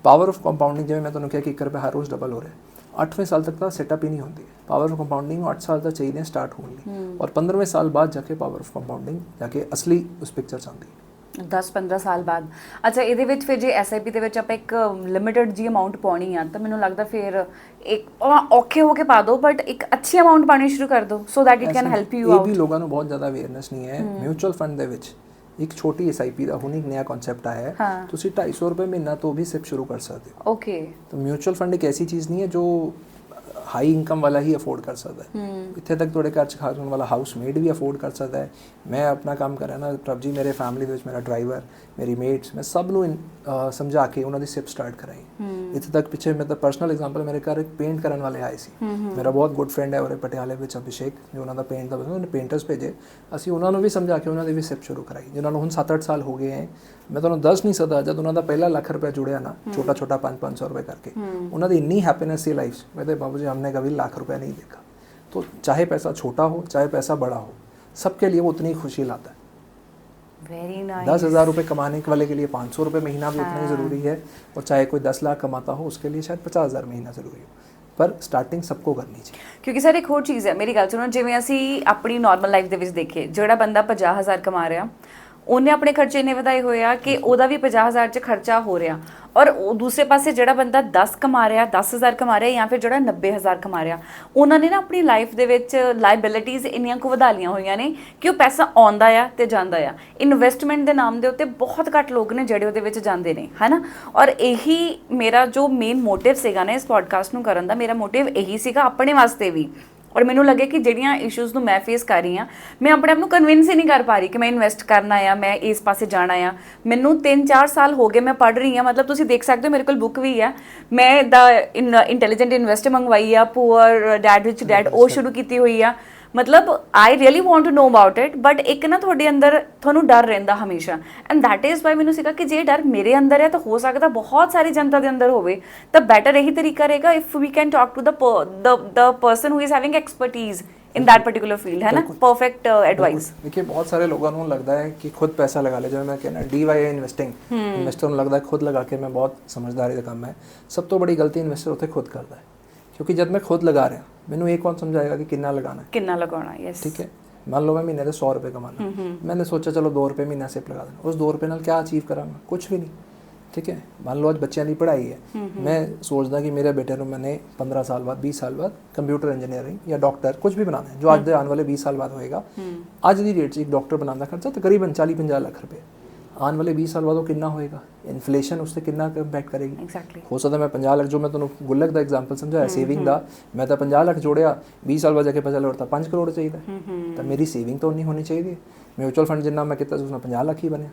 Power of compounding, ਜਿਵੇਂ ਮੈਂ ਤੁਹਾਨੂੰ ਕਿਹਾ ਕਿ 1 ਰੁਪਏ ਹਰ ਰੋਜ਼ ਡਬਲ ਹੋ ਰਿਹਾ, 8वें साल तक का सेटअप ही नहीं होती है। पावर ऑफ कंपाउंडिंग 8 साल तक चाहिए स्टार्ट होने ਲਈ, और 15वें साल बाद जाके पावर ऑफ कंपाउंडिंग जाके असली उस पिक्चर च आती है। 10-15 ਸਾਲ ਬਾਅਦ। ਅੱਛਾ, ਇਹਦੇ ਵਿੱਚ ਫਿਰ ਜੇ SIP ਦੇ ਵਿੱਚ ਆਪਾਂ ਇੱਕ ਲਿਮਿਟਡ ਜੀ ਅਮਾਉਂਟ ਪਾਉਣੀ ਆ ਤਾਂ ਮੈਨੂੰ ਲੱਗਦਾ ਫਿਰ ਇੱਕ ਔਖੇ ਹੋ ਕੇ ਪਾ ਦਿਓ, ਬਟ ਇੱਕ ਅੱਛੀ ਅਮਾਉਂਟ ਪਾਣੀ ਸ਼ੁਰੂ ਕਰ ਦਿਓ so that it can help you out. ਇਹ ਵੀ ਲੋਕਾਂ ਨੂੰ ਬਹੁਤ ਜ਼ਿਆਦਾ ਅਵੇਅਰਨੈਸ ਨਹੀਂ ਹੈ। ਮਿਊਚੁਅਲ ਫੰਡ ਦੇ ਵਿੱਚ ਇੱਕ ਛੋਟੀ SIP ਦਾ ਹੁਣ ਇੱਕ ਨਵਾਂ ਕਨਸੈਪਟ ਆਇਆ ਹੈ, ਤੁਸੀਂ 250 ਰੁਪਏ ਮਹੀਨਾ ਤੋਂ ਵੀ ਸਿਪ ਸ਼ੁਰੂ ਕਰ ਸਕਦੇ ਹੋ। ओके, तो म्यूचुअल फंड एक ऐसी चीज़ नहीं है जो हाई इनकम वाला ही अफोर्ड कर सकता है। इतने तक थोड़े घर खास होने वाला हाउस मेड भी अफोर्ड कर सकता है। मैं अपना काम कर रहा ना प्रभ जी, मेरे फैमिली ਦੇ ਵਿੱਚ ਮੇਰਾ ਡਰਾਈਵਰ, ਮੇਰੀ ਮੇਟਸ, ਮੈਂ ਸਭ ਨੂੰ ਸਮਝਾ ਕੇ ਉਹਨਾਂ ਦੀ ਸਿਪ ਸਟਾਰਟ ਕਰਾਈ। ਇੱਥੇ ਤੱਕ ਪਿੱਛੇ ਮੈਂ ਤਾਂ ਪਰਸਨਲ ਐਗਜ਼ਾਮਪਲ, ਮੇਰੇ ਘਰ ਇੱਕ ਪੇਂਟ ਕਰਨ ਵਾਲੇ ਆਏ ਸੀ। ਮੇਰਾ ਬਹੁਤ ਗੁੱਡ ਫਰੈਂਡ ਹੈ ਉਹਰੇ ਪਟਿਆਲੇ ਵਿੱਚ, ਅਭਿਸ਼ੇਕ, ਜੋ ਉਹਨਾਂ ਦਾ ਪੇਂਟ ਦਾ ਬਿਜ਼ਨਸ, ਉਹਨੇ ਪੇਂਟਰਸ ਭੇਜੇ। ਅਸੀਂ ਉਹਨਾਂ ਨੂੰ ਵੀ ਸਮਝਾ ਕੇ ਉਹਨਾਂ ਦੀ ਵੀ ਸਿਪ ਸ਼ੁਰੂ ਕਰਾਈ, ਜਿਨ੍ਹਾਂ ਨੂੰ ਹੁਣ 7-8 ਸਾਲ ਹੋ ਗਏ ਹੈ। ਮੈਂ ਤੁਹਾਨੂੰ ਦੱਸ ਨਹੀਂ ਸਕਦਾ, ਜਦ ਉਹਨਾਂ ਦਾ ਪਹਿਲਾ ਲੱਖ ਰੁਪਇਆ ਜੁੜਿਆ ਨਾ, ਛੋਟਾ ਛੋਟਾ 500 ਰੁਪਏ ਕਰਕੇ, ਉਹਨਾਂ ਦੀ ਇੰਨੀ ਹੈਪੀਨੈਸ ਸੀ लाइफ। कहते बाबू जी हमने कभी लाख रुपया नहीं देखा। तो चाहे पैसा छोटा हो चाहे पैसा बड़ा हो, सबके लिए वो उतनी खुशी लाता है। Very nice. 10,000 रुपये कमाने वाले के लिए 500 रुपये महीना भी उतना ही ज़रूरी है, और चाहे कोई 10 लाख कमाता हो उसके लिए शायद 50,000 महीना ज़रूरी हो, पर स्टार्टिंग सबको करनी चाहिए। ਕਿਉਂਕਿ ਸਰ ਇੱਕ ਹੋਰ ਚੀਜ਼ ਹੈ, ਮੇਰੀ ਗੱਲ ਸੁਣੋ, ਜਿਵੇਂ ਅਸੀਂ ਆਪਣੀ ਨਾਰਮਲ ਲਾਈਫ ਦੇ ਵਿੱਚ ਦੇਖੀਏ, ਜਿਹੜਾ ਬੰਦਾ 50,000 ਕਮਾ ਰਿਹਾ, ਉਹਨੇ ਆਪਣੇ ਖਰਚੇ ਇੰਨੇ ਵਧਾਏ ਹੋਏ ਆ ਕਿ ਉਹਦਾ ਵੀ 50,000 'ਚ ਖਰਚਾ ਹੋ ਰਿਹਾ, ਔਰ ਉਹ ਦੂਸਰੇ ਪਾਸੇ ਜਿਹੜਾ ਬੰਦਾ 10 ਕਮਾ ਰਿਹਾ 10,000 ਕਮਾ ਰਿਹਾ ਜਾਂ ਫਿਰ ਜਿਹੜਾ 90,000 ਕਮਾ ਰਿਹਾ, ਉਹਨਾਂ ਨੇ ਨਾ ਆਪਣੀ ਲਾਈਫ ਦੇ ਵਿੱਚ ਲਾਇਬਿਲਿਟੀਜ਼ ਇੰਨੀਆਂ ਕੁ ਵਧਾ ਲਈਆਂ ਹੋਈਆਂ ਨੇ ਕਿ ਉਹ ਪੈਸਾ ਆਉਂਦਾ ਆ ਤੇ ਜਾਂਦਾ ਆ। ਇਨਵੈਸਟਮੈਂਟ ਦੇ ਨਾਮ ਦੇ ਉੱਤੇ ਬਹੁਤ ਘੱਟ ਲੋਕ ਨੇ ਜਿਹੜੇ ਉਹਦੇ ਵਿੱਚ ਜਾਂਦੇ ਨੇ, ਹੈ ਨਾ। ਔਰ ਇਹੀ ਮੇਰਾ ਜੋ ਮੇਨ ਮੋਟਿਵ ਸੀਗਾ ਨਾ ਇਸ ਪੋਡਕਾਸਟ ਨੂੰ ਕਰਨ ਦਾ, ਮੇਰਾ ਮੋਟਿਵ ਇਹੀ ਸੀਗਾ ਆਪਣੇ ਵਾਸਤੇ ਵੀ। ਔਰ ਮੈਨੂੰ ਲੱਗੇ ਕਿ ਜਿਹੜੀਆਂ ਇਸ਼ੂਜ਼ ਨੂੰ ਮੈਂ ਫੇਸ ਕਰ ਰਹੀ ਹਾਂ, ਮੈਂ ਆਪਣੇ ਆਪ ਨੂੰ ਕਨਵਿੰਸ ਹੀ ਨਹੀਂ ਕਰ ਪਾ ਰਹੀ ਕਿ ਮੈਂ ਇਨਵੈਸਟ ਕਰਨਾ ਆ, ਮੈਂ ਇਸ ਪਾਸੇ ਜਾਣਾ ਆ। ਮੈਨੂੰ 3-4 ਸਾਲ ਹੋ ਗਏ ਮੈਂ ਪੜ੍ਹ ਰਹੀ ਹਾਂ, ਮਤਲਬ ਤੁਸੀਂ ਦੇਖ ਸਕਦੇ ਹੋ ਮੇਰੇ ਕੋਲ ਬੁੱਕ ਵੀ ਹੈ। ਮੈਂ ਦਾ ਇੰਟੈਲੀਜੈਂਟ ਇਨਵੈਸਟਰ ਮੰਗਵਾਈ ਆ, ਪੂਅਰ ਡੈਡ ਰਿਚ ਡੈਡ ਉਹ ਸ਼ੁਰੂ ਕੀਤੀ ਹੋਈ ਆ। ਮਤਲਬ I really want to know about it, but ਇੱਕ ਨਾ ਤੁਹਾਡੇ ਅੰਦਰ ਤੁਹਾਨੂੰ ਡਰ ਰਹਿੰਦਾ ਹਮੇਸ਼ਾ, ਐਂਡ ਦੈਟ ਇਜ਼ ਵਾਈ ਮੈਨੂੰ ਸੀਗਾ ਕਿ ਜੇ ਡਰ ਮੇਰੇ ਅੰਦਰ ਹੈ ਤਾਂ ਹੋ ਸਕਦਾ ਬਹੁਤ ਸਾਰੀ ਜਨਤਾ ਦੇ ਅੰਦਰ ਹੋਵੇ। ਤਾਂ ਬੈਟਰ ਇਹੀ ਤਰੀਕਾ ਰਹੇਗਾ if we can talk to the person who is having expertise in that particular field, है ना। Perfect advice. देखिए बहुत सारे लोगों को लगता है कि खुद पैसा लगा ले, जो मैं कहना DIY इन्वेस्टिंग इन्वेस्टर ਨੂੰ ਲੱਗਦਾ खुद लगा के मैं बहुत समझदारी ਦਾ ਕੰਮ ਹੈ। ਸਭ ਤੋਂ ਬੜੀ ਗਲਤੀ ਇਨਵੈਸਟਰ ਉੱਥੇ ਖੁਦ ਕਰਦਾ ਹੈ, ਕਿਉਂਕਿ ਜਦ ਮੈਂ ਖੁਦ ਲਗਾ ਰਿਹਾ ਮੈਨੂੰ ਇਹ ਕੌਣ ਸਮਝਾਏਗਾ ਕਿ ਕਿੰਨਾ ਲਗਾना है। यस ठीक है, मान लो मैं महीने ਦੇ 100 रुपए कमाना, मैंने सोचा चलो 2 रुपए महीना सिर्फ लगा देना, उस 2 रुपए ਨਾਲ क्या अचीव ਕਰਾਂਗਾ? ਕੁਝ ਵੀ ਨਹੀਂ। ठीक है, मान लो आज ਬੱਚਿਆਂ ਦੀ ਪੜ੍ਹਾਈ ਹੈ, मैं सोचदा कि मेरे बेटे ਨੂੰ मैंने 15 साल बाद 20 साल बाद कंप्यूटर इंजीनियरिंग या डॉक्टर कुछ भी बनाना है जो आज ਦੇ ਆਉਣ ਵਾਲੇ 20 साल बाद ਹੋਏਗਾ। ਅੱਜ ਦੀ ਡੇਟ 'ਚ ਇੱਕ ਡਾਕਟਰ ਬਣਾਉਣ ਦਾ ਖਰਚਾ ਤਕਰੀਬਨ 40-50 ਲੱਖ ਰੁਪਏ, ਆਉਣ ਵਾਲੇ 20 ਸਾਲ ਬਾਅਦ ਉਹ ਕਿੰਨਾ ਹੋਏਗਾ? ਇਨਫਲੇਸ਼ਨ ਉਸ 'ਤੇ ਕਿੰਨਾ ਇੰਪੈਕਟ ਕਰੇਗੀ? ਹੋ ਸਕਦਾ ਮੈਂ 50 ਲੱਖ, ਜੋ ਮੈਂ ਤੁਹਾਨੂੰ ਗੁੱਲਕ ਦਾ ਐਗਜ਼ਾਮਪਲ ਸਮਝਾਇਆ ਸੇਵਿੰਗ ਦਾ, ਮੈਂ ਤਾਂ 50 ਲੱਖ ਜੋੜਿਆ, 20 ਸਾਲ ਬਾਅਦ ਜਾ ਕੇ ਪਤਾ ਚੱਲਿਆ ਤਾਂ 5 ਕਰੋੜ ਚਾਹੀਦਾ, ਤਾਂ ਮੇਰੀ ਸੇਵਿੰਗ ਤਾਂ ਉਨੀ ਹੋਣੀ ਚਾਹੀਦੀ ਹੈ। ਮਿਊਚੁਅਲ ਫੰਡ ਜਿੰਨਾ ਮੈਂ ਕੀਤਾ ਸੀ ਉਸ ਨਾਲ 50 ਲੱਖ ਹੀ ਬਣਿਆ,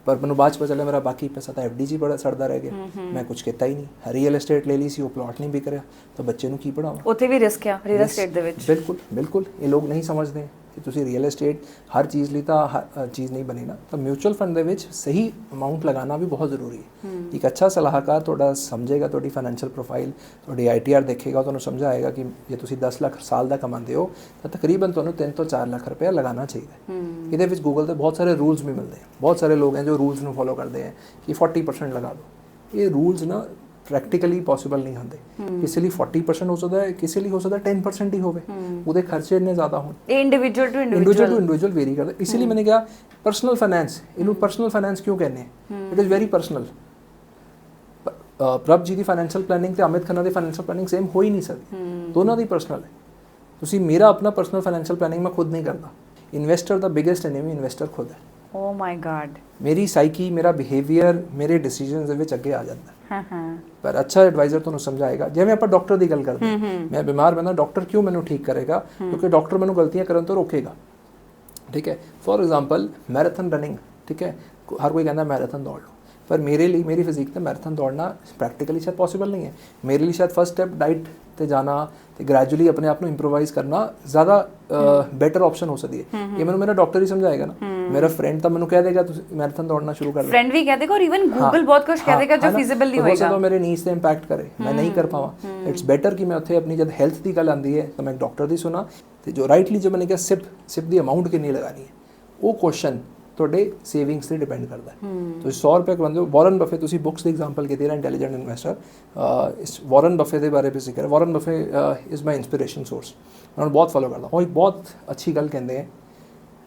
ਪਰ ਮੈਨੂੰ ਬਾਅਦ 'ਚ ਪਤਾ ਚੱਲਿਆ ਮੇਰਾ ਬਾਕੀ ਪੈਸਾ ਤਾਂ FD 'ਚ ਹੀ ਬੜਾ ਸੜਦਾ ਰਹਿ ਗਿਆ, ਮੈਂ ਕੁਝ ਕੀਤਾ ਹੀ ਨਹੀਂ। ਰੀਅਲ ਏਸਟੇਟ ਲੈ ਲਈ ਸੀ, ਉਹ ਪਲਾਟ ਨਹੀਂ ਵਿਕ ਰਿਹਾ, ਤਾਂ ਬੱਚੇ ਨੂੰ ਕੀ ਪੜਾਵਾਂ? ਉੱਥੇ ਵੀ ਰਿਸਕ ਆ ਰੀਅਲ ਏਸਟੇਟ ਦੇ ਵਿੱਚ। ਬਿਲਕੁਲ ਇਹ ਲੋਕ ਨਹੀਂ ਸਮਝਦੇ ਕਿ ਤੁਸੀਂ ਰੀਅਲ ਏਸਟੇਟ ਹਰ ਚੀਜ਼ ਲਈ ਤਾਂ ਹਰ ਚੀਜ਼ ਨਹੀਂ ਬਣੀ ਨਾ। ਤਾਂ ਮਿਊਚੁਅਲ ਫੰਡ ਦੇ ਵਿੱਚ ਸਹੀ ਅਮਾਊਂਟ ਲਗਾਉਣਾ ਵੀ ਬਹੁਤ ਜ਼ਰੂਰੀ ਹੈ। ਇੱਕ ਅੱਛਾ ਸਲਾਹਕਾਰ ਤੁਹਾਡਾ ਸਮਝੇਗਾ, ਤੁਹਾਡੀ ਫਾਈਨੈਂਸ਼ੀਅਲ ਪ੍ਰੋਫਾਈਲ, ਤੁਹਾਡੀ ITR ਦੇਖੇਗਾ, ਤੁਹਾਨੂੰ ਸਮਝਾਏਗਾ ਕਿ ਜੇ ਤੁਸੀਂ 10 ਲੱਖ ਸਾਲ ਦਾ ਕਮਾਉਂਦੇ ਹੋ ਤਾਂ ਤਕਰੀਬਨ ਤੁਹਾਨੂੰ 3 ਤੋਂ 4 ਲੱਖ ਰੁਪਏ ਲਗਾਉਣਾ ਚਾਹੀਦਾ ਹੈ। ਇਹਦੇ ਵਿੱਚ ਗੂਗਲ 'ਤੇ ਬਹੁਤ ਸਾਰੇ ਰੂਲਸ ਵੀ ਮਿਲਦੇ हैं, बहुत सारे लोग हैं जो रूल्स ਨੂੰ फॉलो करते हैं कि 40% लगा दो। ये रूल्स ना ਪ੍ਰੈਕਟੀਕਲੀ ਪੋਸੀਬਲ ਨਹੀਂ ਹੁੰਦੇ। ਕਿਸੇ ਲਈ 40% ਹੋ ਸਕਦਾ ਹੈ, ਕਿਸੇ ਲਈ ਹੋ ਸਕਦਾ 10% ਹੀ ਹੋਵੇ, ਉਹਦੇ ਖਰਚੇ ਇੰਨੇ ਜ਼ਿਆਦਾ ਹੋਣ। ਇਹ ਇੰਡੀਵਿਜੂਅਲ ਟੂ ਇੰਡੀਵਿਜੂਅਲ ਵੇਰੀ ਕਰਦਾ। ਇਸੇ ਲਈ ਮੈंने ਕਿਹਾ ਪਰਸਨਲ ਫਾਈਨੈਂਸ, ਇਹਨੂੰ ਪਰਸਨਲ ਫਾਈਨੈਂਸ ਕਿਉਂ ਕਹਿੰਦੇ ਆ? It is very personal. ਪ੍ਰਭ ਜੀ ਦੀ ਫਾਈਨੈਂਸ਼ੀਅਲ ਪਲੈਨਿੰਗ ਤੇ ਅਮਿਤ ਖੰਨਾ ਦੀ ਫਾਈਨੈਂਸ਼ੀਅਲ ਪਲੈਨਿੰਗ ਸੇਮ ਹੋ ਹੀ ਨਹੀਂ ਸਕਦੀ, ਦੋਨਾਂ ਦੀ ਪਰਸਨਲ ਹੈ। ਤੁਸੀਂ ਮੇਰਾ ਆਪਣਾ ਪਰਸਨਲ ਫਾਈਨੈਂਸ਼ੀਅਲ ਪਲੈਨਿੰਗ ਮੈਂ ਖੁਦ ਨਹੀਂ ਕਰਦਾ। ਇਨਵੈਸਟਰ ਦਾ ਬਿਗੇਸਟ ਐਨੀਮੀ ਇਨਵੈਸਟਰ ਖੁਦ ਹੈ। ਓ ਮਾਈ ਗॉड, ਮੇਰੀ ਸਾਈਕੀ, ਮੇਰਾ ਬਿਹੇਵੀਅਰ, ਮੇਰੇ ਡਿਸੀਜਨਸ ਦੇ ਵਿੱਚ ਅੱਗੇ ਆ ਜਾਂਦਾ। ਪਰ ਅੱਛਾ ਐਡਵਾਈਜ਼ਰ ਤੁਹਾਨੂੰ ਸਮਝਾਏਗਾ। ਜਿਵੇਂ ਆਪਾਂ ਡਾਕਟਰ ਦੀ ਗੱਲ ਕਰਦੇ, ਮੈਂ ਬਿਮਾਰ ਬੰਦਾ, ਡਾਕਟਰ ਕਿਉਂ ਮੈਨੂੰ ਠੀਕ ਕਰੇਗਾ? ਕਿਉਂਕਿ ਡਾਕਟਰ ਮੈਨੂੰ ਗਲਤੀਆਂ ਕਰਨ ਤੋਂ ਰੋਕੇਗਾ। ਠੀਕ ਹੈ, ਫॉर एग्जांपल मैराथन रनिंग, ठीक है, हर कोई कहता है मैराथन दौड़ लो, पर मेरे लिए मेरी फिजिक में मैराथन दौड़ना प्रैक्टिकली शायद पॉसिबल नहीं है। मेरे लिए शायद फर्स्ट स्टेप डाइट ਤੇ ਜਾਣਾ ਤੇ ਗ੍ਰੈਜੂਅਲੀ ਆਪਣੇ ਆਪ ਨੂੰ ਇੰਪਰੋਵਾਈਜ਼ ਕਰਨਾ ਜ਼ਿਆਦਾ ਬੈਟਰ ਆਪਸ਼ਨ ਹੋ ਸਕਦੀ ਹੈ। ਇਹ ਮੈਨੂੰ ਮੇਰਾ ਡਾਕਟਰ ਹੀ ਸਮਝਾਏਗਾ ਨਾ। ਮੇਰਾ ਫਰੈਂਡ ਤਾਂ ਮੈਨੂੰ ਕਹਿ ਦੇਗਾ ਤੁਸੀਂ ਮੈਰਾਥਨ ਦੌੜਨਾ ਸ਼ੁਰੂ ਕਰ ਲਓ, ਫਰੈਂਡ ਵੀ ਕਹਿ ਦੇਗਾ, ਔਰ ਇਵਨ ਗੂਗਲ ਬਹੁਤ ਕੁਝ ਕਹਿ ਦੇਗਾ ਜੋ ਫਿਜ਼ੀਬਲ ਨਹੀਂ ਹੋਏਗਾ। ਉਹ ਮੇਰੇ ਨੀਡਸ ਤੇ ਇੰਪੈਕਟ ਕਰੇ, ਮੈਂ ਨਹੀਂ ਕਰ ਪਾਵਾਂ। ਇਟਸ ਬੈਟਰ ਕਿ ਮੈਂ ਉੱਥੇ ਆਪਣੀ ਜਦ ਹੈਲਥ ਦੀ ਗੱਲ ਆਉਂਦੀ ਹੈ ਤਾਂ ਮੈਂ ਡਾਕਟਰ ਦੀ ਸੁਣਾ, ਤੇ ਜੋ ਰਾਈਟਲੀ ਜੋ ਮੈंने ਕਿਹਾ ਸਿਪ ਦੀ ਅਮਾਊਂਟ ਕਿੰਨੀ ਲਗਾਣੀ ਹੈ, ਉਹ ਕੁਐਸਚਨ ਤੁਹਾਡੇ ਸੇਵਿੰਗਸ ਤੇ ਡਿਪੈਂਡ ਕਰਦਾ ਹੈ। ਤੁਸੀਂ 100 ਰੁਪਏ ਕਮਾਉਂਦੇ ਹੋ, ਵਾਰਨ ਬਫੇ ਤੁਸੀਂ ਬੁੱਕਸ ਦੀ ਐਗਜ਼ਾਮਪਲ ਕੀਤੀ ਨਾ, ਇੰਟੈਲੀਜੈਂਟ ਇਨਵੈਸਟਰ, ਇਸ ਵਾਰਨ ਬਫੇ ਦੇ ਬਾਰੇ ਵੀ ਜ਼ਿਕਰ ਹੈ। Warren Buffett is my inspiration source, ਮੈਂ ਉਹਨੂੰ ਬਹੁਤ ਫੋਲੋ ਕਰਦਾ। ਉਹ ਇੱਕ ਬਹੁਤ ਅੱਛੀ ਗੱਲ ਕਹਿੰਦੇ ਹੈ,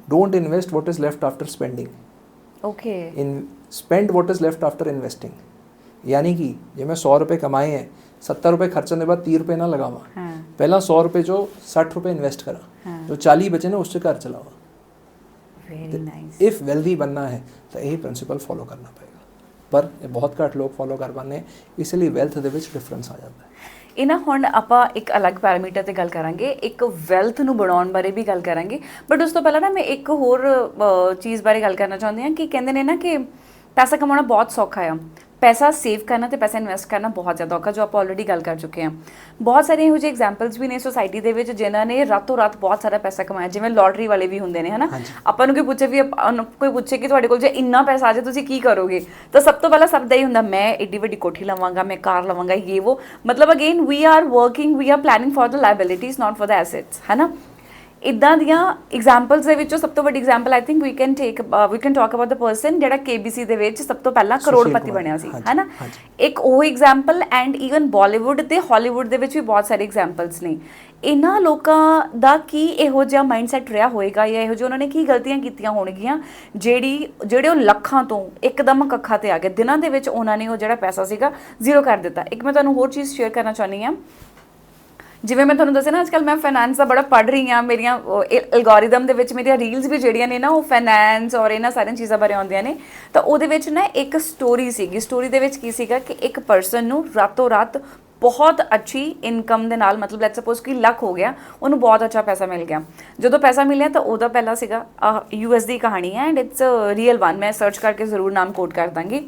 don't invest what is left after spending, okay, spend what is left after investing. यानी कि ਜੇ ਮੈਂ 100 ਰੁਪਏ ਕਮਾਏ ਹੈ, 70 ਰੁਪਏ ਖਰਚਣ ਦੇ ਬਾਅਦ 30 ਰੁਪਏ ਨਾ ਲਗਾਵਾਂ, ਪਹਿਲਾਂ 100 ਰੁਪਏ ਚੋਂ 60 ਰੁਪਏ ਇਨਵੈਸਟ ਕਰਾਂ, ਜੋ 40 ਬਚੇ ਨੇ ਉਸ 'ਚ ਘਰ ਚਲਾਵਾਂ। Very nice. इफ वेल्दी बनना है तो यही प्रिंसिपल फॉलो करना पड़ेगा, पर ये बहुत घट लोग फॉलो कर पाने, इसलिए वेल्थ ਦੇ ਵਿੱਚ ਡਿਫਰੈਂਸ ਆ ਜਾਂਦਾ ਹੈ। ਇਹਨਾਂ ਹੁਣ ਆਪਾਂ ਇੱਕ ਅਲੱਗ ਪੈਰਾਮੀਟਰ ਤੇ ਗੱਲ ਕਰਾਂਗੇ, ਇੱਕ ਵੈਲਥ ਨੂੰ ਬਣਾਉਣ ਬਾਰੇ ਵੀ ਗੱਲ ਕਰਾਂਗੇ, ਬਟ ਉਸ ਤੋਂ ਪਹਿਲਾਂ ਨਾ ਮੈਂ ਇੱਕ ਹੋਰ ਚੀਜ਼ ਬਾਰੇ ਗੱਲ ਕਰਨਾ ਚਾਹੁੰਦੀ ਹਾਂ ਕਿ ਕਹਿੰਦੇ ਨੇ ਨਾ ਕਿ ਪੈਸਾ ਕਮਾਉਣਾ ਬਹੁਤ ਸੌਖਾ ਆ, ਪੈਸਾ ਸੇਵ ਕਰਨਾ ਤੇ ਪੈਸਾ ਇਨਵੈਸਟ ਕਰਨਾ ਬਹੁਤ ਜ਼ਿਆਦਾ ਔਖਾ, ਜੋ ਆਪਾਂ ਆਲਰੇਡੀ ਗੱਲ ਕਰ ਚੁੱਕੇ ਹਾਂ। ਬਹੁਤ ਸਾਰੇ ਇਹੋ ਜਿਹੇ ਐਗਜ਼ਾਮਪਲਸ ਵੀ ਨੇ ਸੋਸਾਇਟੀ ਦੇ ਵਿੱਚ ਜਿਨ੍ਹਾਂ ਨੇ ਰਾਤੋਂ ਰਾਤ ਬਹੁਤ ਸਾਰਾ ਪੈਸਾ ਕਮਾਇਆ, ਜਿਵੇਂ ਲੋਟਰੀ ਵਾਲੇ ਵੀ ਹੁੰਦੇ ਨੇ, ਹੈ ਨਾ। ਆਪਾਂ ਨੂੰ ਕੋਈ ਪੁੱਛੇ ਕਿ ਤੁਹਾਡੇ ਕੋਲ ਜੇ ਇੰਨਾ ਪੈਸਾ ਆ ਜਾਏ ਤੁਸੀਂ ਕੀ ਕਰੋਗੇ, ਤਾਂ ਸਭ ਤੋਂ ਪਹਿਲਾਂ ਸਭ ਦਾ ਹੀ ਹੁੰਦਾ ਮੈਂ ਏਡੀ ਵੱਡੀ ਕੋਠੀ ਲਵਾਂਗਾ, ਮੈਂ ਕਾਰ ਲਵਾਂਗਾ, ਇਹ ਉਹ। ਮਤਲਬ again we are working, we are planning for the liabilities, not for the assets, ਹੈ ਨਾ। ਇਦਾਂ ਦੀਆਂ ਐਗਜ਼ਾਮਪਲਸ ਦੇ ਵਿੱਚੋਂ ਸਭ ਤੋਂ ਵੱਡੀ example I think we can talk about the person ਜਿਹੜਾ KBC ਦੇ ਵਿੱਚ ਸਭ ਤੋਂ ਪਹਿਲਾਂ ਕਰੋੜਪਤੀ ਬਣਿਆ ਸੀ, ਹੈ ਨਾ। ਇੱਕ ਉਹ ਐਗਜ਼ਾਮਪਲ, ਐਂਡ ਈਵਨ ਬਾਲੀਵੁੱਡ ਤੇ ਹਾਲੀਵੁੱਡ ਦੇ ਵਿੱਚ ਵੀ ਬਹੁਤ ਸਾਰੇ ਐਗਜ਼ਾਮਪਲਸ ਨੇ। ਇਹਨਾਂ ਲੋਕਾਂ ਦਾ ਕੀ ਇਹੋ ਜਿਹਾ ਮਾਈਂਡਸੈਟ ਰਿਹਾ ਹੋਏਗਾ, ਜਾਂ ਇਹੋ ਜਿਹੇ ਉਹਨਾਂ ਨੇ ਕੀ ਗਲਤੀਆਂ ਕੀਤੀਆਂ ਹੋਣਗੀਆਂ ਜਿਹੜੇ ਉਹ ਲੱਖਾਂ ਤੋਂ ਇੱਕਦਮ ਕੱਖਾਂ ਤੇ ਆ ਗਏ, ਦਿਨਾਂ ਦੇ ਵਿੱਚ ਉਹਨਾਂ ਨੇ ਉਹ ਜਿਹੜਾ ਪੈਸਾ ਸੀਗਾ ਜ਼ੀਰੋ ਕਰ ਦਿੱਤਾ। ਇੱਕ ਮੈਂ ਤੁਹਾਨੂੰ ਹੋਰ ਚੀਜ਼ ਸ਼ੇਅਰ ਕਰਨਾ ਚਾਹੁੰਦੀ ਹਾਂ, ਜਿਵੇਂ ਮੈਂ ਤੁਹਾਨੂੰ ਦੱਸਿਆ ਨਾ, ਅੱਜ ਕੱਲ੍ਹ ਮੈਂ ਫਾਈਨੈਂਸ ਦਾ ਬੜਾ ਪੜ੍ਹ ਰਹੀ ਹਾਂ, ਮੇਰੀਆਂ ਐਲਗੋਰਿਦਮ ਦੇ ਵਿੱਚ ਮੇਰੀਆਂ ਰੀਲਸ ਵੀ ਜਿਹੜੀਆਂ ਨੇ ਨਾ ਉਹ ਫਾਈਨੈਂਸ ਔਰ ਇਹਨਾਂ ਸਾਰੀਆਂ ਚੀਜ਼ਾਂ ਬਾਰੇ ਆਉਂਦੀਆਂ ਨੇ। ਤਾਂ ਉਹਦੇ ਵਿੱਚ ਨਾ ਇੱਕ ਸਟੋਰੀ ਸੀਗੀ, ਸਟੋਰੀ ਦੇ ਵਿੱਚ ਕੀ ਸੀਗਾ ਕਿ ਇੱਕ ਪਰਸਨ ਨੂੰ ਰਾਤੋਂ ਰਾਤ ਬਹੁਤ ਅੱਛੀ ਇਨਕਮ ਦੇ ਨਾਲ, ਮਤਲਬ ਲੈਟਸ ਸਪੋਜ਼ ਕਿ ਲੱਖ ਹੋ ਗਿਆ, ਉਹਨੂੰ ਬਹੁਤ ਅੱਛਾ ਪੈਸਾ ਮਿਲ ਗਿਆ। ਜਦੋਂ ਪੈਸਾ ਮਿਲਿਆ ਤਾਂ ਉਹਦਾ ਪਹਿਲਾ ਸੀਗਾ US ਦੀ ਕਹਾਣੀ ਹੈ, ਐਂਡ ਇਟਸ ਰੀਅਲ ਵਨ, ਮੈਂ ਸਰਚ ਕਰਕੇ ਜ਼ਰੂਰ ਨਾਮ ਕੋਟ ਕਰ ਦਾਂਗੀ।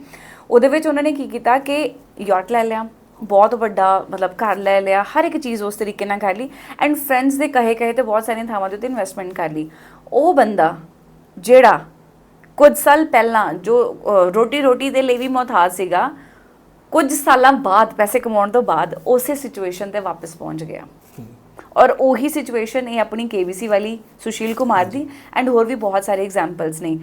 ਉਹਦੇ ਵਿੱਚ ਉਹਨਾਂ ਨੇ ਕੀ ਕੀਤਾ ਕਿ ਯਾਟ ਲੈ ਲਿਆ, ਬਹੁਤ ਵੱਡਾ ਮਤਲਬ ਘਰ ਲੈ ਲਿਆ, ਹਰ ਇੱਕ ਚੀਜ਼ ਉਸ ਤਰੀਕੇ ਨਾਲ ਕਰ ਲਈ, ਐਂਡ ਫਰੈਂਡਸ ਦੇ ਕਹੇ ਤੇ ਬਹੁਤ ਸਾਰੀਆਂ ਥਾਵਾਂ ਦੇ ਉੱਤੇ ਇਨਵੈਸਟਮੈਂਟ ਕਰ ਲਈ। ਉਹ ਬੰਦਾ ਜਿਹੜਾ ਕੁਝ ਸਾਲ ਪਹਿਲਾਂ ਜੋ ਰੋਟੀ ਦੇ ਲਈ ਵੀ ਮੁਹਤਾਜ ਸੀਗਾ, ਕੁਝ ਸਾਲਾਂ ਬਾਅਦ ਪੈਸੇ ਕਮਾਉਣ ਤੋਂ ਬਾਅਦ ਉਸੇ ਸਿਚੁਏਸ਼ਨ ਤੇ ਵਾਪਸ ਪਹੁੰਚ ਗਿਆ। ਔਰ ਉਹੀ ਸਿਚੁਏਸ਼ਨ ਇਹ ਆਪਣੀ KBC ਵਾਲੀ ਸੁਸ਼ੀਲ ਕੁਮਾਰ ਦੀ, ਐਂਡ ਹੋਰ ਵੀ ਬਹੁਤ ਸਾਰੇ ਐਗਜ਼ਾਮਪਲਸ ਨੇ।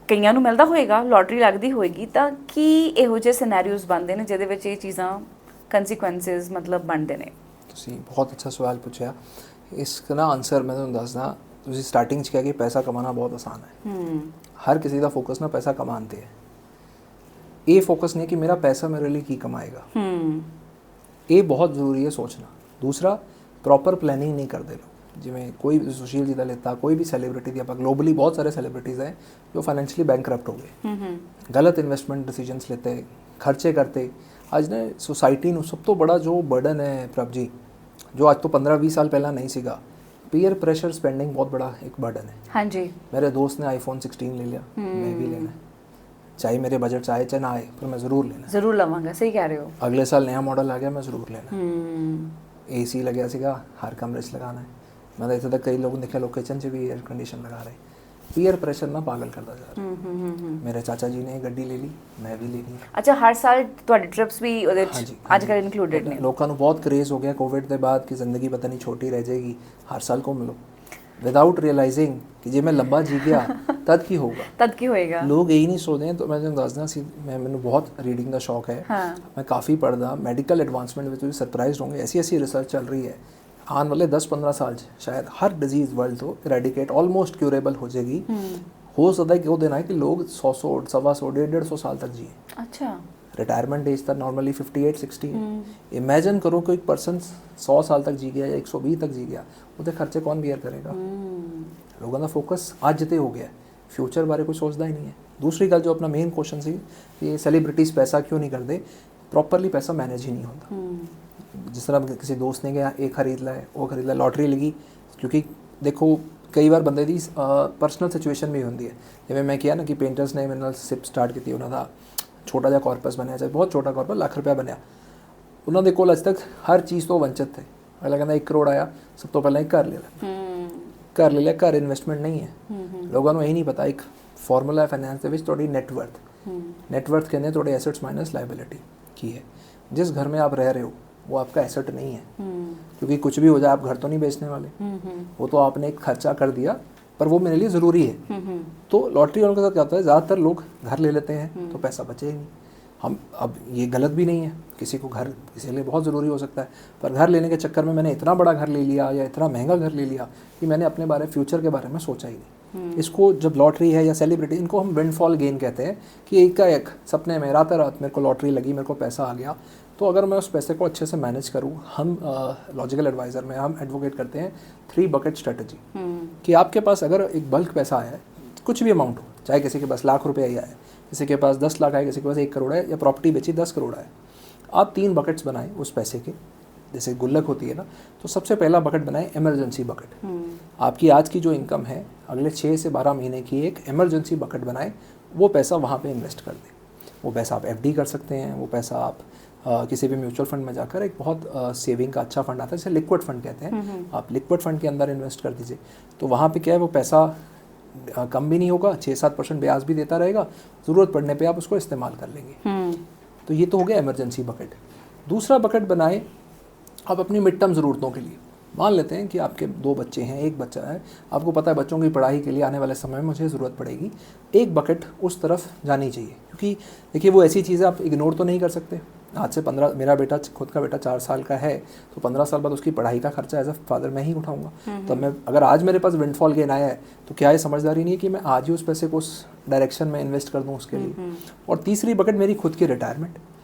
ਕਈਆਂ ਨੂੰ ਮਿਲਦਾ ਹੋਏਗਾ, ਲੋਟਰੀ ਲੱਗਦੀ ਹੋਏਗੀ, ਤਾਂ ਕੀ ਇਹੋ ਜਿਹੇ ਸਿਨੈਰੀਓਜ਼ ਬਣਦੇ ਨੇ ਜਿਹਦੇ ਵਿੱਚ ਇਹ ਚੀਜ਼ਾਂ ਕੰਸੀਕੁਐਂਸਿਸ ਮਤਲਬ ਬਣਦੇ ਨੇ? ਤੁਸੀਂ ਬਹੁਤ ਅੱਛਾ ਸਵਾਲ ਪੁੱਛਿਆ। ਇਸ ਦਾ ਆਨਸਰ ਮੈਂ ਤੁਹਾਨੂੰ ਦੱਸਦਾ। ਤੁਸੀਂ ਸਟਾਰਟਿੰਗ 'ਚ ਕਿਹਾ ਕਿ ਪੈਸਾ ਕਮਾਉਣਾ ਬਹੁਤ ਆਸਾਨ ਹੈ। ਹਰ ਕਿਸੇ ਦਾ ਫੋਕਸ ਨਾ ਪੈਸਾ ਕਮਾਉਣ 'ਤੇ ਹੈ। ਇਹ ਫੋਕਸ ਨਹੀਂ ਕਿ ਮੇਰਾ ਪੈਸਾ ਮੇਰੇ ਲਈ ਕੀ ਕਮਾਏਗਾ। ਇਹ ਬਹੁਤ ਜ਼ਰੂਰੀ ਹੈ ਸੋਚਣਾ। ਦੂਸਰਾ, ਪ੍ਰੋਪਰ ਪਲੈਨਿੰਗ ਨਹੀਂ ਕਰਦੇ ਲੋਕ। ਜਿਵੇਂ ਕੋਈ ਸੁਸ਼ੀਲ ਜੀ ਦਾ ਲੈਤਾ, ਕੋਈ ਵੀ ਸੈਲੀਬ੍ਰਿਟੀ ਦੀ, ਆਪਾਂ ਗਲੋਬਲੀ ਬਹੁਤ ਸਾਰੇ ਸੈਲੀਬ੍ਰਿटीज़ हैं जो फाइनेंशियली बैंकक्रप्ट हो गए, गलत इन्वेस्टमेंट डिसीजंस लेते, खर्चे करते। ਅੱਜ ना सोसाइटी ਨੂੰ ਸਭ ਤੋਂ ਬੜਾ ਜੋ ਬਰਡਨ ਹੈ ਪ੍ਰਭ ਜੀ, ਜੋ ਅੱਜ ਤੋਂ 15-20 ਸਾਲ ਪਹਿਲਾਂ नहीं ਸੀਗਾ, पीयर प्रेशर स्पेंडिंग बहुत बड़ा एक बर्डन है। हाँ जी, मेरे दोस्त ने iPhone 16 ले लिया, मैं भी लेना है, चाहे मेरे बजट चाहे चाहे ना आए, पर मैं ज़रूर लेना, ज़रूर लवांगा। सही कह रहे हो। अगले साल नया मॉडल आ गया, मैं ज़रूर लेना। AC लगे सीगा, हर कमरे 'ਚ लगाना है। मैं ਇੱਥੇ ਤੱਕ ਕਈ ਲੋਕ ਦੇਖਿਆ ਲੋਕ ਕਿਚਨ 'ਚ ਵੀ 에ਅਰ ਕੰਡੀਸ਼ਨ ਲਗਾ ਰਹੇ। ਪੀਅਰ ਪ੍ਰੈਸ਼ਰ ਨਾ ਪਾਗਲ ਕਰਦਾ ਜਾ ਰਿਹਾ। ਮੇਰੇ ਚਾਚਾ ਜੀ ਨੇ ਗੱਡੀ ਲੈ ਲਈ, ਮੈਂ ਵੀ ਲੈਣੀ ਹੈ। ਅੱਛਾ, ਹਰ ਸਾਲ ਤੁਹਾਡੇ ਟ੍ਰਿਪਸ ਵੀ ਉਹਦੇ ਵਿੱਚ ਅੱਜ ਕੱਲ੍ਹ ਇਨਕਲੂਡਡ ਨੇ? ਲੋਕਾਂ ਨੂੰ ਬਹੁਤ ਕਰੇਜ਼ ਹੋ ਗਿਆ ਕੋਵਿਡ ਦੇ ਬਾਅਦ ਕਿ ਜ਼ਿੰਦਗੀ ਪਤਾ ਨਹੀਂ ਛੋਟੀ ਰਹਿ ਜਾਏਗੀ, ਹਰ ਸਾਲ ਘੁੰਮ ਲਓ, ਵਿਦਆਊਟ ਰਿਅਲਾਈਜ਼ਿੰਗ ਕਿ ਜੇ ਮੈਂ ਲੰਬਾ ਜੀ ਗਿਆ ਤਦ ਕੀ ਹੋਊਗਾ, ਤਦ ਕੀ ਹੋਏਗਾ। ਲੋਕ ਇਹੀ ਨਹੀਂ ਸੋਚਦੇ। ਤਾਂ ਮੈਂ ਤੁਹਾਨੂੰ ਦੱਸਦਾ ਸੀ, ਮੈਨੂੰ ਬਹੁਤ ਰੀਡਿੰਗ ਦਾ ਸ਼ੌਕ ਹੈ, ਮੈਂ ਕਾफ़ੀ ਪੜ੍ਹਦਾ। ਮੈਡੀਕਲ ਐਡਵਾਂਸਮੈਂਟ ਵਿੱਚ ਵੀ ਸਰਪ੍ਰਾਈਜ਼ਡ ਹੋंगे, ऐसी रिसर्च चल रही है, आने वाले 10-15 साल शायद हर डिजीज़ वर्ल्ड तो इरेडिकेट ऑलमोस्ट क्यूरेबल हो जाएगी। हो सकता है कि वो दिन आए कि लोग 100, 125, 150 साल तक जिए। अच्छा, रिटायरमेंट एज तो नॉर्मली 58-60 है। इमेजिन करो कि एक पर्सन 100 साल तक जी गया या 120 तक जी गया, उसके खर्चे कौन बियर करेगा। लोगों का फोकस अज ते हो गया, फ्यूचर बारे कोई सोचता ही नहीं है। दूसरी गल जो अपना मेन क्वेश्चन सी, ये सैलीब्रिटीज़ पैसा क्यों नहीं करते, प्रॉपरली पैसा मैनेज ही नहीं होता। जिस तरह किसी दोस्त ने गया, ये खरीद ला, वो खरीद ला, लॉटरी लगी, क्योंकि देखो कई बार बंदे दी परसनल सिचुएशन भी होंगी है। जिवें मैं किया ना कि पेंटर्स ने मेरे नाल सिप स्टार्ट की, उन्होंने छोटा जिहा कॉर्पस बनया, चाहे बहुत छोटा कॉर्पस, लाख रुपया बनया, उन्होंने कोल अज तक हर चीज़ तो वंचित थे। अगला कहता 1 करोड़ आया, सब तो पहले एक घर ले लिया, घर ले लिया, घर इन्वेस्टमेंट नहीं है। लोगों को यही नहीं पता एक फॉर्मूला है फाइनेंस के विच, तुहाडी नेटवर्थ, नेटवर्थ कहते हैं तुहाडे एसेट्स माइनस लाइबिलिटी की है। जिस घर में आप रह रहे हो वो आपका एसेट नहीं है, क्योंकि कुछ भी हो जाए आप घर तो नहीं बेचने वाले, वो तो आपने एक खर्चा कर दिया, पर वो मेरे लिए ज़रूरी है। तो लॉटरी वालों के साथ क्या होता है, ज़्यादातर लोग घर ले लेते हैं तो पैसा बचे ही नहीं। हम अब ये गलत भी नहीं है, किसी को घर किसी लिए बहुत ज़रूरी हो सकता है, पर घर लेने के चक्कर में मैंने इतना बड़ा घर ले लिया या इतना महंगा घर ले लिया कि मैंने अपने बारे फ्यूचर के बारे में सोचा ही नहीं। इसको जब लॉटरी है या सेलिब्रिटी, इनको हम विंडफॉल गेन कहते हैं कि एक का एक सपने में रात रात मेरे को लॉटरी लगी, मेरे को पैसा आ गया, तो अगर मैं उस पैसे को अच्छे से मैनेज करूँ, हम लॉजिकल एडवाइज़र में हम एडवोकेट करते हैं 3 बकेट स्ट्रेटजी, कि आपके पास अगर एक बल्क पैसा आया है, कुछ भी अमाउंट हो, चाहे किसी के पास लाख रुपये ही आए, किसी के पास 10 लाख आए, किसी के पास 1 करोड़ है, या प्रॉपर्टी बेची 10 करोड़ आए, आप 3 बकेट्स बनाएं उस पैसे के। जैसे गुल्लक होती है ना, तो सबसे पहला बकेट बनाएं इमरजेंसी बकेट। आपकी आज की जो इनकम है, अगले 6 से 12 महीने की एक इमरजेंसी बकेट बनाएं, वो पैसा वहाँ पे इन्वेस्ट कर दें। वो पैसा आप FD कर सकते हैं, वो पैसा आप किसी भी म्यूचुअल फंड में जाकर, एक बहुत सेविंग का अच्छा फंड आता है जिसे लिक्विड फंड कहते हैं, आप लिक्विड फंड के अंदर इन्वेस्ट कर दीजिए। तो वहाँ पे क्या है, वो पैसा कम भी नहीं होगा, 6-7% ब्याज भी देता रहेगा, ज़रूरत पड़ने पे आप उसको इस्तेमाल कर लेंगे। तो ये तो हो गया इमरजेंसी बकेट। दूसरा बकेट बनाए आप अपनी मिड टर्म ज़रूरतों के लिए, मान लेते हैं कि आपके 2 बच्चे हैं, 1 बच्चा है, आपको पता है बच्चों की पढ़ाई के लिए आने वाले समय में मुझे ज़रूरत पड़ेगी, एक बकेट उस तरफ जानी चाहिए, क्योंकि देखिए वो ऐसी चीज़ है आप इग्नोर तो नहीं कर सकते। आज से 15 मेरा बेटा खुद का बेटा 4 साल का है, तो 15 साल बाद उसकी पढ़ाई का खर्चा एज अ फादर मैं ही उठाऊंगा। तो मैं अगर आज मेरे पास विंडफॉल गेन आया है तो क्या ये समझदारी नहीं है कि मैं आज ही उस पैसे को उस डायरेक्शन में इन्वेस्ट कर दूँ उसके लिए। और तीसरी बकेट मेरी खुद की रिटायरमेंट,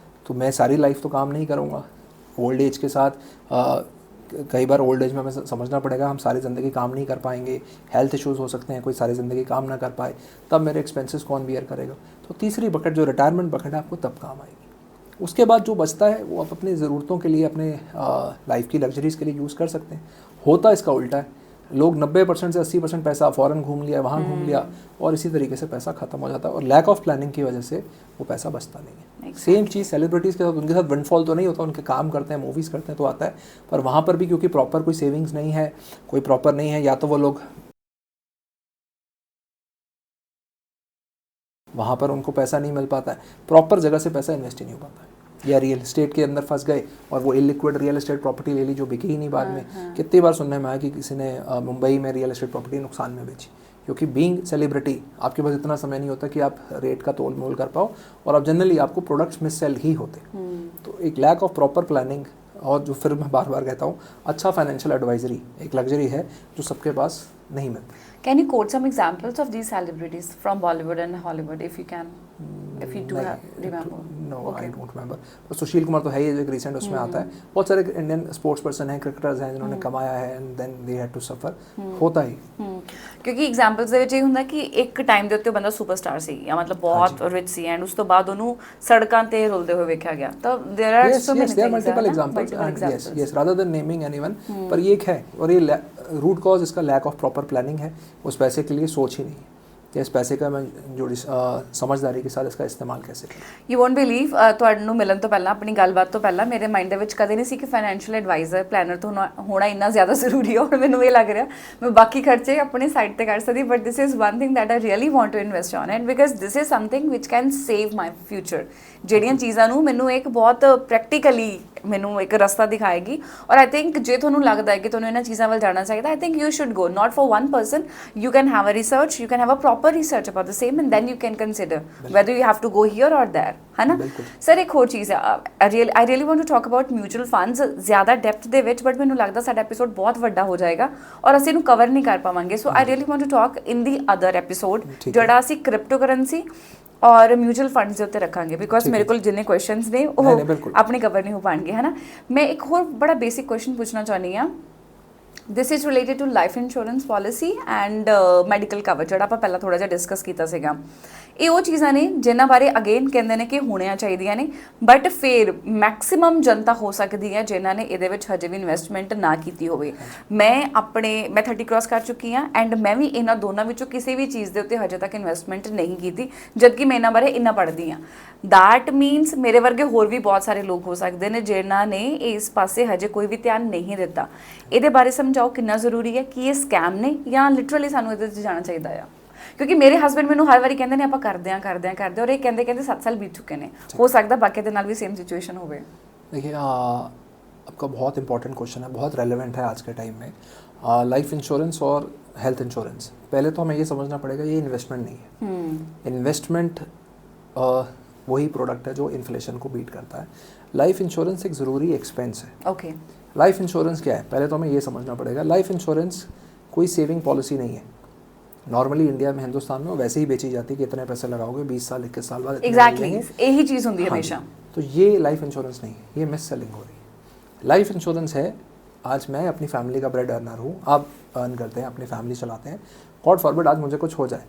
तो मैं सारी लाइफ तो काम नहीं करूँगा, ओल्ड एज के साथ कई बार ओल्ड एज में हमें समझना पड़ेगा हम सारी ज़िंदगी काम नहीं कर पाएंगे, हेल्थ इश्यूज़ हो सकते हैं, कोई सारी ज़िंदगी काम ना कर पाए, तब मेरे एक्सपेंसेस कौन बियर करेगा। तो तीसरी बकेट जो रिटायरमेंट बकेट है आपको तब काम आएगी। उसके बाद जो बचता है वो आप अपनी ज़रूरतों के लिए, अपने लाइफ की लग्जरीज़ के लिए यूज़ कर सकते हैं। होता इसका उल्टा है, लोग 90% से 80% पैसा फ़ॉरेन घूम लिया, वहाँ घूम लिया, और इसी तरीके से पैसा ख़त्म हो जाता है, और लैक ऑफ प्लानिंग की वजह से वो पैसा बचता नहीं है। सेम चीज़ सेलिब्रिटीज़ के साथ, उनके साथ विंडफॉल तो नहीं होता, उनके काम करते हैं, मूवीज़ करते हैं तो आता है, पर वहाँ पर भी क्योंकि प्रॉपर कोई सेविंग्स नहीं है, कोई प्रॉपर नहीं है, या तो वो लोग वहाँ पर उनको पैसा नहीं मिल पाता है, प्रॉपर जगह से पैसा इन्वेस्ट ही नहीं हो पाता है, या रियल इस्टेट के अंदर फंस गए और वो इलिक्विड रियल इस्टेट प्रॉपर्टी ले ली जो बिकी ही नहीं बाद में। कितनी बार सुनने में आया कि किसी ने मुंबई में रियल इस्टेट प्रॉपर्टी नुकसान में बेची, क्योंकि बीइंग सेलिब्रिटी आपके पास इतना समय नहीं होता कि आप रेट का तोल मोल कर पाओ, और अब जनरली आपको प्रोडक्ट्स मिस सेल ही होते। तो एक लैक ऑफ प्रॉपर प्लानिंग, और जो फिर मैं बार बार कहता हूँ अच्छा फाइनेंशियल एडवाइजरी एक लग्जरी है जो सबके पास नहीं मिलती। Can you quote some examples of these celebrities from Bollywood and Hollywood if you can, if you do remember? No, I don't remember. और सुशील कुमार तो है ही जो एक रिसेंट उसमें आता है। बहुत सारे इंडियन स्पोर्ट्स पर्सन हैं, क्रिकेटर्स हैं जिन्होंने कमाया है and then they had to suffer, होता ही। ਕਿਉਂਕਿ ਐਗਜ਼ਾਮਪਲਸ ਦੇ ਵਿੱਚ ਇਹ ਹੁੰਦਾ ਕਿ ਇੱਕ ਟਾਈਮ ਦੇ ਉੱਤੇ ਬੰਦਾ ਸੁਪਰਸਟਾਰ ਸੀ ਜਾਂ ਮਤਲਬ ਬਹੁਤ ਰਿਚ ਸੀ, ਐਂਡ ਉਸ ਤੋਂ ਬਾਅਦ ਉਹਨੂੰ ਸੜਕਾਂ ਤੇ ਰੁਲਦੇ ਹੋਏ ਵੇਖਿਆ ਗਿਆ। ਤਾਂ there are so many things, multiple examples, yes rather than naming anyone, पर ये एक है, और ये रूट कॉज इसका लैक ऑफ प्रॉपर प्लानिंग है, उस पैसे के लिए सोच ही नहीं है कि इस पैसे का मैं जो समझदारी के साथ इसका इस्तेमाल कैसे करूं। ਯੂ ਵੋਂਟ ਬਿਲੀਵ ਤੁਹਾਨੂੰ ਮਿਲਣ ਤੋਂ ਪਹਿਲਾਂ, ਆਪਣੀ ਗੱਲਬਾਤ ਤੋਂ ਪਹਿਲਾਂ ਮੇਰੇ ਮਾਈਂਡ ਦੇ ਵਿੱਚ ਕਦੇ ਨਹੀਂ ਸੀ ਕਿ ਫਾਈਨੈਂਸ਼ੀਅਲ ਐਡਵਾਈਜ਼ਰ ਪਲੈਨਰ ਤੋਂ ਹੋਣਾ ਇੰਨਾ ਜ਼ਿਆਦਾ ਜ਼ਰੂਰੀ ਹੈ। ਹੁਣ ਮੈਨੂੰ ਇਹ ਲੱਗ ਰਿਹਾ ਮੈਂ ਬਾਕੀ ਖਰਚੇ ਆਪਣੇ ਸਾਈਡ ਤੇ ਕਰ ਸਕਦੀ, but this is one thing that I really want to invest on it, because this is something which can save my future. ਜਿਹੜੀਆਂ ਚੀਜ਼ਾਂ ਨੂੰ ਮੈਨੂੰ ਇੱਕ ਬਹੁਤ ਪ੍ਰੈਕਟੀਕਲੀ ਮੈਨੂੰ ਇੱਕ ਰਸਤਾ ਦਿਖਾਏਗੀ। ਔਰ ਆਈ ਥਿੰਕ ਜੇ ਤੁਹਾਨੂੰ ਲੱਗਦਾ ਹੈ ਕਿ ਤੁਹਾਨੂੰ ਇਹਨਾਂ ਚੀਜ਼ਾਂ ਵੱਲ ਜਾਣਾ ਚਾਹੀਦਾ, I think you should go, not for one person, you can have a research, you can have a proper research about the same, and then you can consider whether you have to go here or there, है ना। सर एक ਹੋਰ ਚੀਜ਼ ਹੈ, I really want to talk about mutual funds ਜ਼ਿਆਦਾ ਡੈਪਥ ਦੇ ਵਿੱਚ, ਬਟ ਮੈਨੂੰ ਲੱਗਦਾ ਸਾਡਾ ਐਪੀਸੋਡ ਬਹੁਤ ਵੱਡਾ ਹੋ ਜਾਏਗਾ ਔਰ ਅਸੀਂ ਇਹਨੂੰ ਕਵਰ ਨਹੀਂ ਕਰ ਪਾਵਾਂਗੇ। ਸੋ I really want to talk in the other episode, ਜਿਹੜਾ ਅਸੀਂ ਕ੍ਰਿਪਟੋ ਕਰੰਸੀ ਔਰ ਮਿਊਚੁਅਲ ਫੰਡਸ ਦੇ ਉੱਤੇ ਰੱਖਾਂਗੇ, ਬਿਕੋਜ਼ ਮੇਰੇ ਕੋਲ ਜਿੰਨੇ ਕੁਐਸਚਨਸ ਨੇ ਉਹ ਆਪਣੇ ਕਵਰ ਨਹੀਂ ਹੋ ਪਾਣਗੇ, ਹੈ ਨਾ। ਮੈਂ ਇੱਕ ਹੋਰ ਬੜਾ ਬੇਸਿਕ ਕੁਐਸਚਨ ਪੁੱਛਣਾ ਚਾਹੁੰਦੀ ਹਾਂ। This is related to life insurance policy and medical cover, ਜਿਹੜਾ ਆਪਾਂ ਪਹਿਲਾਂ ਥੋੜ੍ਹਾ ਜਿਹਾ ਡਿਸਕਸ ਕੀਤਾ ਸੀਗਾ। ਇਹ ਉਹ ਚੀਜ਼ਾਂ ਨੇ ਜਿਨ੍ਹਾਂ ਬਾਰੇ ਅਗੇਨ ਕਹਿੰਦੇ ਨੇ ਕਿ ਹੋਣੀਆਂ ਚਾਹੀਦੀਆਂ ਨੇ, ਬਟ ਫਿਰ ਮੈਕਸਿਮਮ ਜਨਤਾ ਹੋ ਸਕਦੀ ਹੈ ਜਿਨ੍ਹਾਂ ਨੇ ਇਹਦੇ ਵਿੱਚ ਹਜੇ ਵੀ ਇਨਵੈਸਟਮੈਂਟ ਨਾ ਕੀਤੀ ਹੋਵੇ। ਮੈਂ 30 ਕ੍ਰਾਸ ਕਰ ਚੁੱਕੀ ਹਾਂ, ਐਂਡ ਮੈਂ ਵੀ ਇਹਨਾਂ ਦੋਨਾਂ ਵਿੱਚੋਂ ਕਿਸੇ ਵੀ ਚੀਜ਼ ਦੇ ਉੱਤੇ ਹਜੇ ਤੱਕ ਇਨਵੈਸਟਮੈਂਟ ਨਹੀਂ ਕੀਤੀ, ਜਦਕਿ ਮੈਂ ਇਹਨਾਂ ਬਾਰੇ ਇੰਨਾ ਪੜ੍ਹਦੀ ਹਾਂ। ਦੈਟ ਮੀਨਸ ਮੇਰੇ ਵਰਗੇ ਹੋਰ ਵੀ ਬਹੁਤ ਸਾਰੇ ਲੋਕ ਹੋ ਸਕਦੇ ਨੇ ਜਿਨ੍ਹਾਂ ਨੇ ਇਸ ਪਾਸੇ ਹਜੇ ਕੋਈ ਵੀ ਧਿਆਨ ਨਹੀਂ ਦਿੱਤਾ। ਇਹਦੇ ਬਾਰੇ ਸਮਝਾਓ ਕਿੰਨਾ ਜ਼ਰੂਰੀ ਹੈ, ਕਿ ਇਹ ਸਕੈਮ ਨੇ ਜਾਂ ਲਿਟਰਲੀ ਸਾਨੂੰ ਇਹਦੇ 'ਚ ਜਾਣਾ ਚਾਹੀਦਾ ਆ। क्योंकि मेरे हस्बैंड मैंने हर बारी कहते हैं आप करते हैं और ये कहते 7 साल बीत चुके हैं, हो सकता बाकी के नाल भी सेम सिचुएशन हो। देखिए आपका बहुत इंपॉर्टेंट क्वेश्चन है, बहुत रेलेवेंट है आज के टाइम में। लाइफ इंश्योरेंस और हेल्थ इंश्योरेंस, पहले तो हमें ये समझना पड़ेगा ये इन्वेस्टमेंट नहीं है। इन्वेस्टमेंट वही प्रोडक्ट है जो इन्फ्लेशन को बीट करता है। लाइफ इंश्योरेंस एक ज़रूरी एक्सपेंस है। ओके, लाइफ इंश्योरेंस क्या है, पहले तो हमें ये समझना पड़ेगा। लाइफ इंश्योरेंस कोई सेविंग पॉलिसी नहीं है। नॉर्मली इंडिया में, हिंदुस्तान में वैसे ही बेची जाती है कि इतने पैसे लगाओगे 20 साल 21 साल बाद एग्जैक्टली यही चीज़ होती है हमेशा। तो ये लाइफ इंश्योरेंस नहीं है, ये मिस सेलिंग हो रही है। लाइफ इंश्योरेंस है आज मैं अपनी फैमिली का ब्रेड अर्नर हूँ, आप अर्न करते हैं, अपनी फैमिली चलाते हैं, गॉड फॉरवर्ड आज मुझे कुछ हो जाए,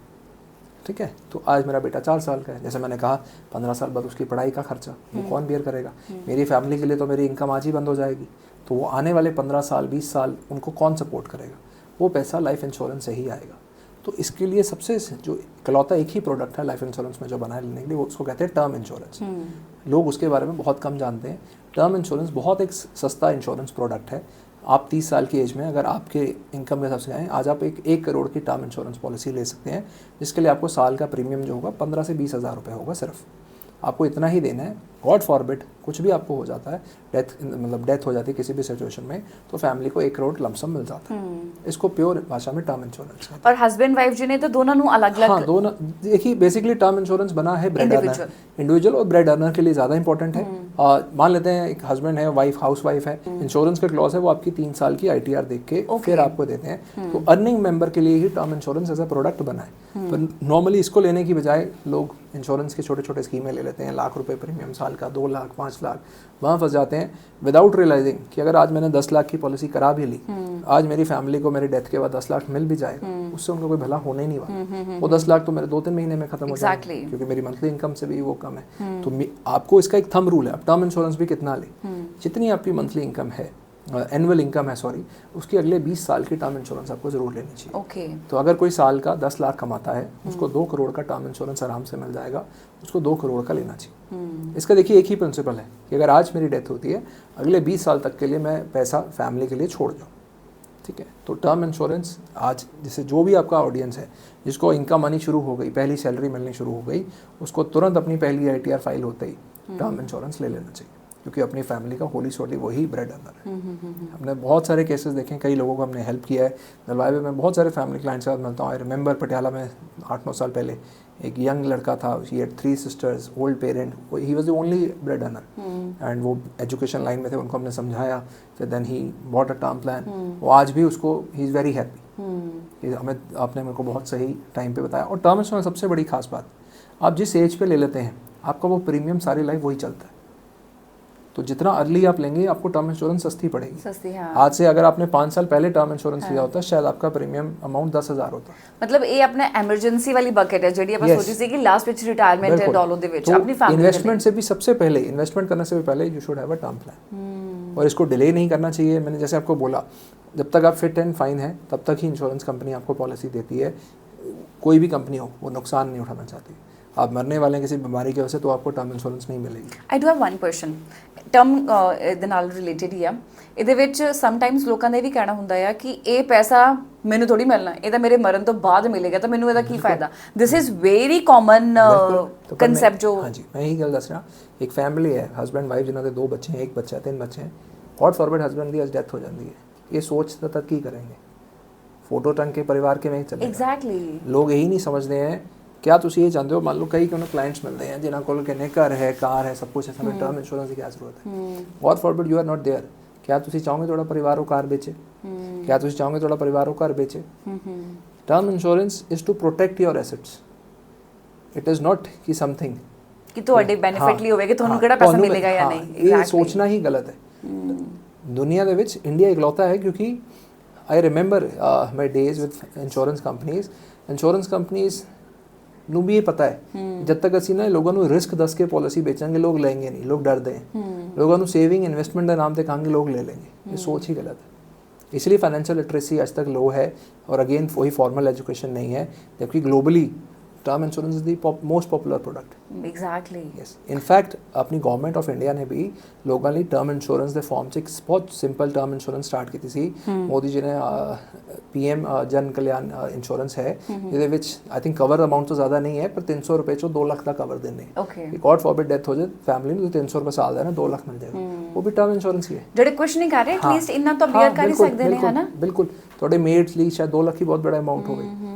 ठीक है, तो आज मेरा बेटा 4 साल का है, जैसे मैंने कहा 15 साल बाद उसकी पढ़ाई का खर्चा वो कौन बियर करेगा। मेरी फैमिली के लिए तो मेरी इनकम आज ही बंद हो जाएगी, तो वो आने वाले 15 साल 20 साल उनको कौन सपोर्ट करेगा, वो पैसा लाइफ इंश्योरेंस से ही आएगा। तो इसके लिए सबसे जो इकलौता एक ही प्रोडक्ट है लाइफ इंश्योरेंस में जो बनाए लेने के लिए, वो उसको कहते हैं टर्म इंश्योरेंस। लोग उसके बारे में बहुत कम जानते हैं। टर्म इंश्योरेंस बहुत एक सस्ता इंश्योरेंस प्रोडक्ट है। आप 30 साल की एज में अगर आपके इनकम के हिसाब से आएँ, आज आप 1 करोड़ की टर्म इंश्योरेंस पॉलिसी ले सकते हैं, जिसके लिए आपको साल का प्रीमियम जो होगा 15 से 20 हज़ार रुपये होगा सिर्फ। आपको इतना ही देना है। गॉड फॉरबिड कुछ भी आपको हो जाता है, डेथ हो जाती है किसी भी सिचुएशन में, तो फैमिली को 1 करोड़ लमसम मिल जाता है। इसको प्योर भाषा में टर्म इंश्योरेंस है। और हस्बैंड वाइफ जी ने तो दोनों ਨੂੰ अलग-अलग, हाँ दोनों, देखिए बेसिकली टर्म इंश्योरेंस बना है ब्रेड अर्नर, इंडिविजुअल और ब्रेड अर्नर के लिए ज़्यादा इंपॉर्टेंट है। मान लेते हैं एक हस्बैंड है, वाइफ हाउस वाइफ है, इंश्योरेंस का क्लॉज है वो आपकी 3 साल की ITR देख के फिर आपको देते हैं। तो अर्निंग मेंबर के लिए ही term insurance as a product बना है। पर नॉर्मली इसको लेने की बजाय लोग इंश्योरेंस के छोटे छोटे स्कीमें ले लेते हैं, लाख रुपए प्रीमियम साल का, 2 लाख 5 लाख, वहाँ फंस जाते हैं विदाउट रियलाइजिंग कि अगर आज मैंने 10 लाख की पॉलिसी करा भी ली, आज मेरी फैमिली को मेरी डेथ के बाद 10 लाख मिल भी जाएगा, उससे उनको कोई भला होने ही नहीं वाला। वो 10 लाख तो मेरे 2-3 महीने में खत्म हो जाएगा, क्योंकि मेरी मंथली इनकम से भी वो कम है। तो आपको इसका एक थंब रूल है, आप टर्म इंश्योरेंस भी कितना ले, जितनी आपकी मंथली इनकम है, एनुअल इनकम है सॉरी, उसकी अगले 20 साल की टर्म इंश्योरेंस आपको जरूर लेनी चाहिए। ओके। तो अगर कोई साल का 10 लाख कमाता है, उसको 2 करोड़ का टर्म इंश्योरेंस आराम से मिल जाएगा, उसको 2 करोड़ का लेना चाहिए। इसका देखिए एक ही प्रिंसिपल है कि अगर आज मेरी डेथ होती है, अगले 20 साल तक के लिए मैं पैसा फैमिली के लिए छोड़ जाऊँ, ठीक है। तो टर्म इंश्योरेंस आज जैसे जो भी आपका ऑडियंस है, जिसको इनकम आनी शुरू हो गई, पहली सैलरी मिलनी शुरू हो गई, उसको तुरंत अपनी पहली ITR फाइल होते ही टर्म इंश्योरेंस ले लेना चाहिए, क्योंकि अपनी फैमिली का होली सोली वही ब्रेड अर्नर है। हमने बहुत सारे केसेस देखे हैं, कई लोगों को हमने हेल्प किया है। दलवाई में मैं बहुत सारे फैमिली क्लाइंट्स के साथ मिलता हूँ। आई रिमेंबर पटियाला में 8-9 साल पहले एक यंग लड़का था, he had 3 sisters, old parent, he was the only bread earner and वो एजुकेशन लाइन में थे, उनको हमने समझाया, फिर then he bought a term plan. वो आज भी उसको ही इज़ वेरी हैप्पी। हमें आपने मेरे को बहुत सही टाइम पे बताया। और टर्म इंश्योरेंस सबसे बड़ी खास बात, आप जिस एज पे ले लेते हैं, आपका वो प्रीमियम सारी लाइफ वही चलता है। तो जितना अर्ली आप लेंगे, आपको टर्म इंश्योरेंस सस्ती पड़ेगी। सस्ती, हाँ। आज से अगर आपने 5 साल पहले टर्म इंश्योरेंस लिया होता, शायद आपका प्रीमियम अमाउंट 10,000 होता। मतलब ਇਹ ਆਪਣੇ ਐਮਰਜੈਂਸੀ ਵਾਲੀ ਬਕਟ ਹੈ ਜਿਹੜੀ ਆਪਾਂ ਸੋਚੀ ਸੀ ਕਿ ਲਾਸਟ ਵਿੱਚ ਰਿਟਾਇਰਮੈਂਟ ਹੈ ਡਾਲਰ ਦੇ ਵਿੱਚ ਆਪਣੀ फैमिली इन्वेस्टमेंट से भी सबसे पहले, इन्वेस्टमेंट करने से भी पहले you should have a term plan. और इसको डिले नहीं करना चाहिए। मैंने जैसे आपको बोला, जब तक आप फिट एंड फाइन है तब तक ही इंश्योरेंस कंपनी आपको पॉलिसी देती है। कोई भी कंपनी हो, वो नुकसान नहीं उठाना चाहती। आप मरने वाले हैं किसी बीमारी की वजह से, तो आपको टर्म इंश्योरेंस नहीं मिलेगी। I do have one question, term ਦੇ ਨਾਲ ਰਿਲੇਟਡ ਹੀ ਆ। ਇਹਦੇ ਵਿੱਚ ਸਮਟਾਈਮਸ ਲੋਕਾਂ ਦਾ ਇਹ ਵੀ ਕਹਿਣਾ ਹੁੰਦਾ ਆ ਕਿ ਇਹ ਪੈਸਾ ਮੈਨੂੰ ਥੋੜੀ ਮਿਲਣਾ, ਇਹ ਤਾਂ ਮੇਰੇ ਮਰਨ ਤੋਂ ਬਾਅਦ ਮਿਲੇਗਾ, ਤਾਂ ਮੈਨੂੰ ਇਹਦਾ ਕੀ ਫਾਇਦਾ। This is very common concept ਜੋ। हाँ जी, मैं यही गल दस रहा। एक फैमिली है, हस्बैंड वाइफ, जिन्होंने 2 बच्चे हैं, 1 बच्चा 3 बच्चे हैं, गॉड फॉरबिड हस्बैंड की आज डेथ हो जाती है, ये सोचते तक की करेंगे, फोटो टंग के परिवार के में ही चलेगा। एग्जैक्टली। लोग यही नहीं समझते हैं। क्या तुम ये जानते हो, मान लो कई क्लाइंट्स मिलते हैं जिन्होंने कोल कहने घर है, कार है, सब कुछ है, हमें टर्म इंश्योरेंस की क्या जरूरत है। God forbid you are not there. क्या तुम चाहोगे थोड़ा परिवार को कार बेचे? क्या तुम चाहोगे थोड़ा परिवार को घर बेचे? Term insurance is to protect your assets, it is not कि समथिंग कि ਤੁਹਾਡੇ ਬੈਨੀਫਿਟ ਲਈ ਹੋਵੇ ਕਿ ਤੁਹਾਨੂੰ ਕਿਹੜਾ ਪੈਸਾ ਮਿਲੇਗਾ ਜਾਂ ਨਹੀਂ। ये सोचना ही गलत है। दुनिया ਦੇ ਵਿੱਚ ਇੰਡੀਆ ਇਕਲੌਤਾ है, क्योंकि I remember my days with insurance companies ਨੂੰ भी ये पता है जब तक ਅਸੀਂ ਨਾ ਲੋਕਾਂ ਨੂੰ ਰਿਸਕ ਦੱਸ ਕੇ ਪਾਲਿਸੀ ਵੇਚਾਂਗੇ, ਲੋग लेंगे नहीं, लोग डरते हैं। लोगों ਨੂੰ सेविंग इन्वेस्टमेंट ਦੇ ਨਾਮ ਤੇ ਕਹਾਂਗੇ, लोग ले लेंगे। ये सोच ही गलत है। इसलिए फाइनेंशियल लिटरेसी आज तक लो है, और अगेन वही फॉर्मल एजुकेशन नहीं है, जबकि globally term insurance is the most popular product. Exactly, yes. In fact अपनी गवर्नमेंट ऑफ इंडिया ने भी लोगों ਲਈ टर्म इंश्योरेंस ਦੇ ਫਾਰਮ 'ਚ ਇੱਕ ਬਹੁਤ ਸਿੰਪਲ ਟਰਮ ਇੰਸ਼ੋਰੈਂਸ ਸਟਾਰਟ ਕੀਤੀ ਸੀ। ਮੋਦੀ ਜੀ ਨੇ PM ਜਨ ਕਲਿਆਣ ਇੰਸ਼ੋਰੈਂਸ ਹੈ, ਜਿਹਦੇ ਵਿੱਚ ਆਈ ਥਿੰਕ ਕਵਰ ਅਮਾਊਂਟ ਤੋਂ ਜ਼ਿਆਦਾ ਨਹੀਂ ਹੈ, ਪਰ 300 ਰੁਪਏ 'ਚੋਂ 2 ਲੱਖ ਦਾ ਕਵਰ ਦਿੰਦੇ। ਓਕੇ। ਗॉड ਫॉरबिड डेथ हो जाए फैमिली में, तो 300 रुपये साल देना, 2 लाख मिल जाएगा। वो भी टर्म इंश्योरेंस ही है। ਜਿਹੜੇ ਕੁਝ ਨਹੀਂ ਕਰ ਰਹੇ, ਐਟਲੀਸਟ ਇੰਨਾ ਤਾਂ ਬੀਅਰ ਕਰ ਹੀ ਸਕਦੇ ਨੇ, ਹੈ ਨਾ। ਬਿਲਕੁਲ। ਤੁਹਾਡੇ ਮੇਡਸ ਲਈ ਸ਼ਾਇਦ 2 ਲੱਖ ਹੀ ਬਹੁਤ ਬੜਾ ਅਮਾਊਂਟ ਹੋਵੇ,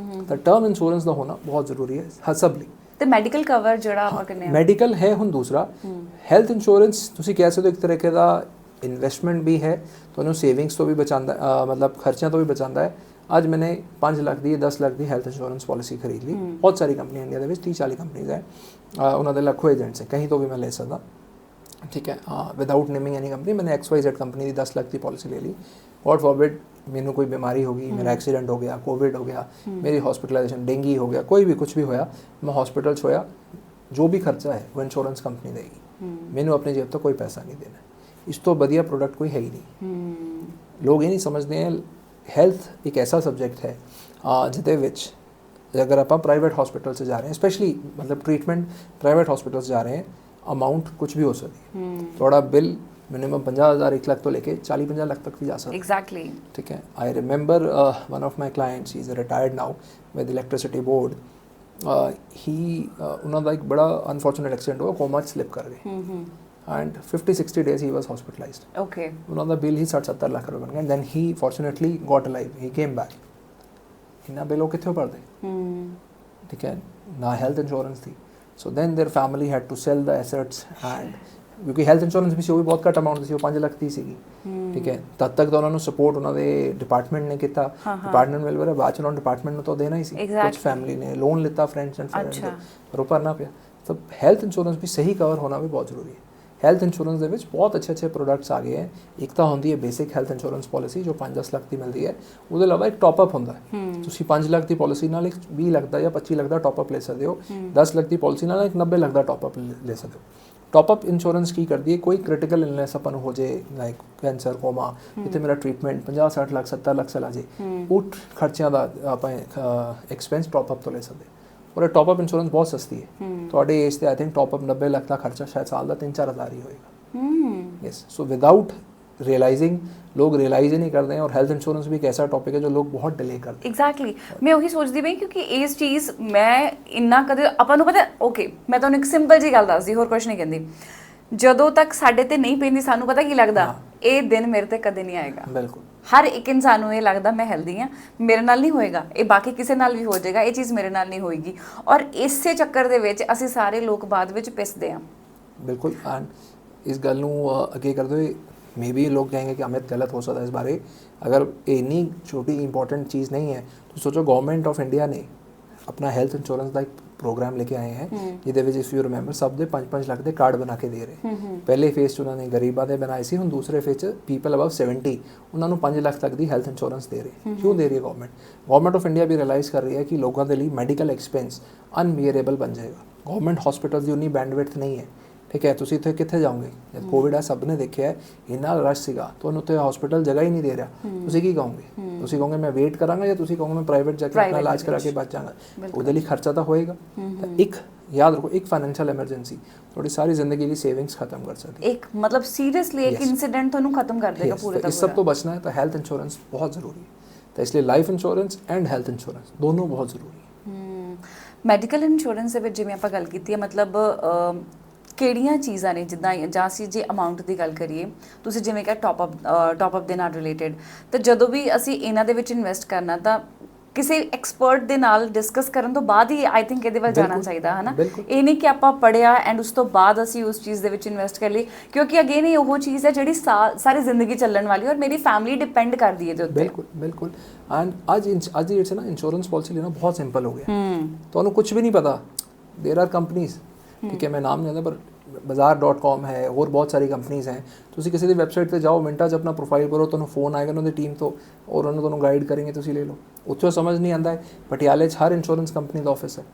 ਤਾਂ ਟਰਮ ਇੰਸ਼ੋਰੈਂਸ ਦਾ ਹੋਣਾ ਬਹੁਤ ਜ਼ਰੂਰੀ ਹੈ ਹਰ ਸਭ ਲਈ। ਤੇ ਮੈਡੀਕਲ ਕਵਰ ਜਿਹੜਾ ਆਪਾਂ ਕਹਿੰਦੇ ਆ, ਮੈਡੀਕਲ ਹੈ। ਹੁਣ ਦੂਸਰਾ ਹੈਲਥ ਇੰਸ਼ੋਰੈਂਸ ਤੁਸੀਂ ਕਹਿ ਸਕਦੇ ਹੋ, ਇੱਕ ਤਰੀਕੇ ਦਾ ਇਨਵੈਸਟਮੈਂਟ ਵੀ ਹੈ, ਤੁਹਾਨੂੰ ਸੇਵਿੰਗਸ ਤੋਂ ਵੀ ਬਚਾਉਂਦਾ, ਮਤਲਬ ਖਰਚਿਆਂ ਤੋਂ ਵੀ ਬਚਾਉਂਦਾ ਹੈ। ਅੱਜ मैंने 5 ਲੱਖ ਦੀ 10 ਲੱਖ ਦੀ ਹੈਲਥ ਇੰਸ਼ੋਰੈਂਸ ਪॉलिसी ਖਰੀਦ ਲਈ। ਬਹੁਤ ਸਾਰੀ ਕੰਪਨੀਆਂ ਇੰਡੀਆ ਦੇ ਵਿੱਚ 30-40 ਕੰਪਨੀਆਂ ਹੈ, ਉਹਨਾਂ ਦੇ ਲੱਖੋਂ ਏਜੰਟਸ ਹੈ, ਕहीं ਤੋਂ ਵੀ ਮੈਂ ਲੈ ਸਕਦਾ, ठीक है। हाँ, विदाउट नेमिंग एनी कंपनी, मैंने XYZ कंपनी की 10 लाख की पॉलिसी ले ली। गॉड फॉरबिड मैनू कोई बीमारी होगी, मेरा एक्सीडेंट हो गया, कोविड हो गया, मेरी हॉस्पिटलाइजेशन, डेंगी हो गया, कोई भी कुछ भी होया, मैं हॉस्पिटल होया, जो भी खर्चा है वो इंश्योरेंस कंपनी देगी। मैनू अपनी जेब तो कोई पैसा नहीं देना। इस तो बढ़िया प्रोडक्ट कोई है ही नहीं। लोग ये नहीं समझते हैं, हेल्थ एक ऐसा सब्जेक्ट है जिहदे विच अगर आप प्राइवेट हॉस्पिटल से जा रहे हैं, स्पेशली मतलब ट्रीटमेंट प्राइवेट हॉस्पिटल से जा रहे हैं, अमाउंट कुछ भी हो सकती है। थोड़ा बिल मिनिमम 50,000 1 लाख तो लेके 40-50 लाख तक भी जा सकता है। एग्जैक्टली, ठीक है। I remember one of my clients, he is retired now with electricity board. ਹੀ ਉਹਨਾਂ ਦਾ ਇੱਕ ਬੜਾ ਅਨਫੋਰਚੂਨੇਟ ਐਕਸੀਡੈਂਟ ਹੋਇਆ, ਕੋਮਾ 'ਚ ਸਲਿਪ ਕਰ ਗਏ and 50-60 days he was hospitalized. Okay ਉਹਨਾਂ ਦਾ ਬਿੱਲ ਹੀ 60-70 ਲੱਖ ਰੁਪਏ ਬਣ ਗਿਆ, then he fortunately got alive, he came back. ਇੰਨਾ ਬਿੱਲ ਉਹ ਕਿੱਥੋਂ ਭਰਦੇ, ਠੀਕ ਹੈ ਨਾ ਹੈਲਥ ਇੰਸ਼ੋਰੈਂਸ ਥੀ. So then their family head to sell the assets and ਕਿਉਂਕਿ ਹੈਲਥ ਇੰਸ਼ੋਰੈਂਸ ਵੀ ਸੀ ਉਹ ਵੀ ਬਹੁਤ ਘੱਟ ਅਮਾਊਂਟ ਸੀ, ਉਹ 5 ਲੱਖ ਦੀ ਸੀਗੀ, ਠੀਕ ਹੈ. ਤਦ ਤੱਕ ਤਾਂ ਉਹਨਾਂ ਨੂੰ ਸਪੋਰਟ ਉਹਨਾਂ ਦੇ ਡਿਪਾਰਟਮੈਂਟ ਨੇ ਕੀਤਾ, ਡਿਪਾਰਟਮੈਂਟ ਮਿਲ ਰਿਹਾ, ਬਾਅਦ ਚ ਉਹਨਾਂ ਡਿਪਾਰਟਮੈਂਟ ਨੂੰ ਤਾਂ ਦੇਣਾ ਹੀ ਸੀ. ਕੁਝ ਫੈਮਿਲੀ ਨੇ ਲੋਨ ਲਿੱਤਾ ਫਰੈਂਡਸ ਐਂਡ ਫੈਮਿਲੀ, ਪਰ ਉਹ ਭਰਨਾ ਪਿਆ. ਤਾਂ ਹੈਲਥ ਇੰਸ਼ੋਰੈਂਸ ਵੀ ਸਹੀ ਕਵਰ ਹੋਣਾ ਵੀ ਬਹੁਤ ਜ਼ਰੂਰੀ ਹੈ. ਹੈਲਥ ਇੰਸ਼ੋਰੈਂਸ ਦੇ ਵਿੱਚ ਬਹੁਤ ਅੱਛੇ ਪ੍ਰੋਡਕਟਸ ਆ ਗਏ ਹੈ. ਇੱਕ ਤਾਂ ਹੁੰਦੀ ਹੈ ਬੇਸਿਕ ਹੈਲਥ ਇੰਸ਼ੋਰੈਂਸ ਪਾਲਿਸੀ ਜੋ 5-10 ਲੱਖ ਦੀ ਮਿਲਦੀ ਹੈ, ਉਹਦੇ ਇਲਾਵਾ ਇੱਕ ਟੌਪ ਅਪ ਹੁੰਦਾ ਹੈ. ਤੁਸੀਂ 5 ਲੱਖ ਦੀ ਪਾਲਿਸੀ ਨਾਲ ਇੱਕ 20 ਲੱਖ ਦਾ ਜਾਂ 25 ਲੱਖ ਦਾ ਟੌਪ ਅਪ ਲੈ ਸਕਦੇ ਹੋ, 10 ਲੱਖ ਦੀ ਪਾਲਿਸੀ ਨਾਲ ਇੱਕ 90 ਲੱਖ ਦਾ ਟੌਪ ਅਪ ਲੈ ਸਕਦੇ ਹੋ. ਟੌਪ ਅਪ ਇੰਸ਼ੋਰੈਂਸ ਕੀ ਕਰਦੀ ਹੈ, ਕੋਈ ਕ੍ਰਿਟੀਕਲ ਇਲਨੈਸ ਆਪਾਂ ਨੂੰ ਹੋ ਜੇ ਲਾਈਕ ਕੈਂਸਰ, ਕੋਮਾ, ਜਿੱਥੇ ਮੇਰਾ ਟ੍ਰੀਟਮੈਂਟ 50-60 ਲੱਖ 70 ਲੱਖ ਚਲਾ ਜੇ, ਉਹ ਖਰਚਿਆਂ ਦਾ ਆਪਾਂ ਐਕਸਪੈਂਸ ਟੌਪ ਅਪ ਤੋਂ ਲੈ ਸਕਦੇ. ਔਰ ਇਹ ਟੌਪ ਅਪ ਇੰਸ਼ੋਰੈਂਸ ਬਹੁਤ ਸਸਤੀ ਹੈ. ਤੁਹਾਡੇ ਏਜ ਤੇ I think top up 90 lakh ਦਾ ਖਰਚਾ ਸ਼ਾਇਦ ਸਾਲ ਦਾ 3-4 ਹਜ਼ਾਰ ਹੀ ਹੋਏਗਾ. ਯੈਸ, ਸੋ ਵਿਦਾਊਟ ਰਿयलाइजिंग ਲੋਕ ਰਿयलाइज ਹੀ ਨਹੀਂ ਕਰਦੇ हैं. और हेल्थ इंश्योरेंस भी एक ऐसा टॉपिक है जो लोग बहुत डिले करते हैं. ਐਗਜ਼ੈਕਟਲੀ ਮੈਂ ਉਹੀ ਸੋਚਦੀ ਪਈ ਕਿਉਂਕਿ ਇਸ ਚੀਜ਼ ਮੈਂ ਇੰਨਾ ਕਦੇ ਆਪਾਂ ਨੂੰ ਪਤਾ. ਓਕੇ ਮੈਂ ਤੁਹਾਨੂੰ ਇੱਕ ਸਿੰਪਲ ਜੀ ਗੱਲ ਦੱਸਦੀ, ਹੋਰ ਕੁਝ ਨਹੀਂ ਕਹਿੰਦੀ. ਜਦੋਂ ਤੱਕ ਸਾਡੇ ਤੇ ਨਹੀਂ ਪੈਂਦੀ ਸਾਨੂੰ ਪਤਾ ਕੀ ਲੱਗਦਾ, ਇਹ ਦਿਨ ਮੇਰੇ ਤੇ ਕਦੇ ਨਹੀਂ ਆਏਗਾ. ਬਿਲਕੁਲ ਹਰ ਇੱਕ ਇਨਸਾਨ ਨੂੰ ਇਹ ਲੱਗਦਾ ਮੈਂ ਹੈਲਦੀ ਹਾਂ, ਮੇਰੇ ਨਾਲ ਨਹੀਂ ਹੋਏਗਾ, ਇਹ ਬਾਕੀ ਕਿਸੇ ਨਾਲ ਵੀ ਹੋ ਜਾਏਗਾ, ਇਹ ਚੀਜ਼ ਮੇਰੇ ਨਾਲ ਨਹੀਂ ਹੋਏਗੀ. ਔਰ ਇਸੇ ਚੱਕਰ ਦੇ ਵਿੱਚ ਅਸੀਂ ਸਾਰੇ ਲੋਕ ਬਾਅਦ ਵਿੱਚ ਪਿਸਦੇ ਹਾਂ. ਬਿਲकुल. ਐਂਡ ਇਸ ਗੱਲ ਨੂੰ ਅੱਗੇ ਕਰਦੇ ਹੋਏ मे बी लोग कहेंगे कि अमित गलत हो सकता है इस बारे, अगर इन्नी छोटी इंपॉर्टेंट चीज़ नहीं है तो सोचो गवर्नमेंट ऑफ इंडिया ने अपना हेल्थ इंश्योरेंस का एक प्रोग्राम लेके आए हैं ਜਿਹਦੇ ਵਿੱਚ ਇਫ ਯੂ ਰਿਮੈਂਬਰ ਸਭ ਦੇ 5-5 ਲੱਖ ਦੇ ਕਾਰਡ ਬਣਾ ਕੇ ਦੇ ਰਹੇ. ਪਹਿਲੇ ਫੇਜ਼ 'ਚ ਉਹਨਾਂ ਨੇ ਗਰੀਬਾਂ ਦੇ ਬਣਾਏ ਸੀ, ਹੁਣ ਦੂਸਰੇ ਫੇਜ਼ 'ਚ ਪੀਪਲ ਅਬਵ 70 ਉਹਨਾਂ ਨੂੰ 5 ਲੱਖ ਤੱਕ ਦੀ ਹੈਲਥ ਇੰਸ਼ੋਰੈਂਸ ਦੇ ਰਹੇ. ਕਿਉਂ ਦੇ ਰਹੀ ਹੈ ਗਵਰਨਮੈਂਟ ਆਫ ਇੰਡੀਆ ਵੀ ਰਿਅਲਾਈਜ਼ ਕਰ ਰਹੀ ਹੈ ਕਿ ਲੋਕਾਂ ਦੇ ਲਈ ਮੈਡੀਕਲ ਐਕਸਪੈਂਸ ਅਨਬੀਅਰੇਬਲ ਬਣ ਜਾਏਗਾ. ਗਵਰਨਮੈਂਟ ਹਸਪੀਟਲ ਦੀ ਉਨੀ ਬੈਂਡਵਿਡਥ ਨਹੀਂ ਹੈ, ਠੀਕ ਹੈ. ਤੁਸੀਂ ਇੱਥੇ ਕਿੱਥੇ ਜਾਓਗੇ ਜਦ ਕੋਵਿਡ ਆ, ਸਭ ਨੇ ਦੇਖਿਆ ਇੰਨਾ ਰਸ਼ ਸੀਗਾ, ਤੁਹਾਨੂੰ ਉੱਥੇ ਹਸਪੀਟਲ ਜਗ੍ਹਾ ਹੀ ਨਹੀਂ ਦੇ ਰਿਹਾ. ਤੁਸੀਂ ਕੀ ਕਹੋਗੇ? ਤੁਸੀਂ ਕਹੋਗੇ ਮੈਂ ਵੇਟ ਕਰਾਂਗਾ ਜਾਂ ਤੁਸੀਂ ਕਹੋਗੇ ਮੈਂ ਪ੍ਰਾਈਵੇਟ ਜਾ ਕੇ ਆਪਣਾ ਇਲਾਜ ਕਰਾ ਕੇ ਬਚ ਜਾਵਾਂਗਾ? ਉਹਦੇ ਲਈ ਖਰਚਾ ਤਾਂ ਹੋਏਗਾ. ਤਾਂ ਇੱਕ ਯਾਦ ਰੱਖੋ, ਇੱਕ ਫਾਈਨੈਂਸ਼ੀਅਲ ਐਮਰਜੈਂਸੀ ਤੁਹਾਡੀ ਸਾਰੀ ਜ਼ਿੰਦਗੀ ਦੀ ਸੇਵਿੰਗਸ ਖਤਮ ਕਰ ਸਕਦੀ ਹੈ. ਇੱਕ ਮਤਲਬ ਸੀਰੀਅਸਲੀ ਇੱਕ ਇਨਸੀਡੈਂਟ ਤੁਹਾਨੂੰ ਖਤਮ ਕਰ ਦੇਗਾ ਪੂਰੇ ਦਾ ਪੂਰਾ. ਇਸ ਸਭ ਤੋਂ ਬਚਣਾ ਹੈ ਤਾਂ ਹੈਲਥ ਇੰਸ਼ੋਰੈਂਸ ਬਹੁਤ ਜ਼ਰੂਰੀ ਹੈ. ਤਾਂ ਇਸ ਲਈ life insurance and health insurance ਦੋਨੋਂ ਬਹੁਤ ਜ਼ਰੂਰੀ ਹੈ. ਮੈਡੀਕਲ ਇੰਸ਼ੋਰੈਂਸ ਦੇ ਵਿੱਚ ਜਿਵੇਂ ਆਪਾਂ ਗੱਲ ਕੀਤੀ ਹੈ, ਮਤਲਬ ਕਿਹੜੀਆਂ ਚੀਜ਼ਾਂ ਨੇ ਜਿੱਦਾਂ ਜਾਂ ਅਸੀਂ ਜੇ ਅਮਾਉਂਟ ਦੀ ਗੱਲ ਕਰੀਏ, ਤੁਸੀਂ ਜਿਵੇਂ ਕਿ ਟੌਪ ਅਪ ਦੇ ਨਾਲ ਰਿਲੇਟਡ, ਤਾਂ ਜਦੋਂ ਵੀ ਅਸੀਂ ਇਹਨਾਂ ਦੇ ਵਿੱਚ ਇਨਵੈਸਟ ਕਰਨਾ ਤਾਂ ਕਿਸੇ ਐਕਸਪਰਟ ਦੇ ਨਾਲ ਡਿਸਕਸ ਕਰਨ ਤੋਂ ਬਾਅਦ ਹੀ ਆਈ ਥਿੰਕ ਇਹਦੇ ਵੱਲ ਜਾਣਾ ਚਾਹੀਦਾ ਹੈ ਨਾ. ਇਹ ਨਹੀਂ ਕਿ ਆਪਾਂ ਪੜ੍ਹਿਆ ਐਂਡ ਉਸ ਤੋਂ ਬਾਅਦ ਅਸੀਂ ਉਸ ਚੀਜ਼ ਦੇ ਵਿੱਚ ਇਨਵੈਸਟ ਕਰ ਲਈ, ਕਿਉਂਕਿ ਅਗੇਨ ਇਹ ਉਹ ਚੀਜ਼ ਹੈ ਜਿਹੜੀ ਸਾਰੀ ਜ਼ਿੰਦਗੀ ਚੱਲਣ ਵਾਲੀ ਔਰ ਮੇਰੀ ਫੈਮਿਲੀ ਡਿਪੈਂਡ ਕਰਦੀ ਹੈ ਇਹਦੇ ਉੱਤੇ. ਬਿਲਕੁਲ. ਐਂਡ ਅੱਜ ਦੀ ਡੇਟ 'ਚ ਨਾ ਇੰਸ਼ੋਰੈਂਸ ਪਾਲਿਸੀ ਲੈਣਾ ਬਹੁਤ ਸਿੰਪਲ ਹੋ ਗਿਆ. ਤੁਹਾਨੂੰ ਕੁਝ ਵੀ ਨਹੀਂ ਪਤਾ, देयर आर कंपनीज, ठीक है, मैं नाम नहीं लेता पर bazaar.com है और बहुत सारी कंपनीज हैं. ਤੁਸੀਂ ਕਿਸੇ ਦੀ ਵੈਬਸਾਈਟ ਤੇ ਜਾਓ, ਮਿੰਟਾਂ 'ਚ ਆਪਣਾ ਪ੍ਰੋਫਾਈਲ ਕਰੋ, ਤੁਹਾਨੂੰ ਫੋਨ ਆਏਗਾ ਉਹਨਾਂ ਦੀ ਟੀਮ ਤੋਂ ਔਰ ਉਹਨਾਂ ਤੁਹਾਨੂੰ ਗਾਈਡ ਕरेंगे, ਤੁਸੀਂ ਲੈ ਲਓ. ਉੱਥੋਂ ਸਮਝ ਨਹੀਂ ਆਉਂਦਾ ਹੈ, ਪਟਿਆਲੇ 'ਚ ਹਰ ਇੰਸ਼ੋਰੈਂਸ ਕੰਪਨੀ ਦਾ ਆਫਿਸ ਹੈ.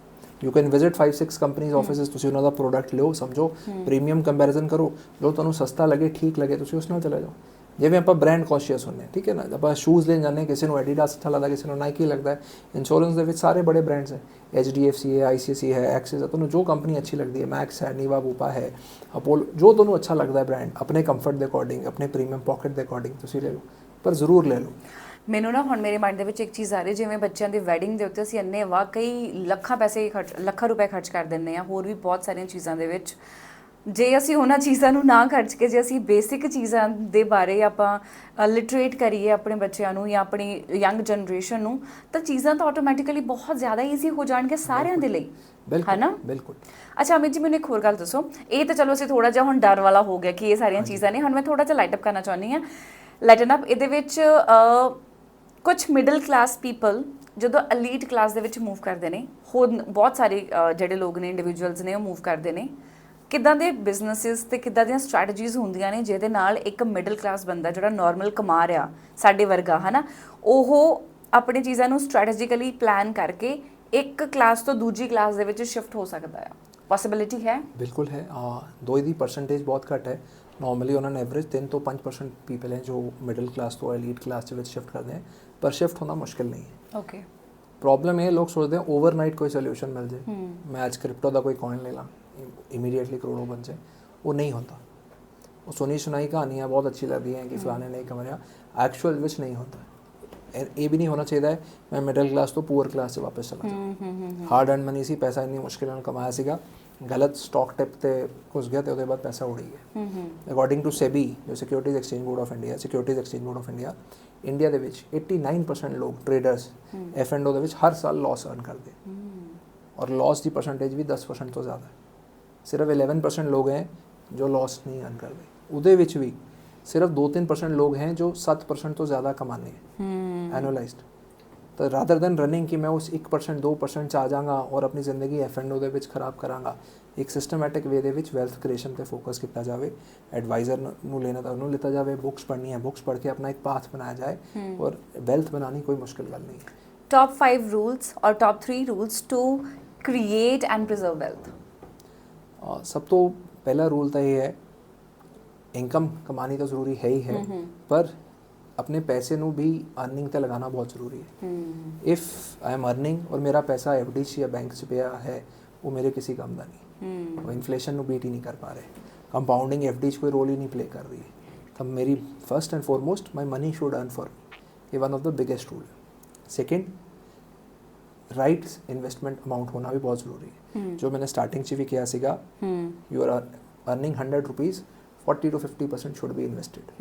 You can visit 5-6 companies offices. ਤੁਸੀਂ ਉਹਨਾਂ ਦਾ ਪ੍ਰੋਡਕਟ ਲਿਓ, ਸਮਝੋ, ਪ੍ਰੀਮੀਅਮ ਕੰਪੈਰੀਜ਼ਨ ਕਰੋ, ਜੋ ਤੁਹਾਨੂੰ ਸਸਤਾ ਲੱਗੇ, ਠੀਕ ਲੱਗੇ, ਤੁਸੀਂ ਉਸ ਨਾਲ ਚਲੇ ਜਾਓ. ਜਿਵੇਂ ਆਪਾਂ ਬ੍ਰਾਂਡ ਕੌਨਸ਼ੀਅਸ ਹੁੰਦੇ ਹਾਂ, ਠੀਕ ਹੈ ਨਾ, ਆਪਾਂ ਸ਼ੂਜ਼ ਲੈਣ ਜਾਂਦੇ, ਕਿਸੇ ਨੂੰ ਐਡੀਡਾਸ ਅੱਛਾ ਲੱਗਦਾ, ਕਿਸੇ ਨੂੰ ਨਾਈਕੀ ਲੱਗਦਾ ਹੈ. ਇੰਸ਼ੋਰੈਂਸ ਦੇ ਵਿੱਚ ਸਾਰੇ ਬੜੇ ਬ੍ਰਾਂਡਸ ਹੈ, HDFC ਹੈ, ICICI ਹੈ, ਐਕਸਿਸ ਹੈ. ਤੁਹਾਨੂੰ ਜੋ ਕੰਪਨੀ ਅੱਛੀ ਲੱਗਦੀ ਹੈ, ਮੈਕਸ ਹੈ, ਨੀਵਾ ਬੂਪਾ ਹੈ, ਅਪੋਲੋ, ਜੋ ਤੁਹਾਨੂੰ ਅੱਛਾ ਲੱਗਦਾ ਹੈ ਬ੍ਰਾਂਡ, ਆਪਣੇ ਕੰਫਰਟ ਦੇ ਅਕੋਰਡਿੰਗ, ਆਪਣੇ ਪ੍ਰੀਮੀਅਮ ਪॉकेट ਦੇ ਅਕੋਰਡਿੰਗ ਤੁਸੀਂ ਲੈ ਲਓ, ਪਰ ਜ਼ਰੂਰ ਲੈ ਲਓ. ਮੈਨੂੰ ਨਾ ਹੁਣ ਮੇਰੇ ਮਾਈਂਡ ਦੇ ਵਿੱਚ ਇੱਕ ਚੀਜ਼ ਆ ਰਹੀ, ਜਿਵੇਂ ਬੱਚਿਆਂ ਦੀ ਵੈਡਿੰਗ ਦੇ ਉੱਤੇ ਅਸੀਂ ਇੰਨੇ ਵਾਕਈ ਲੱਖਾਂ ਰੁਪਏ ਖਰਚ ਕਰ ਦਿੰਦੇ ਹਾਂ, ਹੋਰ ਵੀ ਬਹੁਤ ਸਾਰੀਆਂ ਚੀਜ਼ਾਂ ਦੇ ਵਿੱਚ. ਜੇ ਅਸੀਂ ਉਹਨਾਂ ਚੀਜ਼ਾਂ ਨੂੰ ਨਾ ਖਰਚ ਕੇ ਜੇ ਅਸੀਂ ਬੇਸਿਕ ਚੀਜ਼ਾਂ ਦੇ ਬਾਰੇ ਆਪਾਂ ਲਿਟਰੇਟ ਕਰੀਏ ਆਪਣੇ ਬੱਚਿਆਂ ਨੂੰ ਜਾਂ ਆਪਣੀ ਯੰਗ ਜਨਰੇਸ਼ਨ ਨੂੰ, ਤਾਂ ਚੀਜ਼ਾਂ ਤਾਂ ਆਟੋਮੈਟਿਕਲੀ ਬਹੁਤ ਜ਼ਿਆਦਾ ਈਜ਼ੀ ਹੋ ਜਾਣਗੇ ਸਾਰਿਆਂ ਦੇ ਲਈ, ਹੈ ਨਾ. ਬਿਲਕੁਲ. ਅੱਛਾ ਅਮਿਤ ਜੀ, ਮੈਨੂੰ ਇੱਕ ਹੋਰ ਗੱਲ ਦੱਸੋ. ਇਹ ਤਾਂ ਚਲੋ ਅਸੀਂ ਥੋੜਾ ਜਿਹਾ ਹੁਣ ਡਰ ਵਾਲਾ ਹੋ ਗਿਆ ਕਿ ਇਹ ਸਾਰੀਆਂ ਚੀਜ਼ਾਂ ਨੇ, ਹੁਣ ਮੈਂ ਥੋੜਾ ਜਿਹਾ ਲਾਈਟ ਅਪ ਕਰਨਾ ਚਾਹੁੰਦੀ ਹਾਂ. ਲਾਈਟਨ ਅਪ ਇਹਦੇ ਵਿੱਚ ਕੁਝ ਮਿਡਲ ਕਲਾਸ ਪੀਪਲ ਜਦੋਂ ਅਲੀਟ ਕਲਾਸ ਦੇ ਵਿੱਚ ਮੂਵ ਕਰਦੇ ਨੇ, ਹੋਰ ਬਹੁਤ ਸਾਰੇ ਜਿਹੜੇ ਲੋਕ ਨੇ, ਇੰਡੀਵਿਜੂਅਲਸ ਨੇ, ਉਹ ਮੂਵ ਕਰਦੇ ਨੇ. ਕਿੱਦਾਂ ਦੇ ਬਿਜ਼ਨਸਿਸ ਤੇ ਕਿੱਦਾਂ ਦੀਆਂ ਸਟ੍ਰੈਟਜੀਜ਼ ਹੁੰਦੀਆਂ ਨੇ ਜਿਹਦੇ ਨਾਲ ਇੱਕ ਮਿਡਲ ਕਲਾਸ ਬੰਦਾ ਜਿਹੜਾ ਨਾਰਮਲ ਕਮਾ ਰਿਹਾ ਸਾਡੇ ਵਰਗਾ, ਹੈ ਨਾ, ਉਹ ਆਪਣੀ ਚੀਜ਼ਾਂ ਨੂੰ ਸਟ੍ਰੈਟਜੀਕਲੀ ਪਲਾਨ ਕਰਕੇ ਇੱਕ ਕਲਾਸ ਤੋਂ ਦੂਜੀ ਕਲਾਸ ਦੇ ਵਿੱਚ ਸ਼ਿਫਟ ਹੋ ਸਕਦਾ ਹੈ? ਪੋਸਿਬਿਲਿਟੀ ਹੈ? ਬਿਲਕੁਲ ਹੈ. ਦੋ ਦੀ ਪਰਸੈਂਟੇਜ ਬਹੁਤ ਘੱਟ ਹੈ. ਨੋਰਮਲੀ ਉਹਨਾਂ ਨੇ ਐਵਰੇਜ 3 ਤੋਂ 5% ਪੀਪਲ ਹੈ ਜੋ ਮਿਡਲ ਕਲਾਸ ਤੋਂ ਐਲੀਟ ਕਲਾਸ ਦੇ ਵਿੱਚ ਸ਼ਿਫਟ ਕਰਦੇ ਹੈ, ਪਰ ਸ਼ਿਫਟ ਹੋਣਾ ਮੁਸ਼ਕਿਲ ਨਹੀਂ ਹੈ. ਓਕੇ. ਪ੍ਰੋਬਲਮ ਇਹ ਲੋਕ ਸੋਚਦੇ ਹੈ ਓਵਰਨਾਈਟ ਕੋਈ ਸੋਲਿਊਸ਼ਨ ਮਿਲ ਜਾਏ, ਮੈਂ ਅੱਜ ਕ੍ਰਿਪਟੋ ਦਾ ਕੋਈ ਕੋਇਨ ਲੈ ਲਾਂ, इमीडिएटली करोड़ों बन जाए, वो नहीं होता. वो सुनी सुनाई कहानियाँ बहुत अच्छी लगती हैं कि फलाने नहीं कमाया, एक्चुअल विच नहीं होता. ਇਹ ਵੀ ਨਹੀਂ ਹੋਣਾ ਚਾਹੀਦਾ ਹੈ ਮੈਂ ਮਿਡਲ ਕਲਾਸ ਤੋਂ ਪੂਅਰ ਕਲਾਸ 'ਚ ਵਾਪਸ ਚਲਾ ਜਾਵਾਂ। ਹਾਰਡ ਅਰਨ ਮਨੀ ਸੀ, ਪੈਸਾ ਇੰਨੀ ਮੁਸ਼ਕਿਲ ਨਾਲ ਕਮਾਇਆ ਸੀਗਾ, ਗਲਤ ਸਟਾਕ ਟਿਪ ਤੇ ਘੁਸ ਗਿਆ ਤੇ ਉਹਦੇ ਬਾਅਦ ਪੈਸਾ ਉੜ ਗਿਆ। ਅਕੋਰਡਿੰਗ ਟੂ ਸੈਬੀ ਜੋ securities exchange board of India, securities exchange board of India, India ਦੇ ਵਿੱਚ 89% ਲੋਕ ਟ੍ਰੇਡਰਸ F&O ਦੇ ਵਿੱਚ ਹਰ ਸਾਲ ਲਾਸ ਅਰਨ ਕਰਦੇ, ਔਰ ਲਾਸ ਦੀ ਪਰਸੈਂਟੇਜ ਵੀ 10% ਤੋਂ ਜ਼ਿਆਦਾ ਹੈ। ਸਿਰਫ 11% ਲੋਕ ਹੈ ਜੋ ਲਾਸ ਨਹੀਂ ਅਰਨ ਕਰਦੇ, ਉਹਦੇ ਵਿੱਚ ਵੀ ਸਿਰਫ 2-3% ਲੋਕ हैं जो 7% ਤੋਂ ਜ਼ਿਆਦਾ ਕਮਾਉਂਦੇ हैं ਐਨੂਅਲਾਈਜ਼ਡ। ਤਾਂ ਰਾਦਰ ਦੈਨ ਰਨਿੰਗ ਕਿ ਮੈਂ ਉਸ 1% 2% 'ਚ ਆ ਜਾਵਾਂਗਾ ਔਰ ਆਪਣੀ ਜ਼ਿੰਦਗੀ F&O ਦੇ ਵਿੱਚ ਖਰਾਬ ਕਰਾਂਗਾ, ਇੱਕ ਸਿਸਟਮੈਟਿਕ ਵੇ ਦੇ ਵਿੱਚ ਵੈਲਥ ਕ੍ਰੀਏਸ਼ਨ 'ਤੇ ਫੋਕਸ ਕੀਤਾ ਜਾਵੇ, ਐਡਵਾਈਜ਼ਰ ਨੂੰ ਲੈਣਾ ਤਾਂ ਉਹਨੂੰ ਲਿੱਤਾ ਜਾਵੇ, ਬੁੱਕਸ ਪੜ੍ਹਨੀ ਹੈ ਬੁੱਕਸ ਪੜ੍ਹ ਕੇ ਆਪਣਾ ਇੱਕ ਪਾਥ ਬਣਾਇਆ ਜਾਏ, ਔਰ ਵੈਲਥ ਬਣਾਉਣੀ ਕੋਈ ਮੁਸ਼ਕਿਲ ਗੱਲ ਨਹੀਂ ਹੈ। टॉप 5 रूल्स और top 3 rules to create and preserve wealth. ਸਭ ਤੋਂ ਪਹਿਲਾ ਰੂਲ ਤਾਂ ਇਹ ਹੈ ਇਨਕਮ ਕਮਾਣੀ ਤਾਂ ਜ਼ਰੂਰੀ ਹੈ ਹੀ ਹੈ, ਪਰ अपने पैसे ਨੂੰ भी अर्निंग ਤੇ ਲਗਾਉਣਾ ਬਹੁਤ ਜ਼ਰੂਰੀ ਹੈ। ਇਫ आई एम अर्निंग और मेरा पैसा FD 'ਚ ਜਾਂ ਬੈਂਕ 'ਚ ਪਿਆ ਹੈ, ਉਹ ਮੇਰੇ ਕਿਸੇ ਕੰਮ ਦਾ ਨਹੀਂ, ਉਹ ਇਨਫਲੇਸ਼ਨ ਨੂੰ ਬੀਟ ਹੀ ਨਹੀਂ ਕਰ ਪਾ ਰਹੇ, ਕੰਪਾਊਂਡਿੰਗ FD 'ਚ ਕੋਈ ਰੋਲ ਹੀ ਨਹੀਂ ਪਲੇ ਕਰ ਰਹੀ ਹੈ। ਤਾਂ ਮੇਰੀ first and foremost my money should earn for me, ਇਹ one of the biggest rule है। सेकेंड राइट इन्वेस्टमेंट अमाउंट होना भी बहुत ज़रूरी है। जो मैंने स्टार्टिंग 'ਚ ਵੀ ਕਿਹਾ ਸੀਗਾ, you are earning 100 rupees 40 to 50% should be invested.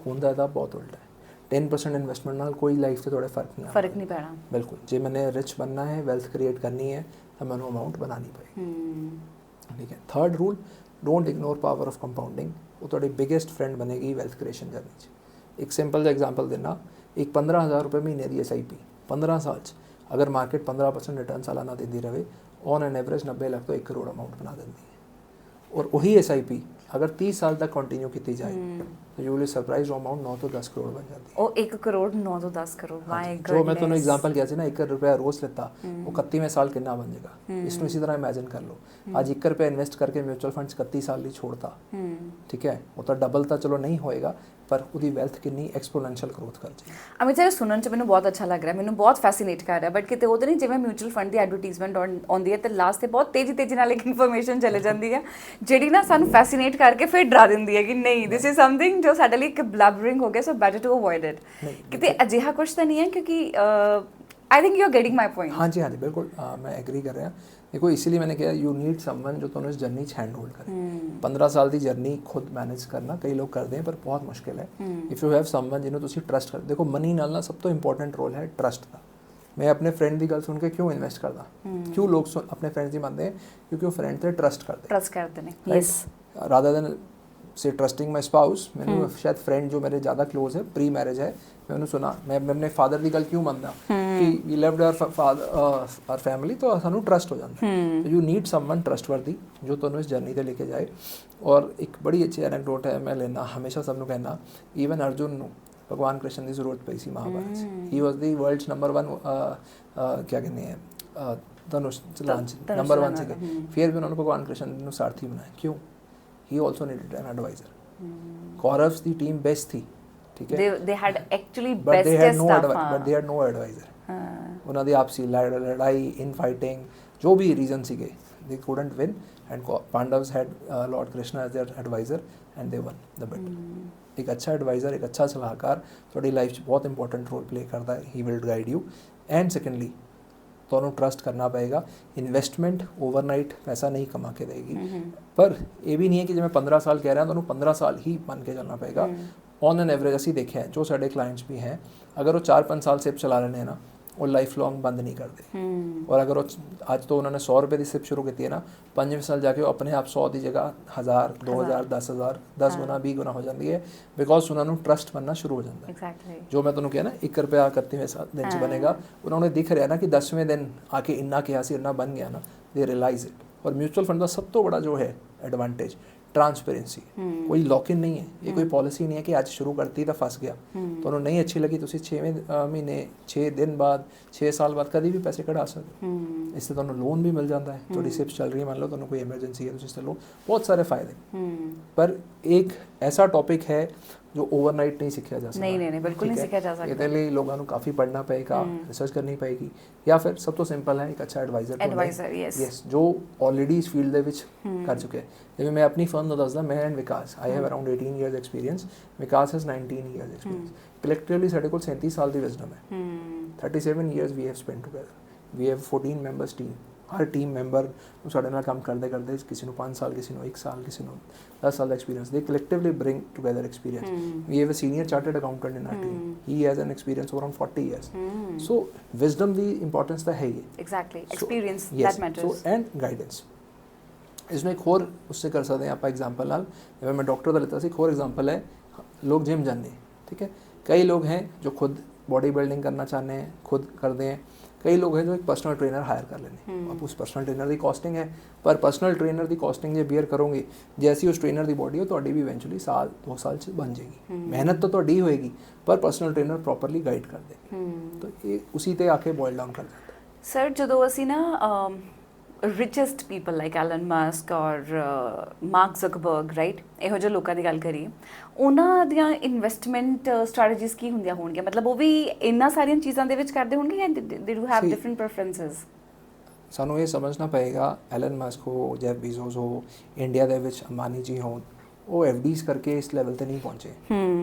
ਹੁੰਦਾ ਤਾਂ ਬਹੁਤ ਉਲਟਾ ਹੈ, 10% ਇਨਵੈਸਟਮੈਂਟ ਨਾਲ ਕੋਈ ਲਾਈਫ 'ਤੇ ਥੋੜ੍ਹਾ ਫਰਕ ਨਹੀਂ ਪੈਣਾ। ਬਿਲਕੁਲ, ਜੇ ਮੈਨੇ ਰਿਚ ਬਣਨਾ ਹੈ, ਵੈਲਥ ਕ੍ਰੀਏਟ ਕਰਨੀ ਹੈ, ਤਾਂ ਮੈਨੂੰ ਅਮਾਊਂਟ ਬਣਾਉਣੀ ਪਏਗੀ। ਠੀਕ ਹੈ। Third rule, don't ignore power of compounding, ਉਹ ਤੁਹਾਡੀ ਬਿਗੇਸਟ ਫਰੈਂਡ ਬਣੇਗੀ ਵੈਲਥ ਕ੍ਰੀਏਸ਼ਨ ਜਰਨੀ 'ਚ। ਇੱਕ ਸਿੰਪਲ ਜਿਹਾ ਐਗਜ਼ਾਮਪਲ ਦੇਣਾ, ਇੱਕ 15,000 ਰੁਪਏ ਮਹੀਨੇ ਦੀ SIP 15 ਸਾਲ 'ਚ ਅਗਰ ਮਾਰਕੀਟ 15% ਰਿਟਰਨ ਸਾਲਾਨਾ ਦਿੰਦੀ ਰਹੇ, ਔਨ ਐਨ ਐਵਰੇਜ 90 ਲੱਖ ਤੋਂ 1 ਕਰੋੜ ਅਮਾਊਂਟ ਬਣਾ ਦਿੰਦੀ ਹੈ। ਔਰ ਉਹੀ SIP अगर 30 साल तक कंटिन्यू की जाए तो यू विल सरप्राइज वो अमाउंट 9 ਤੋਂ 10 ਕਰੋੜ ਬਣ ਜਾਂਦੀ ਹੈ। ਉਹ 1 ਕਰੋੜ 9 ਤੋਂ 10 ਕਰੋੜ, ਮਾਈ ਗॉड। ਜੋ ਮੈਂ ਤੁਹਾਨੂੰ ਐਗਜ਼ਾਮਪਲ ਕਿਹਾ ਸੀ ਨਾ, 1 ਰੁਪਿਆ ਰੋਜ਼ ਲੈਤਾ, ਉਹ 31ਵੇਂ ਸਾਲ ਕਿੰਨਾ ਬਣ ਜਾਏਗਾ, ਇਸ ਨੂੰ ਇਸੇ ਤਰ੍ਹਾਂ ਇਮੇजिन ਕਰ ਲਓ। ਅੱਜ 1 ਰੁਪਿਆ ਇਨਵੈਸਟ ਕਰਕੇ ਮਿਊਚੁਅਲ ਫੰਡ 'ਚ 31 ਸਾਲ ਲਈ ਛੋੜਤਾ, ਠੀਕ ਹੈ, ਉਹ ਤਾਂ ਡਬਲ ਤਾਂ ਚਲੋ ਨਹੀਂ ਹੋਏਗਾ, ਪਰ ਉਹਦੀ ਵੈਲਥ ਕਿੰਨੀ ਐਕਸਪੋਨੈਂਸ਼ੀਅਲ ਗਰੋਥ ਕਰ ਜਾਏਗੀ। ਅਮਿਤ ਜੀ, ਸੁਣਨ 'ਚ ਮੈਨੂੰ ਬਹੁਤ ਅੱਛਾ ਲੱਗ ਰਿਹਾ, ਮੈਨੂੰ ਬਹੁਤ ਫੈਸੀਨੇਟ ਕਰ ਰਿਹਾ, ਬਟ ਕਿਤੇ ਉਹਦੇ ਨਹੀਂ ਜਿਵੇਂ ਮਿਊਚੁਅਲ ਫੰਡ ਦੀ ਐਡਵਰਟੀਜ਼ਮੈਂਟ ਆਉਂਦੀ ਹੈ ਤੇ ਲਾਸਟ ਤੇ ਬਹੁਤ ਤੇਜ਼ੀ ਨਾਲ ਇੱਕ ਇਨਫੋਰਮੇਸ਼ਨ ਚਲੇ ਜਾਂਦੀ ਹੈ ਜਿਹੜੀ ਨਾ ਸਾਨੂੰ ਫੈਸੀਨੇਟ ਕਰਕੇ ਫਿਰ ਡਰਾ ਦਿੰਦੀ ਹੈ ਕਿ ਨਹੀਂ ਦਿਸ ਇਜ਼ ਸਮਥਿੰਗ ਜੋ ਸਾਡੇ ਲਈ ਇੱਕ ਬਲਬਰਿੰਗ ਹੋ ਗਿਆ, so better to avoid it. ਕਿਤੇ ਅਜਿਹਾ ਕੁਝ ਤਾਂ ਨਹੀਂ ਹੈ, ਕਿਉਂਕਿ I think you are getting my point. हाँ जी बिल्कुल, मैं एग्री कर रहा। देखो इसीलिए मैंने कहा यू नीड समवन जो तुम्हें इस जर्नी हैंड होल्ड करे। 15 साल की जर्नी खुद मैनेज करना कई लोग करते हैं पर बहुत मुश्किल है। इफ़ यू हैव समवन जिन्होंने तुम ट्रस्ट कर, देखो मनी नाल ना सब तो इंपॉर्टेंट रोल है ट्रस्ट का। मैं अपने फ्रेंड की गल सुन के क्यों इन्वेस्ट करता, क्यों लोग अपने फ्रेंड्स की मानते हैं, क्योंकि वो फ्रेंड से ट्रस्ट करते हैं यस, रादर देन से ट्रस्टिंग माई स्पाउस। मैंने शायद फ्रेंड जो मेरे ज़्यादा क्लोज है, प्री मैरिज है, मैं उन्होंने सुना, मैं अपने फादर की गल क्यों मानता कि वी लिव्ड आवर फैमिली, तो सानू ट्रस्ट हो जाता है। यू नीड समवन ट्रस्टवर्दी जो तुहानू इस जर्नी ते लेके जाए। और एक बड़ी अच्छी एनेक्डोट है, मैं लेना हमेशा सबनू कहना, ईवन अर्जुन नू भगवान कृष्ण की जरूरत पई सी महाभारत से। He was the world's number 1 क्या कहते हैं धनुष चलान नंबर 1 से, फिर भी उन्होंने भगवान कृष्ण को सारथी बनाया, क्यों? He also needed an advisor. Kauravs की team best थी, ठीक है, they had actually bestest stuff, but they had no advisor. उन्होंने दी आपसी लड़ाई, इन फाइटिंग, जो भी रीजन सीगे, they couldn't win, and Pandavas had Lord Krishna as their advisor and they won the battle. एक अच्छा एडवाइज़र, एक अच्छा सलाहकार थोड़ी लाइफ में बहुत इंपॉर्टेंट रोल प्ले करता है। He will guide you. And secondly ਤੁਹਾਨੂੰ ट्रस्ट करना पएगा। इन्वेस्टमेंट ओवरनाइट पैसा नहीं कमा के देगी, पर ये भी नहीं है कि जो मैं 15 साल कह रहा हूँ तो 15 साल ही मान के चलना पएगा। ऑन एन एवरेज असी देखे हैं जो साढ़े क्लाइंट्स भी हैं, अगर वो 4-5 साल सिप चला रहे हैं ना, वो लाइफ लॉन्ग बंद नहीं करते। और अगर वो आज तो उन्होंने 100 रुपये की सिप शुरू की है ना, 5वें साल जाके वो अपने आप 100 की जगह 1000, 2000, 10,000, 10 गुना 20 गुना हो जाती है, बिकॉज उन्होंने ट्रस्ट बनना शुरू हो जाता है। Exactly. जो मैं तुम्हें कहा ना 1 रुपया 31वें दिन से बनेगा, उन्होंने दिख रहा है ना कि 10वें दिन आके इन्ना किया सी इन्ना बन गया ना, दे रियलाइज इट। और म्यूचुअल फंड का सब तो बड़ा जो है एडवांटेज ट्रांसपेरेंसी। कोई लॉक इन नहीं है, ये कोई पॉलिसी नहीं है कि आज शुरू करती तो फंस गया, तो उन्होंने नहीं अच्छी लगी, 6वें महीने 6 दिन बाद 6 साल बाद कभी भी पैसे कढ़ा सकते। इससे तो लोन भी मिल जाता है, थोड़ी सिप्स चल रही है, मान लो तो कोई एमरजेंसी है तो इससे लो, बहुत सारे फायदे। पर एक ਐਸਾ ਟੌਪਿਕ ਹੈ ਜੋ ਓਵਰਨਾਈਟ ਨਹੀਂ ਸਿੱਖਿਆ ਜਾ ਸਕਦਾ। ਨਹੀਂ ਬਿਲਕੁਲ ਨਹੀਂ ਸਿੱਖਿਆ ਜਾ ਸਕਦਾ। ਇਹਦੇ ਲਈ ਲੋਕਾਂ ਨੂੰ ਕਾਫੀ ਪੜ੍ਹਨਾ ਪਏਗਾ, ਰਿਸਰਚ ਕਰਨੀ ਪਏਗੀ, ਜਾਂ ਫਿਰ ਸਭ ਤੋਂ ਸਿੰਪਲ ਹੈ ਇੱਕ ਅੱਛਾ ਐਡਵਾਈਜ਼ਰ ਯੈਸ ਜੋ ਆਲਰੇਡੀ ਇਸ ਫੀਲਡ ਦੇ ਵਿੱਚ ਕਰ ਚੁੱਕੇ ਹੈ। ਜਿਵੇਂ ਮੈਂ ਆਪਣੀ ਫਰਮ ਨੂੰ ਦੱਸਦਾ, ਮੈਂ and Vikas I have around 18 years experience, Vikas has 19 years experience. Collectively ਸਾਡੇ ਕੋਲ 37 ਸਾਲ ਦੀ ਵਿਜ਼ਡਮ ਹੈ। 37 years we have spent together. We have 14 members team. ਹਰ ਟੀਮ ਮੈਂਬਰ ਨੂੰ ਸਾਡੇ ਨਾਲ ਕੰਮ ਕਰਦੇ ਕਰਦੇ ਕਿਸੇ ਨੂੰ 5 ਸਾਲ, ਕਿਸੇ ਨੂੰ 1 ਸਾਲ, ਕਿਸੇ ਨੂੰ 10 ਸਾਲ ਦਾ ਐਕਸਪੀਰੀਅੰਸ। ਦੇ collectively bring together experience. We have a senior chartered accountant in our team, he has an experience around 40 years. So wisdom ਦੀ ਇੰਪੋਰਟੈਂਸ ਤਾਂ ਹੈ ਹੀ। Exactly experience that matters. So and guidance. ਇਸਨੂੰ ਇੱਕ ਹੋਰ ਉਸਸੇ ਕਰ ਸਕਦੇ ਹਾਂ ਆਪਾਂ ਐਗਜ਼ਾम्पल ਨਾਲ, ਜਿਵੇਂ ਮੈਂ ਡਾਕਟਰ ਦਾ ਲਿੱਤਾ ਸੀ, ਇੱਕ ਹੋਰ ਐਗਜ਼ਾम्पल है, लोग जिम जाते हैं, ठीक है। कई लोग हैं जो खुद बॉडी बिल्डिंग करना चाहते हैं, खुद करते हैं। कई लोग हैं जो एक पर्सनल ट्रेनर हायर कर लेने। अब उस पर्सनल ट्रेनर की कॉस्टिंग है, पर पर्सनल ट्रेनर की कॉस्टिंग जे बीयर करोगे, जैसी उस ट्रेनर की बॉडी हो तो भी इवेंचुअली साल 2 साल च बन जाएगी। मेहनत तो ही होएगी, पर पर्सनल ट्रेनर प्रॉपरली गाइड कर देगी, तो ये उसी ते आके बॉयल डाउन कर देता है। सर जो असी ना richest people like Allen Musk ਔਰ ਮਾਰਕ ਜ਼ਕਰਬਰਗ ਰਾਈਟ, ਇਹੋ ਜਿਹੇ ਲੋਕਾਂ ਦੀ ਗੱਲ ਕਰੀਏ, ਉਹਨਾਂ ਦੀਆਂ ਇਨਵੈਸਟਮੈਂਟ ਸਟ੍ਰੈਟਜੀਜ਼ ਕੀ ਹੁੰਦੀਆਂ ਹੋਣਗੀਆਂ? ਮਤਲਬ ਉਹ ਵੀ ਇੰਨਾ ਸਾਰੀਆਂ ਚੀਜ਼ਾਂ ਦੇ ਵਿੱਚ ਕਰਦੇ ਹੋਣਗੇ ਜਾਂ ਦੇ ਡੂ ਹੈਵ ਡਿਫਰੈਂਟ ਪ੍ਰੈਫਰੈਂਸਸ? ਸਾਨੂੰ ਇਹ ਸਮਝਣਾ ਪਏਗਾ, ਐਲਨ ਮਸਕ ਹੋ, ਜੈਫ ਬੀਜ਼ੋਸ ਹੋ, ਇੰਡੀਆ ਦੇ ਵਿੱਚ ਅੰਬਾਨੀ ਜੀ ਹੋਣ, ਉਹ ਐਫਡੀਜ਼ ਕਰਕੇ ਇਸ ਲੈਵਲ ਤੇ ਨਹੀਂ ਪਹੁੰਚੇ।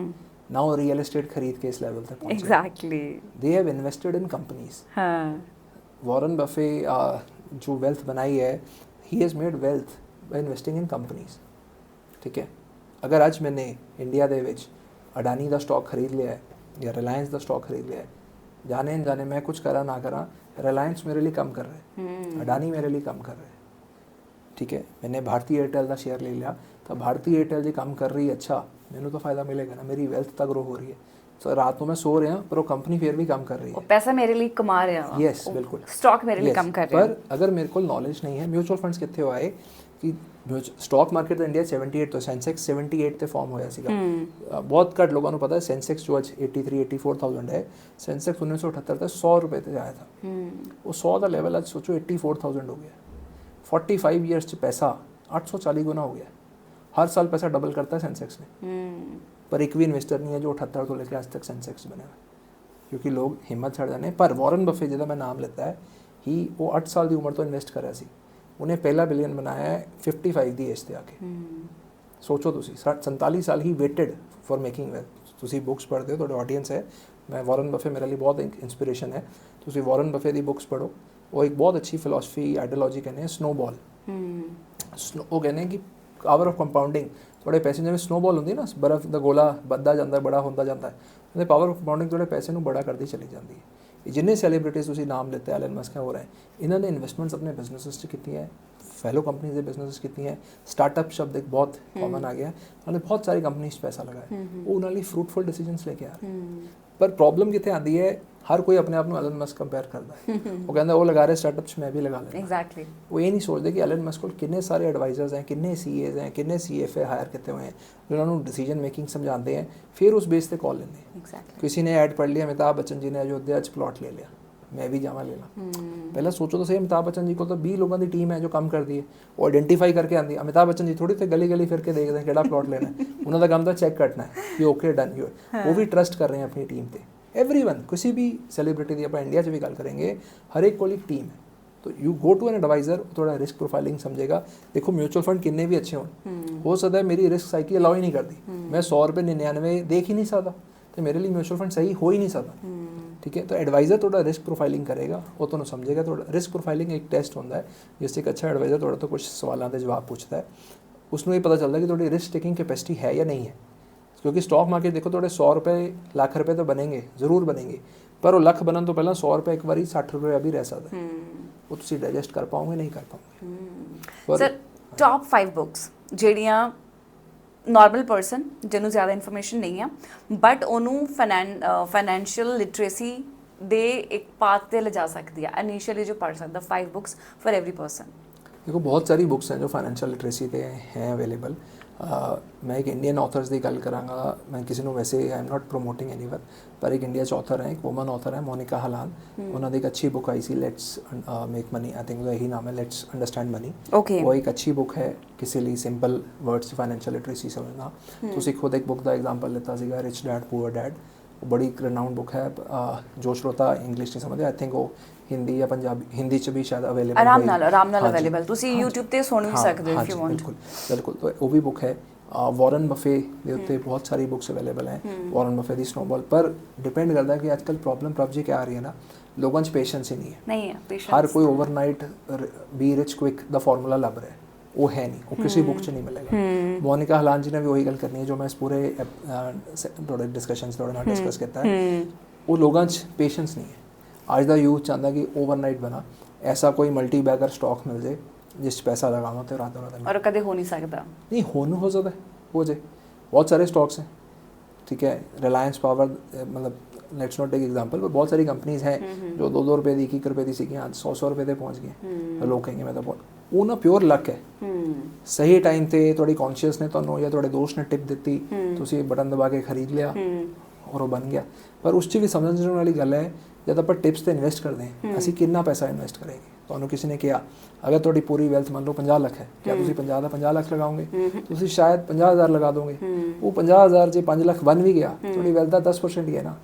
ਨਾ ਉਹ ਰੀਅਲ ਐਸਟੇਟ ਖਰੀਦ ਕੇ ਇਸ ਲੈਵਲ ਤੇ ਪਹੁੰਚੇ। Exactly they have invested in companies. ਹਾਂ, ਵਾਰਨ ਬਫੇ जो वेल्थ बनाई है, he has made wealth by investing in companies, ठीक है। अगर आज मैंने इंडिया दे विच अडानी का स्टॉक खरीद लिया है या रिलायंस का स्टॉक खरीद लिया है, जाने न जाने मैं कुछ करा ना करा, रिलायंस मेरे लिए कम कर रहा है, अडानी मेरे लिए कम कर रहा है, ठीक है। मैंने भारतीय एयरटेल का शेयर ले लिया, तो भारतीय एयरटेल जी कम कर रही है, अच्छा मैंने तो फ़ायदा मिलेगा ना, मेरी वेल्थ तो ग्रो हो रही है। सो रात को मैं सो रहा पर वो कंपनी फिर भी काम कर रही है, पैसा मेरे लिए कमा रहा है। यस बिल्कुल, स्टॉक मेरे लिए कम कर रहा है। पर अगर मेरे को नॉलेज नहीं है, म्यूचुअल फंड्स कितने हो आए कि स्टॉक मार्केट इंडिया 78 तो सेंसेक्स 78 ਤੇ ਫਾਰਮ ਹੋਇਆ ਸੀਗਾ। ਬਹੁਤ ਘੱਟ ਲੋਕਾਂ ਨੂੰ ਪਤਾ ਹੈ ਸੈਂਸੈਕਸ ਜੋ ਅੱਜ 83-84,000 ਹੈ, ਸੈਂਸੈਕਸ 1978 ਤੱਕ 100 ਰੁਪਏ ਤੇ ਆਇਆ था। ਉਹ 100 ਦਾ ਲੈਵਲ ਅੱਜ ਸੋਚੋ 84,000 ਹੋ ਗਿਆ। 45 ਇਅਰਸ ਚ ਪੈਸਾ 840 ਗੁਣਾ ਹੋ ਗਿਆ। हर साल पैसा डबल करता है सेंसेक्स ने, पर एक भी इन्वेस्टर नहीं है जो 78 को लेकर आज तक सेंसेक्स बने हुए, क्योंकि लोग हिम्मत छड़ जाने। पर वॉरेन बफे जिहदा मैं नाम लेता है, ही वो 8 साल की उम्र तो इन्वेस्ट कर रहा सी, उन्हें पहला बिलियन बनाया है 55 की एज से आके। सोचो तुसी 47 साल he waited for making wealth. तुसी बुक्स पढ़ते हो, तो ऑडियंस है, मैं वॉरेन बफे मेरे लिए बहुत एक इंस्पिरेशन है, तुसी वॉरेन बफे की बुक्स पढ़ो। वो एक बहुत अच्छी फिलोसफी आइडियोलॉजी कहने हैं स्नोबॉल। वो कहने हैं कि पावर ऑफ कंपाउंडिंग, थोड़े पैसे जिवें स्नोबॉल होंदी ना, बर्फ का गोला बढ़ता जाता है, बड़ा होता जाता है, कहते पावर ऑफ कंपाउंडिंग थोड़े पैसे ਨੂੰ बड़ा करती चली जाती है। जिन्हें सैलीब्रिटीज़ तुसीं नाम लेते एलन मस्क हो रहे हैं, इन्होंने इन्वेस्टमेंट्स अपने बिजनेस की हैं, फैलो कंपनीज के बिजनेस की हैं। स्टार्टअप शब्द एक बहुत कॉमन आ गया, उन्होंने बहुत सारी कंपनीज पैसा लगाया, वो उन्होंने फ्रूटफुल डिसीजनस लेके आ रहे हैं। पर प्रॉब्लम कितने आती है, हर कोई अपने आप को एलन मस्क कंपेयर करता है। वो कहता है वो लगा रहे स्टार्टअप मैं भी लगा लेना। एग्जैक्टली वो ये नहीं सोचते कि एलन मस्क को कितने सारे एडवाइजर्स हैं, कितने सीएज हैं, कितने सीएफए हायर किए हुए हैं जो उन्होंने डिसीजन मेकिंग समझाते हैं, फिर उस बेस पे कॉल लेते हैं। exactly. किसी ने ऐड पढ़ लिया, अमिताभ बच्चन जी ने अयोध्या प्लॉट ले लिया, मैं भी जावा लेना। पहले सोचो तो सही, अमिताभ बच्चन जी को तो 20 लोगों की टीम है जो काम करती है, वो आइडेंटिफाई करके आती है। अमिताभ बच्चन जी थोड़ी तो गली गली फिर के देखते हैं किहड़ा प्लॉट लेना है, उन्होंने काम तो चेक करना है कि ओके डन यू। वो भी ट्रस्ट कर रहे हैं अपनी टीम पर। एवरीवन, किसी भी सैलीब्रिटी की आप इंडिया भी गल करेंगे, हर एक को एक टीम है, तो you go to an adviser, थोड़ा रिस्क प्रोफाइलिंग समझेगा। देखो म्यूचुअल फंड कितने भी अच्छे हो सकता है मेरी रिस्क साइकिल अलाउ ही नहीं करती, मैं 100 रुपये 99 देख ही नहीं सकता, तो मेरे लिए म्यूचुअल फंड सही हो ही नहीं सकता, ठीक है। तो एडवाइजर थोड़ा रिस्क प्रोफाइलिंग करेगा, वो तो समझेगा। थोड़ा रिस्क प्रोफाइलिंग एक टेस्ट होता है, जिससे एक अच्छा एडवाइजर थोड़ा तो कुछ सवालों के जवाब पूछता है, उसमें ये पता चलता है कि थोड़ी रिस्क टेकिंग कैपेसिटी है या नहीं है। क्योंकि स्टॉक मार्केट देखो थोड़े 100 रुपये लाख रुपये तो बनेंगे, जरूर बनेंगे, पर वो लख बनने तो पहले 100 रुपये एक बार 60 रुपये भी रह सकता है, वो तुम डाइजेस्ट कर पाओगे नहीं कर पाओगे। सर टॉप 5 बुक्स ਜਿਹੜੀਆਂ नॉर्मल पर्सन ਜਿਹਨੂੰ ਜ਼ਿਆਦਾ ਇਨਫੋਰਮੇਸ਼ਨ ਨਹੀਂ ਆ ਬਟ ਉਹਨੂੰ ਫਾਈਨੈਂਸ਼ੀਅਲ ਲਿਟਰੇਸੀ ਦੇ ਇੱਕ ਪਾਥ ਤੇ ਲਿਜਾ ਸਕਦੀ ਆ, ਇਨੀਸ਼ੀਅਲੀ ਜੋ ਪੜ੍ਹ ਸਕਦਾ, 5 ਬੁੱਕਸ ਫॉर एवरी पर्सन। देखो बहुत सारी बुक्स हैं जो फाइनेंशियल लिटरेसी पे हैं अवेलेबल। मैं एक इंडियन ऑथर्स की गल करांगा, मैं किसी ਨੂੰ वैसे आई एम नॉट ਪ੍ਰੋਮੋਟਿੰਗ ਐਨੀਵਰ, ਪਰ ਇੱਕ ਇੰਡੀਆ 'ਚ ਆਥਰ ਹੈ, ਇੱਕ ਵੂਮਨ ਆਥਰ ਹੈ ਮੋਨਿਕਾ ਹਲਾਲ। ਉਹਨਾਂ ਦੀ ਇੱਕ ਅੱਛੀ book I see let's make money, I think यही नाम है, ਲੈਟਸ ਅੰਡਰਸਟੈਂਡ ਮਨੀ। वो एक अच्छी बुक है किसी ਲਈ ਸਿੰਪਲ ਵਰਡਸ 'ਚ ਫਾਈਨੈਂਸ਼ੀਅਲ ਲਿਟਰੇਸੀ ਸਮਝਣਾ। ਤੁਸੀਂ ਖੁਦ ਇੱਕ बुक ਦਾ ਐਗਜ਼ਾਮਪਲ ਲਿੱਤਾ ਸੀਗਾ ਰਿਚ ਡੈਡ ਪੂਅਰ ਡੈਡ, ਉਹ ਬੜੀ ਇੱਕ ਰਿਨਾਊਂਡ बुक है। ਜੋ ਸ਼ਰੋਤਾ ਇੰਗਲਿਸ਼ ਨਹੀਂ ਸਮਝਦੇ, आई थिंक ਉਹ ਹਿੰਦੀ ਜਾਂ ਪੰਜਾਬੀ, ਹਿੰਦੀ 'ਚ ਵੀ ਸ਼ਾਇਦ ਅਵੇਲੇਬਲ ਆਰਾਮ ਨਾਲ ਅਵੇਲੇਬਲ, ਤੁਸੀਂ YouTube ਤੇ ਸੁਣ ਵੀ ਸਕਦੇ ਹੋ ਇਫ ਯੂ ਵਾਂਟ। ਬਿਲਕੁਲ ਬਿਲकुल, तो ਉਹ ਵੀ बुक है। ਵਾਰਨ ਬਫੇ ਦੇ ਉੱਤੇ ਬਹੁਤ ਸਾਰੀ ਬੁੱਕਸ ਅਵੇਲੇਬਲ ਹੈ। ਵਾਰਨ ਬਫੇ ਦੀ ਸਨੋਬॉल, ਪਰ ਡਿਪੈਂਡ ਕਰਦਾ ਕਿ ਅੱਜ ਕੱਲ੍ਹ ਪ੍ਰੋਬਲਮ ਪ੍ਰਭਜੀ ਕਿਆ ਆ ਰਹੀ ਹੈ ਨਾ, ਲੋਕਾਂ 'ਚ ਪੇਸ਼ੈਂਸ ਹੀ ਨਹੀਂ ਹੈ। ਹਰ ਕੋਈ ਓਵਰਨਾਈਟ ਬੀ ਰਿਚ ਕੁਇਕ ਦਾ ਫਾਰਮੂਲਾ ਲੱਭ ਰਿਹਾ, ਉਹ ਹੈ ਨਹੀਂ, ਉਹ ਕਿਸੇ ਬੁੱਕ 'ਚ ਨਹੀਂ ਮਿਲੇਗਾ। ਮੋਨਿਕਾ ਹਲਾਲ ਜੀ ਨੇ ਵੀ ਉਹੀ ਗੱਲ ਕਰਨੀ ਹੈ ਜੋ ਮੈਂ ਇਸ ਪੂਰੇ ਤੁਹਾਡੇ ਡਿਸਕਸ਼ਨਸ ਤੁਹਾਡੇ ਨਾਲ ਡਿਸਕਸ ਕੀਤਾ ਹੈ। ਉਹ ਲੋਕਾਂ 'ਚ ਪੇਸ਼ੈਂਸ ਨਹੀਂ ਹੈ। ਅੱਜ ਦਾ ਯੂਥ ਚਾਹੁੰਦਾ ਕਿ ਓਵਰਨਾਈਟ ਬਣਾ ਐਸਾ ਕੋਈ ਮਲਟੀ ਬੈਗਰ ਸਟਾਕ ਮਿਲ ਜੇ जिस पैसा लगाओ तो रातों रात, और कभी हो नहीं सकता, नहीं हो सकता है हो जाए। बहुत सारे स्टॉक्स हैं, ठीक है, रिलायंस पावर, मतलब लेट्स नॉट टेक एग्जांपल, पर बहुत सारी कंपनीज हैं जो 2-2 रुपए की 1 रुपए की सीखी, आज 100 रुपए तक पहुँच गए। लोग कहेंगे मैं तो बहुत वो ना प्योर लक है। सही टाइम ते थोड़ी कॉन्शियस ने तुहानू या थोड़े दोस्त ने टिप दी, तुसी बटन दबा के खरीद लिया और वो बन गया। पर उस 'ਚ भी समझने वाली गल है, जब आप टिप्स ਤੇ ਇਨਵੈਸਟ ਕਰਦੇ ਹਾਂ ਅਸੀਂ ਕਿੰਨਾ ਪੈਸਾ ਇਨਵੈਸਟ ਕਰਾਂਗੇ। ਤੁਹਾਨੂੰ ਕਿਸੇ ਨੇ ਕਿਹਾ ਅਗਰ ਤੁਹਾਡੀ ਪੂਰੀ ਵੈਲਥ ਮੰਨ ਲਓ 50 ਲੱਖ ਹੈ, ਕਿਆ ਤੁਸੀਂ 50 ਦਾ 50 ਲੱਖ ਲਗਾਓਗੇ? ਤੁਸੀਂ ਸ਼ਾਇਦ 50,000 ਲਗਾ ਦੋਗੇ। ਉਹ 50,000 ਜੇ 5 ਲੱਖ ਬਣ ਵੀ ਗਿਆ, ਤੁਹਾਡੀ ਵੈਲਥ ਦਾ 10% ਹੀ ਹੈ ਨਾ,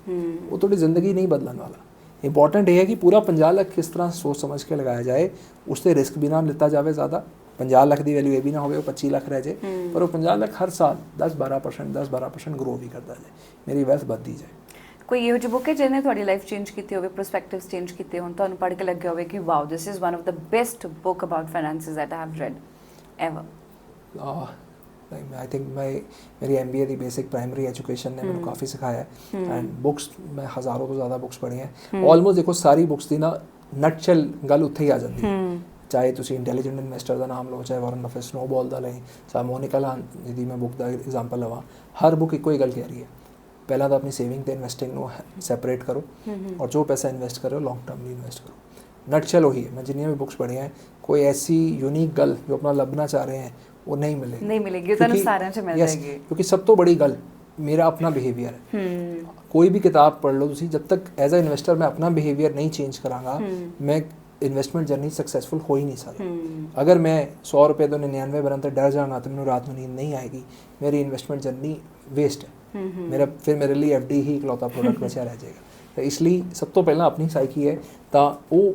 ਉਹ ਤੁਹਾਡੀ ਜ਼ਿੰਦਗੀ ਨਹੀਂ ਬਦਲਣ ਵਾਲਾ। ਇੰਪੋਰਟੈਂਟ ਇਹ ਹੈ ਕਿ ਪੂਰਾ 50 ਲੱਖ ਕਿਸ ਤਰ੍ਹਾਂ ਸੋਚ ਸਮਝ ਕੇ ਲਗਾਇਆ ਜਾਏ, ਉਸ 'ਤੇ ਰਿਸਕ ਵੀ ਨਾ ਲਿੱਤਾ ਜਾਵੇ ਜ਼ਿਆਦਾ। 50 ਲੱਖ ਦੀ ਵੈਲਿਊ ਇਹ ਵੀ ਨਾ ਹੋਵੇ ਉਹ 25 ਲੱਖ ਰਹਿ ਜਾਏ, ਪਰ ਉਹ 50 ਲੱਖ ਹਰ ਸਾਲ 10-12% ਗਰੋ ਵੀ ਕਰਦਾ ਜਾਏ, ਮੇਰੀ ਵੈਲਥ ਵੱਧਦੀ ਜਾਏ। ਕੋਈ ਇਹੋ ਜਿਹੀ ਬੁੱਕ ਹੈ ਜਿਹਨੇ ਤੁਹਾਡੀ ਲਾਈਫ ਚੇਂਜ ਕੀਤੀ ਹੋਵੇ, ਪਰਸਪੈਕਟਿਵਸ ਚੇਂਜ ਕੀਤੇ ਹੋਣ, ਤੁਹਾਨੂੰ ਪੜ੍ਹ ਕੇ ਲੱਗਿਆ ਹੋਵੇ ਕਿ wow this is one of the best book about finances that I have red ever? I think मेरी MBA ਦੀ ਬੇਸਿਕ ਪ੍ਰਾਇਮਰੀ ਐਜੂਕੇਸ਼ਨ ਨੇ ਮੈਨੂੰ ਕਾਫੀ ਸਿਖਾਇਆ ਹੈ। ਐਂਡ ਬੁੱਕਸ ਮੈਂ ਹਜ਼ਾਰਾਂ ਤੋਂ ਜ਼ਿਆਦਾ ਬੁੱਕਸ ਪੜ੍ਹੀਆਂ। ਆਲਮੋਸਟ ਦੇਖੋ ਸਾਰੀ ਬੁੱਕਸ ਦੀ ਨਾ ਨਟਸ਼ੈਲ ਗੱਲ ਉੱਥੇ ਹੀ ਆ ਜਾਂਦੀ ਹੈ। ਚਾਹੇ ਤੁਸੀਂ ਇੰਟੈਲੀਜੈਂਟ ਇਨਵੈਸਟਰ ਦਾ ਨਾਮ ਲਓ, ਚਾਹੇ ਵਾਰਨ ਬਫੇ ਸਨੋਬॉल ਦਾ ਲਈ, ਚਾਹੇ ਮੋਨਿਕਾ ਹਲਾਲ ਜਿਹਦੀ ਮੈਂ ਬੁੱਕ ਦਾ ਐਗਜ਼ਾਮਪਲ ਲਵਾਂ, ਹਰ ਬੁੱਕ ਇੱਕੋ ਹੀ ਗੱਲ ਕਹਿ ਰਹੀ ਹੈ, ਪਹਿਲਾਂ ਤਾਂ ਆਪਣੀ ਸੇਵਿੰਗ ਤੇ ਇਨਵੈਸਟਿੰਗ ਨੂੰ ਸੈਪਰੇਟ ਕਰੋ, ਔਰ ਜੋ ਪੈਸਾ ਇਨਵੈਸਟ ਕਰ ਰਹੇ ਹੋ ਲੌਂਗ ਟਰਮ ਲਈ ਇਨਵੈਸਟ ਕਰੋ। नटशेल वही है। मैं जितनी भी बुक्स पढ़ी हैं, कोई ऐसी यूनिक गल जो अपना लभना चाह रहे हैं वो नहीं मिलेगी, क्योंकि सब तो बड़ी गल मेरा अपना बिहेवियर है। कोई भी किताब पढ़ लो तुसी, जब तक एज अ इन्वेस्टर मैं अपना बिहेवियर नहीं चेंज करांगा, मैं इन्वेस्टमेंट जर्नी सक्सैसफुल हो ही नहीं सकता। अगर मैं 100 रुपये तो 99 बनने डर जाऊँगा तो मैंने रात में नींद नहीं आएगी, मेरी इन्वेस्टमेंट जर्नी वेस्ट है। मेरे लिए FD ही इकलौता प्रोडक्ट बचा रह जाएगा। तो इसलिए सब तो पहला अपनी साइकी है, तो वो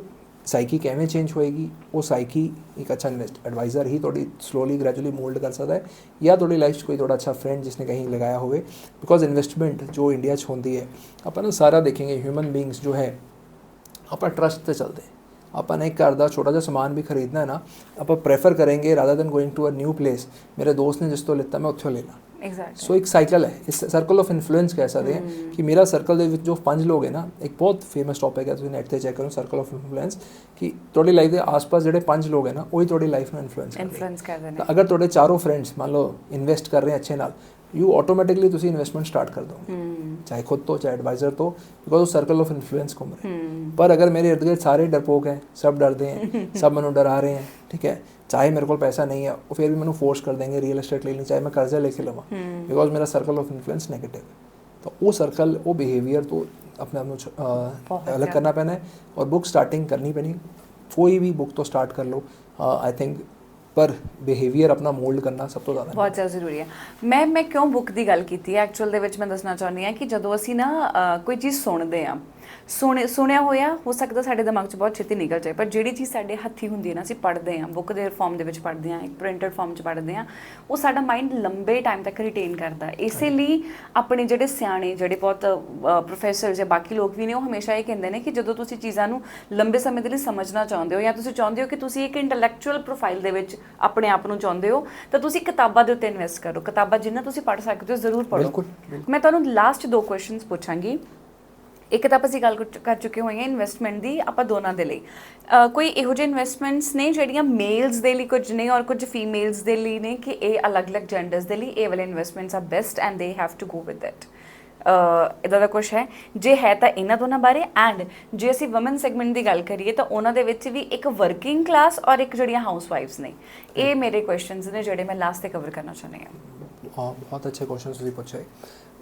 ਸਾਈਕੀ ਕਿਵੇਂ ਚੇਂਜ ਹੋਏਗੀ, ਉਹ ਸਾਈਕੀ ਇੱਕ ਅੱਛਾ ਐਡਵਾਈਜ਼ਰ ਹੀ ਤੁਹਾਡੀ ਸਲੋਲੀ ਗ੍ਰੈਜੂਅਲੀ ਮੋਲਡ ਕਰ ਸਕਦਾ ਹੈ, ਜਾਂ ਤੁਹਾਡੀ ਲਾਈਫ 'ਚ ਕੋਈ ਤੁਹਾਡਾ ਅੱਛਾ ਫਰੈਂਡ ਜਿਸਨੇ ਕਹੀਂ ਲਗਾਇਆ ਹੋਵੇ। ਬਿਕੋਜ਼ ਇਨਵੈਸਟਮੈਂਟ ਜੋ ਇੰਡੀਆ 'ਚ ਹੁੰਦੀ ਹੈ, ਆਪਾਂ ਨਾ ਸਾਰਾ ਦੇਖेंगे ਹਿਊਮਨ ਬੀਇੰਗਸ ਜੋ ਹੈ ਆਪਾਂ ਟਰਸਟ 'ਤੇ ਚੱਲਦੇ। ਆਪਾਂ ਨੇ ਇੱਕ ਘਰ ਦਾ ਛੋਟਾ ਜਿਹਾ ਸਮਾਨ ਵੀ ਖਰੀਦਣਾ ਹੈ ਨਾ, ਆਪਾਂ ਪ੍ਰੈਫਰ ਕਰਾਂਗੇ rather than going to a new place, ਮੇਰੇ ਦੋਸਤ ਨੇ ਜਿਸ ਤੋਂ ਲਿੱਤਾ ਮੈਂ ਉੱਥੋਂ ਲੈਣਾ। ਸੋ ਇੱਕ ਸਾਈਕਲ ਹੈ, ਇਸ ਸਰਕਲ ਆਫ ਇਨਫਲੂਐਂਸ ਕਹਿ ਸਕਦੇ ਹਾਂ ਕਿ ਮੇਰਾ ਸਰਕਲ ਦੇ ਵਿੱਚ ਜੋ 5 ਲੋਕ ਹੈ ਨਾ, ਇੱਕ ਬਹੁਤ ਫੇਮਸ ਟੌਪਿਕ ਹੈ, ਤੁਸੀਂ ਨੈਟ 'ਤੇ ਚੈੱਕ ਕਰੋ ਸਰਕਲ ਆਫ ਇਨਫਲੂਐਂਸ, ਕਿ ਤੁਹਾਡੀ ਲਾਈਫ ਦੇ ਆਸ-ਪਾਸ ਜਿਹੜੇ 5 ਲੋਕ ਹੈ ਨਾ, ਉਹੀ ਤੁਹਾਡੀ ਲਾਈਫ ਨੂੰ ਇਨਫਲੂਐਂਸ ਕਰਦੇ ਨੇ। ਅਗਰ ਤੁਹਾਡੇ ਚਾਰੋਂ ਫਰੈਂਡਸ ਮੰਨ ਲਓ ਇਨਵੈਸਟ ਕਰ ਰਹੇ ਅੱਛੇ ਨਾਲ, ਯੂ ਆਟੋਮੈਟਿਕਲੀ ਤੁਸੀਂ ਇਨਵੈਸਟਮੈਂਟ ਸਟਾਰਟ ਕਰ ਦੋਗੇ, ਚਾਹੇ खुद तो चाहे एडवाइज़र तो, बिकॉज वो सर्कल ऑफ इन्फ्लुएंस घूम रहे हैं। पर अगर मेरे इर्द गिर्द सारे डरपोक हैं, सब डरते हैं, सब मैंने डरा रहे हैं, ठीक है, चाहे मेरे को पैसा नहीं है वो फिर भी मैंने फोर्स कर देंगे रियल एस्टेट लेनी, चाहे मैं कर्जा लेके लवां, बिकॉज मेरा सर्कल ऑफ इन्फ्लुएंस नेगेटिव है। तो वो सर्कल वो बिहेवियर तो अपने आप को अलग करना पैना है, और बुक स्टार्टिंग करनी पैनी। कोई भी बुक तो स्टार्ट कर लो, आई थिंक, पर ਬਿਹੇਵੀਅਰ ਆਪਣਾ ਮੋਲਡ ਕਰਨਾ ਸਭ ਤੋਂ ਜ਼ਿਆਦਾ ਬਹੁਤ ਜ਼ਿਆਦਾ ਜ਼ਰੂਰੀ ਹੈ। ਮੈਂ ਕਿਉਂ ਬੁੱਕ ਦੀ ਗੱਲ ਕੀਤੀ ਹੈ ਐਕਚੁਅਲ ਦੇ ਵਿੱਚ, ਮੈਂ ਦੱਸਣਾ ਚਾਹੁੰਦੀ ਹਾਂ ਕਿ ਜਦੋਂ ਅਸੀਂ ਨਾ ਕੋਈ ਚੀਜ਼ ਸੁਣਦੇ ਹਾਂ, ਸੁਣਿਆ ਹੋਇਆ ਹੋ ਸਕਦਾ ਸਾਡੇ ਦਿਮਾਗ 'ਚ ਬਹੁਤ ਛੇਤੀ ਨਿਕਲ ਜਾਏ, ਪਰ ਜਿਹੜੀ ਚੀਜ਼ ਸਾਡੇ ਹੱਥੀਂ ਹੁੰਦੀ ਹੈ ਨਾ, ਅਸੀਂ ਪੜ੍ਹਦੇ ਹਾਂ, ਬੁੱਕ ਦੇ ਫਾਰਮ ਦੇ ਵਿੱਚ ਪੜ੍ਹਦੇ ਹਾਂ, ਇੱਕ ਪ੍ਰਿੰਟਡ ਫਾਰਮ 'ਚ ਪੜ੍ਹਦੇ ਹਾਂ, ਉਹ ਸਾਡਾ ਮਾਈਂਡ ਲੰਬੇ ਟਾਈਮ ਤੱਕ ਰਿਟੇਨ ਕਰਦਾ। ਇਸੇ ਲਈ ਆਪਣੇ ਜਿਹੜੇ ਸਿਆਣੇ, ਜਿਹੜੇ ਬਹੁਤ ਪ੍ਰੋਫੈਸਰ ਜਾਂ ਬਾਕੀ ਲੋਕ ਵੀ ਨੇ, ਉਹ ਹਮੇਸ਼ਾ ਇਹ ਕਹਿੰਦੇ ਨੇ ਕਿ ਜਦੋਂ ਤੁਸੀਂ ਚੀਜ਼ਾਂ ਨੂੰ ਲੰਬੇ ਸਮੇਂ ਦੇ ਲਈ ਸਮਝਣਾ ਚਾਹੁੰਦੇ ਹੋ, ਜਾਂ ਤੁਸੀਂ ਚਾਹੁੰਦੇ ਹੋ ਕਿ ਤੁਸੀਂ ਇੱਕ ਇੰਟੈਲੈਕਚੁਅਲ ਪ੍ਰੋਫਾਈਲ ਦੇ ਵਿੱਚ ਆਪਣੇ ਆਪ ਨੂੰ ਚਾਹੁੰਦੇ ਹੋ, ਤਾਂ ਤੁਸੀਂ ਕਿਤਾਬਾਂ ਦੇ ਉੱਤੇ ਇਨਵੈਸਟ ਕਰੋ। ਕਿਤਾਬਾਂ ਜਿੰਨਾ ਤੁਸੀਂ ਪੜ੍ਹ ਸਕਦੇ ਹੋ ਜ਼ਰੂਰ ਪੜ੍ਹੋ। ਮੈਂ ਤੁਹਾਨੂੰ ਲਾਸਟ 2 ਕੁਐਸਚਨਸ ਪੁੱਛਾਂਗੀ। ਇੱਕ ਤਾਂ ਅਸੀਂ ਗੱਲ ਕਰ ਚੁੱਕੇ ਹੋਏ ਹਾਂ ਇਨਵੈਸਟਮੈਂਟ ਦੀ, ਆਪਾਂ ਦੋਨਾਂ ਦੇ ਲਈ ਕੋਈ ਇਹੋ ਜਿਹੇ ਇਨਵੈਸਟਮੈਂਟਸ ਨੇ ਜਿਹੜੀਆਂ ਮੇਲਸ ਦੇ ਲਈ ਕੁਝ ਨੇ ਔਰ ਕੁਝ ਫੀਮੇਲਸ ਦੇ ਲਈ ਨੇ, ਕਿ ਇਹ ਅਲੱਗ-ਅਲੱਗ ਜੈਂਡਰਸ ਦੇ ਲਈ ਇਹ ਵਾਲੇ investments are best and they have to go with it? ਇਦਾਂ ਦਾ ਕੁਝ ਹੈ? ਜੇ ਹੈ ਤਾਂ ਇਹਨਾਂ ਦੋਨਾਂ ਬਾਰੇ, ਐਂਡ ਜੇ ਅਸੀਂ ਵੂਮਨ ਸੈਗਮੈਂਟ ਦੀ ਗੱਲ ਕਰੀਏ ਤਾਂ ਉਹਨਾਂ ਦੇ ਵਿੱਚ ਵੀ ਇੱਕ ਵਰਕਿੰਗ ਕਲਾਸ ਔਰ ਇੱਕ ਜਿਹੜੀਆਂ ਹਾਊਸ ਵਾਈਫਸ ਨੇ। ਇਹ ਮੇਰੇ ਕੁਐਸਚਨਸ ਨੇ ਜਿਹੜੇ ਮੈਂ ਲਾਸਟ ਤੇ ਕਵਰ ਕਰਨਾ ਚਾਹੁੰਦੀ ਹਾਂ। ਬਹੁਤ ਅੱਛੇ ਕੁਐਸਚਨਸ ਤੁਸੀਂ ਪੁੱਛੇ।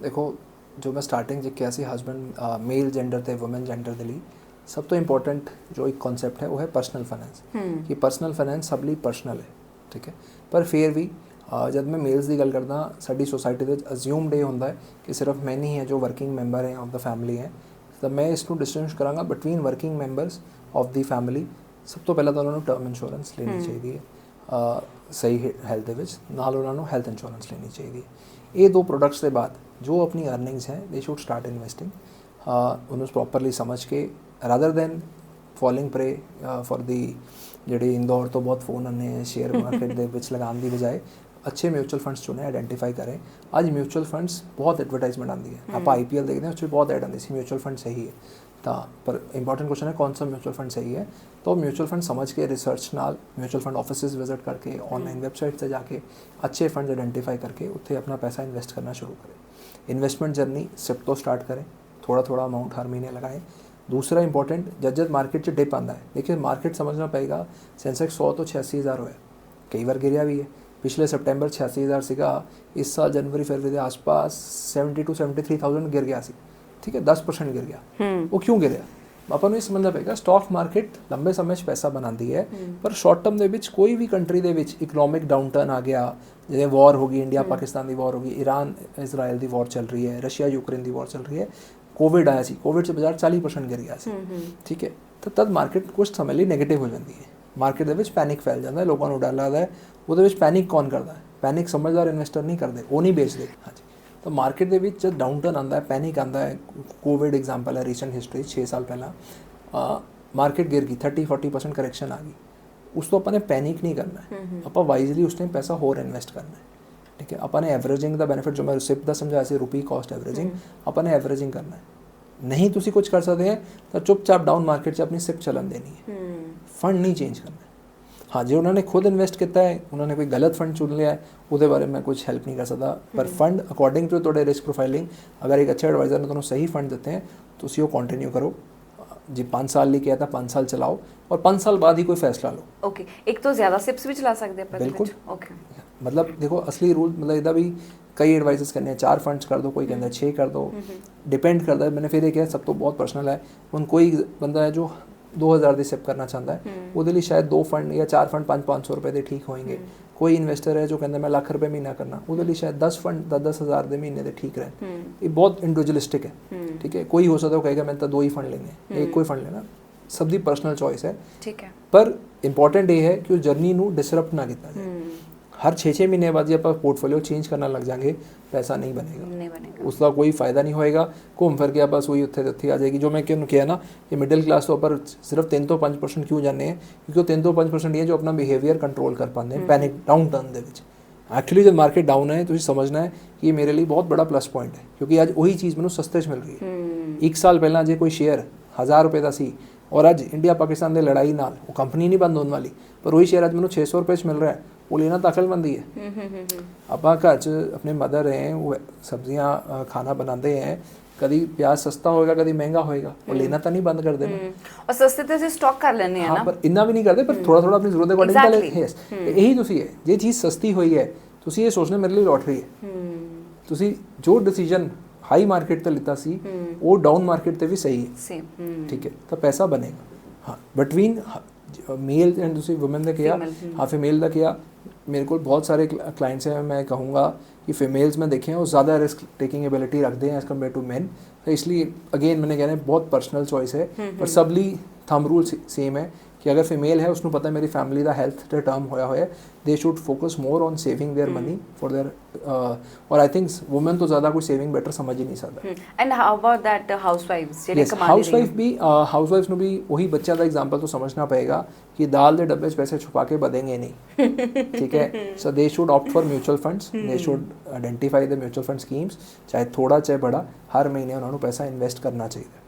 ਦੇਖੋ, ਜੋ ਮੈਂ ਸਟਾਰਟਿੰਗ 'ਚ ਕਿਹਾ ਸੀ ਹਸਬੈਂਡ ਮੇਲ ਜੈਂਡਰ ਤੇ ਵੂਮਨ ਜੈਂਡਰ ਦੇ ਲਈ ਸਭ ਤੋਂ ਇੰਪੋਰਟੈਂਟ ਜੋ ਇੱਕ ਕਨਸੈਪਟ ਹੈ ਉਹ ਹੈ ਪਰਸਨਲ ਫਾਈਨੈਂਸ। ਕਿ ਪਰਸਨਲ ਫਾਈਨੈਂਸ ਸਭ ਲਈ ਪਰਸਨਲ ਹੈ, ਠੀਕ ਹੈ। ਪਰ ਫਿਰ ਵੀ ਜਦ ਮੈਂ ਮੇਲਸ ਦੀ ਗੱਲ ਕਰਦਾ, ਸਾਡੀ ਸੋਸਾਇਟੀ ਦੇ ਵਿੱਚ ਅਸਿਊਮਡ ਇਹ ਹੁੰਦਾ ਹੈ ਕਿ ਸਿਰਫ ਮੈਂ ਨਹੀਂ ਹੈ ਜੋ ਵਰਕਿੰਗ ਮੈਂਬਰ ਹੈ ਆਫ ਦਾ ਫੈਮਿਲੀ ਹੈ। ਤਾਂ ਮੈਂ ਇਸ ਨੂੰ ਡਿਸਟਿੰਗੁਇਸ਼ ਕਰਾਂਗਾ between working members of the family. ਸਭ ਤੋਂ ਪਹਿਲਾਂ ਤਾਂ ਉਹਨਾਂ ਨੂੰ ਟਰਮ ਇੰਸ਼ੋਰੈਂਸ ਲੈਣੀ ਚਾਹੀਦੀ ਹੈ ਸਹੀ ਹੈਲਥ ਦੇ ਵਿੱਚ, ਨਾਲ ਉਹਨਾਂ ਨੂੰ ਹੈਲਥ ਇੰਸ਼ੋਰੈਂਸ ਲੈਣੀ ਚਾਹੀਦੀ ਹੈ। ਇਹ ਦੋ ਪ੍ਰੋਡਕਟਸ ਦੇ ਬਾਅਦ ਜੋ ਆਪਣੀ ਅਰਨਿੰਗਸ ਹੈ ਦੇ ਸ਼ੁੱਡ ਸਟਾਰਟ ਇਨਵੈਸਟਿੰਗ ਉਹਨੂੰ ਪ੍ਰੋਪਰਲੀ ਸਮਝ ਕੇ, rather than falling prey for ਦੀ ਜਿਹੜੇ ਇੰਦੌਰ ਤੋਂ ਬਹੁਤ ਫੋਨ ਆਉਂਦੇ ਸ਼ੇਅਰ ਮਾਰਕੀਟ ਦੇ ਵਿੱਚ ਲਗਾਉਣ ਦੀ ਬਜਾਏ अच्छे म्यूचुअल फंड्स चुने, आइडेंटिफाई करें। आज म्यूचुअल फंड्स बहुत एडवर्टाइजमेंट आती है, आप IPL देखते हैं उसमें बहुत ऐड आती है म्यूचुअल फंड सही है। तो पर इंपॉर्टेंट क्वेश्चन है कौन सा म्यूचुअल फंड सही है। तो म्यूचुअल फंड समझ के रिसर्च नाल म्यूचुअल फंड ऑफिसेज विजिट करके ऑनलाइन वेबसाइट से जाके अच्छे फंड आइडेंटिफाई करके उत्थे अपना पैसा इन्वेस्ट करना शुरू करें। इन्वेस्टमेंट जर्नी सिप तो स्टार्ट करें, थोड़ा थोड़ा अमाउंट हर महीने लगाएं। दूसरा इंपॉर्टेंट जब मार्केट से डिप आता है, देखिए मार्केट समझना पड़ेगा, सेंसेक्स 100 तो 86,000 हुआ, कई बार गिरिया भी है। पिछले सितंबर 86,000 सीगा, इस साल जनवरी फरवरी के आसपास 70 to 73,000 गिर गया सी, ठीक है, 10% गिर गया। वो क्यों गिरिया? ਆਪਾਂ ਨੂੰ ਇਹ ਸਮਝਣਾ ਪਏਗਾ ਸਟਾਕ ਮਾਰਕੀਟ ਲੰਬੇ ਸਮੇਂ 'ਚ ਪੈਸਾ ਬਣਾਉਂਦੀ ਹੈ, ਪਰ ਸ਼ਾਰਟ ਟਰਮ ਦੇ ਵਿੱਚ ਕੋਈ ਵੀ ਕੰਟਰੀ ਦੇ ਵਿੱਚ ਇਕਨੋਮਿਕ ਡਾਊਨਟਰਨ ਆ ਗਿਆ, ਜਿਵੇਂ ਵਾਰ ਹੋ ਗਈ, ਇੰਡੀਆ ਪਾਕਿਸਤਾਨ ਦੀ ਵਾਰ ਹੋ ਗਈ, ਈਰਾਨ ਇਜ਼ਰਾਈਲ ਦੀ ਵਾਰ ਚੱਲ ਰਹੀ ਹੈ, ਰਸ਼ੀਆ ਯੂਕਰੇਨ ਦੀ ਵਾਰ ਚੱਲ ਰਹੀ ਹੈ, ਕੋਵਿਡ ਆਇਆ ਸੀ, ਕੋਵਿਡ 'ਚ ਬਾਜ਼ਾਰ 40% ਗਿਰ ਗਿਆ ਸੀ, ਠੀਕ ਹੈ। ਤਾਂ ਤਦ ਮਾਰਕੀਟ ਕੁਝ ਸਮੇਂ ਲਈ ਨੈਗੇਟਿਵ ਹੋ ਜਾਂਦੀ ਹੈ, ਮਾਰਕੀਟ ਦੇ ਵਿੱਚ ਪੈਨਿਕ ਫੈਲ ਜਾਂਦਾ ਹੈ, ਲੋਕਾਂ ਨੂੰ ਡਰ ਲੱਗਦਾ ਹੈ। ਉਹਦੇ ਵਿੱਚ ਪੈਨਿਕ ਕੌਣ ਕਰਦਾ ਹੈ? ਪੈਨਿਕ ਸਮਝਦਾਰ ਇਨਵੈਸਟਰ ਨਹੀਂ ਕਰਦੇ, ਉਹ ਨਹੀਂ ਵੇਚਦੇ। ਹਾਂਜੀ, ਤਾਂ ਮਾਰਕੀਟ ਦੇ ਵਿੱਚ ਜਦ ਡਾਊਨਟਰਨ ਆਉਂਦਾ ਹੈ, ਪੈਨਿਕ ਆਉਂਦਾ ਹੈ, ਕੋਵਿਡ ਐਗਜ਼ਾਮਪਲ ਹੈ ਰੀਸੈਂਟ ਹਿਸਟਰੀ 6 ਸਾਲ ਪਹਿਲਾਂ ਮਾਰਕੀਟ ਗਿਰ ਗਈ, 30-40% ਕਰੈਕਸ਼ਨ ਆ ਗਈ, ਉਸ ਤੋਂ ਆਪਾਂ ਨੇ ਪੈਨਿਕ ਨਹੀਂ ਕਰਨਾ ਹੈ, ਆਪਾਂ ਵਾਈਜ਼ਲੀ ਉਸ ਟਾਈਮ ਪੈਸਾ ਹੋਰ ਇਨਵੈਸਟ ਕਰਨਾ ਹੈ, ਠੀਕ ਹੈ। ਆਪਾਂ ਨੇ ਐਵਰੇਜਿੰਗ ਦਾ ਬੈਨੀਫਿਟ ਜੋ ਮੈਂ ਸਿਪ ਦਾ ਸਮਝਾਇਆ ਸੀ, ਰੁਪੀ ਕਾਸਟ ਐਵਰੇਜਿੰਗ, ਆਪਾਂ ਨੇ ਐਵਰੇਜਿੰਗ ਕਰਨਾ ਹੈ। ਨਹੀਂ ਤੁਸੀਂ ਕੁਝ ਕਰ ਸਕਦੇ ਹੈ ਤਾਂ ਚੁੱਪਚਾਪ ਡਾਊਨ ਮਾਰਕੀਟ 'ਚ ਆਪਣੀ ਸਿਪ ਚੱਲਣ ਦੇਣੀ ਹੈ, ਫੰਡ ਨਹੀਂ ਚੇਂਜ ਕਰਨਾ। हाँ, जो उन्होंने खुद इन्वेस्ट किया है, उन्होंने कोई गलत फंड चुन लिया है, उसके बारे में कुछ हेल्प नहीं कर सकता। पर फंड अकॉर्डिंग टू थोड़े रिस्क प्रोफाइलिंग, अगर एक अच्छे एडवाइजर ने तुम्हें सही फंड देते हैं तो उसी को कंटिन्यू करो जी। 5 साल लिए किया था, 5 साल चलाओ और 5 साल बाद ही कोई फैसला लो। ओके, एक तो ज़्यादा सिप्स भी चला सकते हैं बिल्कुल। ओके, मतलब देखो असली रूल मतलब इधर भी कई एडवाइसेस करने हैं, 4 फंड्स कर दो, कोई कहता है 6 कर दो, डिपेंड करता है। मैंने फिर ये किया, सब तो बहुत पर्सनल है। उन कोई बंदा है जो 2000 ਦੀ ਸਿਪ ਕਰਨਾ ਚਾਹੁੰਦਾ ਹੈ, ਉਹਦੇ ਲਈ ਸ਼ਾਇਦ 2 ਫੰਡ ਜਾਂ 4 ਫੰਡ 500 ਰੁਪਏ ਦੇ ਠੀਕ ਹੋਣਗੇ। ਕੋਈ ਇਨਵੈਸਟਰ ਹੈ ਜੋ ਕਹਿੰਦਾ ਮੈਂ ਲੱਖ ਰੁਪਏ ਮਹੀਨਾ ਕਰਨਾ, ਉਹਦੇ ਲਈ ਸ਼ਾਇਦ 10 ਫੰਡ 10,000 ਦੇ ਮਹੀਨੇ ਦੇ ਠੀਕ ਰਹਿਣ। ਇਹ ਬਹੁਤ ਇੰਡੀਵਿਜੂਅਲਿਸਟਿਕ ਹੈ, ਠੀਕ ਹੈ। ਕੋਈ ਹੋ ਸਕਦਾ ਉਹ ਕਹੇਗਾ ਮੈਂ ਤਾਂ 2 ਹੀ ਫੰਡ ਲੈਣੇ, ਇੱਕ ਕੋਈ ਫੰਡ ਲੈਣਾ, ਸਭ ਦੀ ਪਰਸਨਲ ਚੋਇਸ ਹੈ, ਠੀਕ ਹੈ। ਪਰ ਇੰਪੋਰਟੈਂਟ ਇਹ ਹੈ ਕਿ ਉਹ ਜਰਨੀ ਨੂੰ ਡਿਸਰਪਟ ਨਾ ਕੀਤਾ ਜਾਏ। हर 6-6 महीने बाद जब आप पोर्टफोलियो चेंज करना लग जाएंगे, पैसा नहीं बनेगा, उसका कोई फ़ायदा नहीं होएगा। घूम फिर के आप बस वही उत्थे आ जाएगी। जो मैं क्यों किया ना, ये मिडिल क्लास तो पर सिर्फ 3 ਤੋਂ 5% क्यों जाने हैं, क्योंकि 3 ਤੋਂ 5% ये जो अपना बिहेवियर कंट्रोल कर पाते हैं पैनिक डाउन टर्न ਦੇ ਵਿੱਚ। एक्चुअली जब मार्केट डाउन है ਤੁਸੀਂ समझना है कि ये मेरे लिए बहुत बड़ा प्लस पॉइंट है, क्योंकि आज वही चीज़ मैंने सस्ते 'ਚ मिल रही है। 1 ਸਾਲ ਪਹਿਲਾਂ ਜੇ ਕੋਈ ਸ਼ੇਅਰ 1000 ਰੁਪਏ ਦਾ ਸੀ और ਅੱਜ ਇੰਡੀਆ ਪਾਕਿਸਤਾਨ ਦੀ ਲੜਾਈ ਨਾਲ ਉਹ ਕੰਪਨੀ ਨਹੀਂ ਬੰਦ ਹੋਣ ਵਾਲੀ, ਪਰ ਉਹੀ ਸ਼ੇਅਰ ਅੱਜ ਮੈਨੂੰ 600 ਰੁਪਏ 'ਚ ਮਿਲ ਰਿਹਾ ਹੈ, ਉਹ लेना तो अकलमंदी है। ਆਪਾਂ ਘਰ 'ਚ अपने मदर हैं, वो सब्जियां खाना बनाते हैं, कभी प्याज सस्ता होएगा कभी महंगा होएगा, वो लेना तो नहीं बंद कर देना। और सस्ते तो से स्टॉक कर लेने हैं ना, पर इतना भी नहीं करते, पर थोड़ा थोड़ा अपनी जरूरत अकॉर्डिंग कर लेते हैं। यही ਤੁਸੀਂ ਹੈ, ਜੇ ਚੀਜ਼ ਸਸਤੀ ਹੋਈ ਹੈ ਤੁਸੀਂ ਇਹ ਸੋਚਣਾ ਮੇਰੇ ਲਈ ਲੋਟਰੀ ਹੈ। ਤੁਸੀਂ ਜੋ ਡਿਸੀਜਨ ਹਾਈ ਮਾਰਕੀਟ ਤੇ ਲਿੱਤਾ ਸੀ ਉਹ ਡਾਊਨ ਮਾਰਕੀਟ ਤੇ ਵੀ ਸਹੀ ਹੈ, ਠੀਕ ਹੈ, ਤਾਂ ਪੈਸਾ ਬਣੇਗਾ। ਹਾਂ, ਬਿਟਵੀਨ मेल एंड दूसरी वुमेन का किया, हाँ फीमेल का किया। मेरे को बहुत सारे क्लाइंट्स हैं, मैं कहूँगा कि फीमेल्स में देखें वो ज़्यादा रिस्क टेकिंग एबिलिटी रखते हैं एज़ कम्पेयर टू मैन। तो इसलिए अगेन मैंने कहना है बहुत पर्सनल चॉइस है, पर सबली थंब रूल सेम है कि अगर फीमेल है उसको पता है मेरी फैमिली का हेल्थ का टर्म होया होया, they should focus more on saving their money for their. और आई थिंक वुमेन तो ज़्यादा कोई सेविंग बेटर समझ ही नहीं सकता। एंड हाउ अबाउट दैट हाउसवाइफ्स ਜਿਹੜੇ ਕਮਾਉਂਦੇ ਨੇ? ਹਾਊਸਵਾਈਫ ਵੀ ਹਾਊਸਵਾਈਫ ਨੂੰ ਵੀ ਉਹੀ ਬੱਚਿਆਂ ਦਾ ਐਗਜ਼ਾਮਪਲ ਤੋਂ ਸਮਝਣਾ ਪਏਗਾ ਕਿ ਦਾਲ ਦੇ ਡੱਬੇ 'ਚ ਪੈਸੇ ਛੁਪਾ ਕੇ ਵਧेंगे नहीं, ठीक है। So they should opt for mutual funds, they should identify the mutual fund schemes, चाहे थोड़ा चाहे बड़ा, हर महीने ਉਹਨਾਂ ਨੂੰ ਪੈਸਾ ਇਨਵੈਸਟ ਕਰਨਾ ਚਾਹੀਦਾ।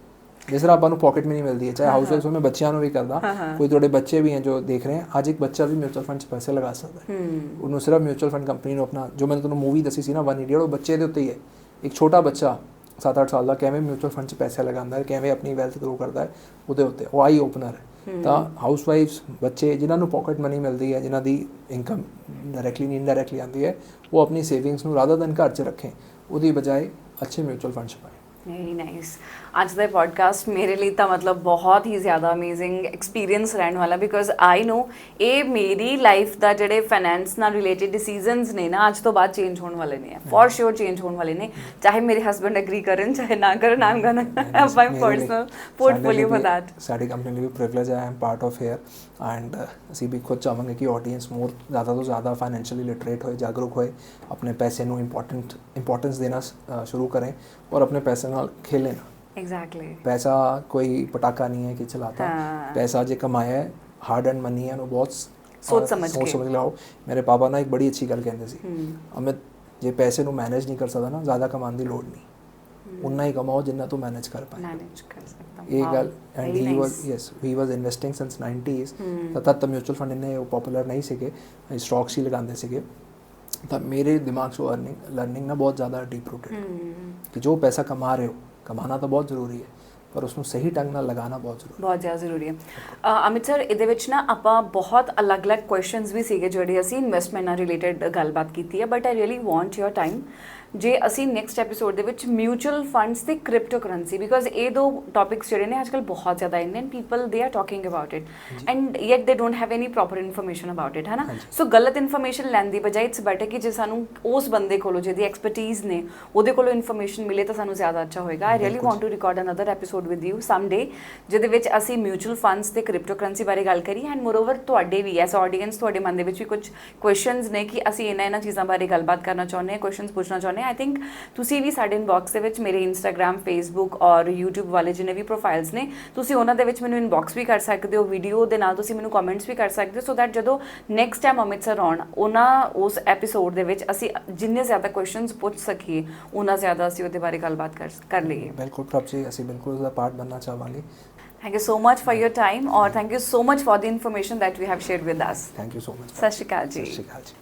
जिस तरह अपन पॉकेट में नहीं मिलती है, चाहे हाउस वाइफ में बच्चों भी करता, कोई थोड़े बच्चे भी हैं जो देख रहे हैं, आज एक बच्चा भी म्यूचुअल फंड पैसे लगा सकता है। उन्होंने सिर्फ म्यूचुअल फंड कंपनी ने अपना जो मैंने तुम्हें मूवी दसी सी ना 1 इडियट, वो बच्चे के उत्ते ही है। एक छोटा बच्चा 7-8 ਸਾਲ ਦਾ ਕਿਵੇਂ ਮਿਊਚੁਅਲ ਫੰਡ 'ਚ ਪੈਸੇ ਲਗਾਉਂਦਾ ਹੈ, ਕਿਵੇਂ ਆਪਣੀ ਵੈਲਥ ਗਰੋ ਕਰਦਾ ਹੈ, ਉਹਦੇ ਉੱਤੇ ਉਹ ਆਈ ਓਪਨਰ ਹੈ। ਤਾਂ ਹਾਊਸ ਵਾਈਫਸ, ਬੱਚੇ ਜਿਨ੍ਹਾਂ ਨੂੰ ਪੋਕਟ ਮਨੀ ਮਿਲਦੀ ਹੈ, ਜਿਨ੍ਹਾਂ ਦੀ ਇਨਕਮ ਡਾਇਰੈਕਟਲੀ ਨਹੀਂ ਇਨਡਾਇਰੈਕਟਲੀ ਆਉਂਦੀ ਹੈ, ਉਹ ਆਪਣੀ ਸੇਵਿੰਗਸ ਨੂੰ ਰਾਦਰ ਦੈਨ ਘਰ 'ਚ ਰੱਖੇਂ, ਉਹਦੀ ਬਜਾਏ ਅੱਛੇ ਮਿਊਚੁਅਲ ਫੰਡ 'ਚ ਪਾएं। Very nice. ਅੱਜ ਦਾ ਪੋਡਕਾਸਟ ਮੇਰੇ ਲਈ ਤਾਂ ਮਤਲਬ ਬਹੁਤ ਹੀ ਜ਼ਿਆਦਾ ਅਮੇਜ਼ਿੰਗ ਐਕਸਪੀਰੀਅੰਸ ਰਹਿਣ ਵਾਲਾ, ਬਿਕੋਜ਼ ਆਈ ਨੋ ਇਹ ਮੇਰੀ ਲਾਈਫ ਦਾ ਜਿਹੜੇ ਫਾਈਨੈਂਸ ਨਾਲ ਰਿਲੇਟਡ ਡਿਸੀਜਨਸ ਨੇ ਨਾ, ਅੱਜ ਤੋਂ ਬਾਅਦ ਚੇਂਜ ਹੋਣ ਵਾਲੇ ਨੇ, ਫॉर ਸ਼ੋਰ ਚੇਂਜ ਹੋਣ ਵਾਲੇ ਨੇ, ਚਾਹੇ ਮੇਰੇ ਹਸਬੰਡ ਐਗਰੀ ਕਰਨ ਚਾਹੇ ਨਾ ਕਰਨ। I am gonna have my personal portfolio for that. ਸਾਡੀ ਕੰਪਨੀ ਲਈ ਵੀ ਪ੍ਰਿਵਿਲੇਜ ਹੈ, I am part of here, ਐਂਡ ਅਸੀਂ ਵੀ ਖੁਦ ਚਾਹਾਂਗੇ ਕਿ ਆਡੀਅנס ਮੋਰ ਜ਼ਿਆਦਾ ਤੋਂ ਜ਼ਿਆਦਾ ਫਾਈਨੈਂਸ਼ੀਅਲੀ ਲਿਟਰੇਟ ਹੋਏ, ਜਾਗਰੂਕ ਹੋਏ, ਆਪਣੇ ਪੈਸੇ ਨੂੰ ਇੰਪੋਰਟੈਂਸ ਦੇਣਾ ਸ਼ੁਰੂ ਕरें और अपने पैसे ਨਾਲ खेलें ना। एग्जैक्टली। पैसा कोई पटाखा नहीं है कि चलाता, पैसा जो कमाया है हार्ड एंड मनी है, वो बहुत सोच समझ लाओ। मेरे पापा ना एक बड़ी अच्छी गल कहते सी, अमित जे पैसे ਨੂੰ ਮੈਨੇਜ ਨਹੀਂ ਕਰ ਸਕਦਾ ਨਾ, ਜ਼ਿਆਦਾ ਕਮਾਉਣ ਦੀ ਲੋੜ ਨਹੀਂ, ਉਨਾ ਹੀ ਕਮਾਓ ਜਿੰਨਾ ਤੂੰ ਮੈਨੇਜ ਕਰ ਪਾਏ। ਮੈਨੇਜ ਕਰ ਸਕਦਾ ਇਹ ਗੱਲ। And he was investing since 90s, ਤਦ ਮਿਊਚੁਅਲ ਫੰਡ ਇੰਨੇ ਪਪੂਲਰ ਨਹੀਂ ਸੀਗੇ, ਸਟਾਕਸ ਹੀ ਲਗਾਉਂਦੇ ਸੀਗੇ। ਤਾਂ ਮੇਰੇ ਦਿਮਾਗ 'ਚ ਲਰਨਿੰਗ ਨਾ ਬਹੁਤ ਜ਼ਿਆਦਾ ਡੀਪ ਰੂਟਡ ਕਿ ਜੋ ਪੈਸਾ ਕਮਾ ਰਹੇ ਹੋ, ਕਮਾਉਣਾ ਤਾਂ ਬਹੁਤ ਜ਼ਰੂਰੀ ਹੈ, ਪਰ ਉਸ ਨੂੰ ਸਹੀ ਢੰਗ ਨਾਲ ਲਗਾਉਣਾ ਬਹੁਤ ਜ਼ਰੂਰੀ, ਬਹੁਤ ਜ਼ਿਆਦਾ ਜ਼ਰੂਰੀ ਹੈ। ਅਮਿਤ ਸਰ, ਇਹਦੇ ਵਿੱਚ ਨਾ ਆਪਾਂ ਬਹੁਤ ਅਲੱਗ-ਅਲੱਗ ਕੁਐਸਚਨਸ ਵੀ ਸੀਗੇ ਜਿਹੜੇ ਅਸੀਂ ਇਨਵੈਸਟਮੈਂਟ ਨਾਲ ਰਿਲੇਟਡ ਗੱਲਬਾਤ ਕੀਤੀ ਹੈ, but I really want your time ਜੇ ਅਸੀਂ ਨੈਕਸਟ ਐਪੀਸੋਡ ਦੇ ਵਿੱਚ ਮਿਊਚੁਅਲ ਫੰਡਸ ਤੇ ਕ੍ਰਿਪਟੋ ਕਰੰਸੀ, ਬਿਕੋਜ਼ ਇਹ ਦੋ ਟੌਪਿਕਸ ਜਿਹੜੇ ਨੇ ਅੱਜਕੱਲ੍ਹ ਬਹੁਤ ਜ਼ਿਆਦਾ Indian people they are talking about it and yet they don't have any proper information about it, ਹੈ ਨਾ। ਸੋ ਗਲਤ ਇਨਫੋਰਮੇਸ਼ਨ ਲੈਣ ਦੀ ਬਜਾਏ ਇਟਸ ਬੈਟਰ ਕਿ ਜੇ ਸਾਨੂੰ ਉਸ ਬੰਦੇ ਕੋਲੋਂ ਜਿਹਦੀ ਐਕਸਪਰਟੀਜ਼ ਨੇ ਉਹਦੇ ਕੋਲੋਂ ਇਨਫੋਰਮੇਸ਼ਨ ਮਿਲੇ ਤਾਂ ਸਾਨੂੰ ਜ਼ਿਆਦਾ ਅੱਛਾ ਹੋਏਗਾ। I really want to record another episode with you some day, ਜਿਹਦੇ ਵਿੱਚ ਅਸੀਂ ਮਿਊਚੁਅਲ ਫੰਡਸ ਤੇ ਕ੍ਰਿਪਟੋ ਕਰੰਸੀ ਬਾਰੇ ਗੱਲ ਕਰੀਏ, ਐਂਡ ਮੋਰਓਵਰ ਤੁਹਾਡੇ ਵੀ ਐਸ ਆਡੀਅנס ਤੁਹਾਡੇ ਮਨ ਦੇ ਵਿੱਚ ਵੀ ਕੁਝ ਕੁਐਸਚਨਸ ਨੇ ਕਿ ਅਸੀਂ ਇਹਨਾਂ ਚੀਜ਼ਾਂ ਬਾਰੇ ਗੱਲਬਾਤ ਕਰਨਾ ਚਾਹੁੰਦੇ ਹਾਂ, ਕੁਐਸਚਨਸ ਪੁੱਛਣਾ ਚਾਹੁੰਦੇ ਹਾਂ। ਆਈ ਥਿੰਕ ਤੁਸੀਂ ਵੀ ਸਾਡੇ ਇਨਬਾਕਸ ਦੇ ਵਿੱਚ ਮੇਰੇ ਇੰਸਟਾਗ੍ਰਾਮ, ਫੇਸਬੁੱਕ ਔਰ YouTube ਵਾਲੇ ਜਿੰਨੇ ਵੀ ਪ੍ਰੋਫਾਈਲਸ ਨੇ, ਤੁਸੀਂ ਉਹਨਾਂ ਦੇ ਵਿੱਚ ਮੈਨੂੰ ਇਨਬਾਕਸ ਵੀ ਕਰ ਸਕਦੇ ਹੋ, ਵੀਡੀਓ ਦੇ ਨਾਲ ਤੁਸੀਂ ਮੈਨੂੰ ਕਮੈਂਟਸ ਵੀ ਕਰ ਸਕਦੇ ਹੋ, ਸੋ ਦੈਟ ਜਦੋਂ ਨੈਕਸਟ ਟਾਈਮ ਅਮਿਤ ਸਰ ਆਉਣ, ਉਸ ਐਪੀਸੋਡ ਦੇ ਵਿੱਚ ਅਸੀਂ ਜਿੰਨੇ ਜ਼ਿਆਦਾ ਕੁਐਸਚਨਸ ਪੁੱਛ ਸਕੀਏ, ਉਹਨਾਂ ਜ਼ਿਆਦਾ ਅਸੀਂ ਉਹਦੇ ਬਾਰੇ ਗੱਲਬਾਤ ਕਰ ਲਈਏ। ਬਿਲਕੁਲ ਪ੍ਰਭ ਜੀ, ਅਸੀਂ ਬਿਲਕੁਲ ਉਹਦਾ ਪਾਰਟ ਬਣਨਾ ਚਾਹਾਂਗੇ। Thank you so much for your time, or thank you so much for the information that you have shared with us. Thank you so much. ਸਤਿ ਸ਼੍ਰੀ ਅਕਾਲ ਜੀ। ਸਤਿ ਸ਼੍ਰੀ ਅਕਾਲ ਜੀ।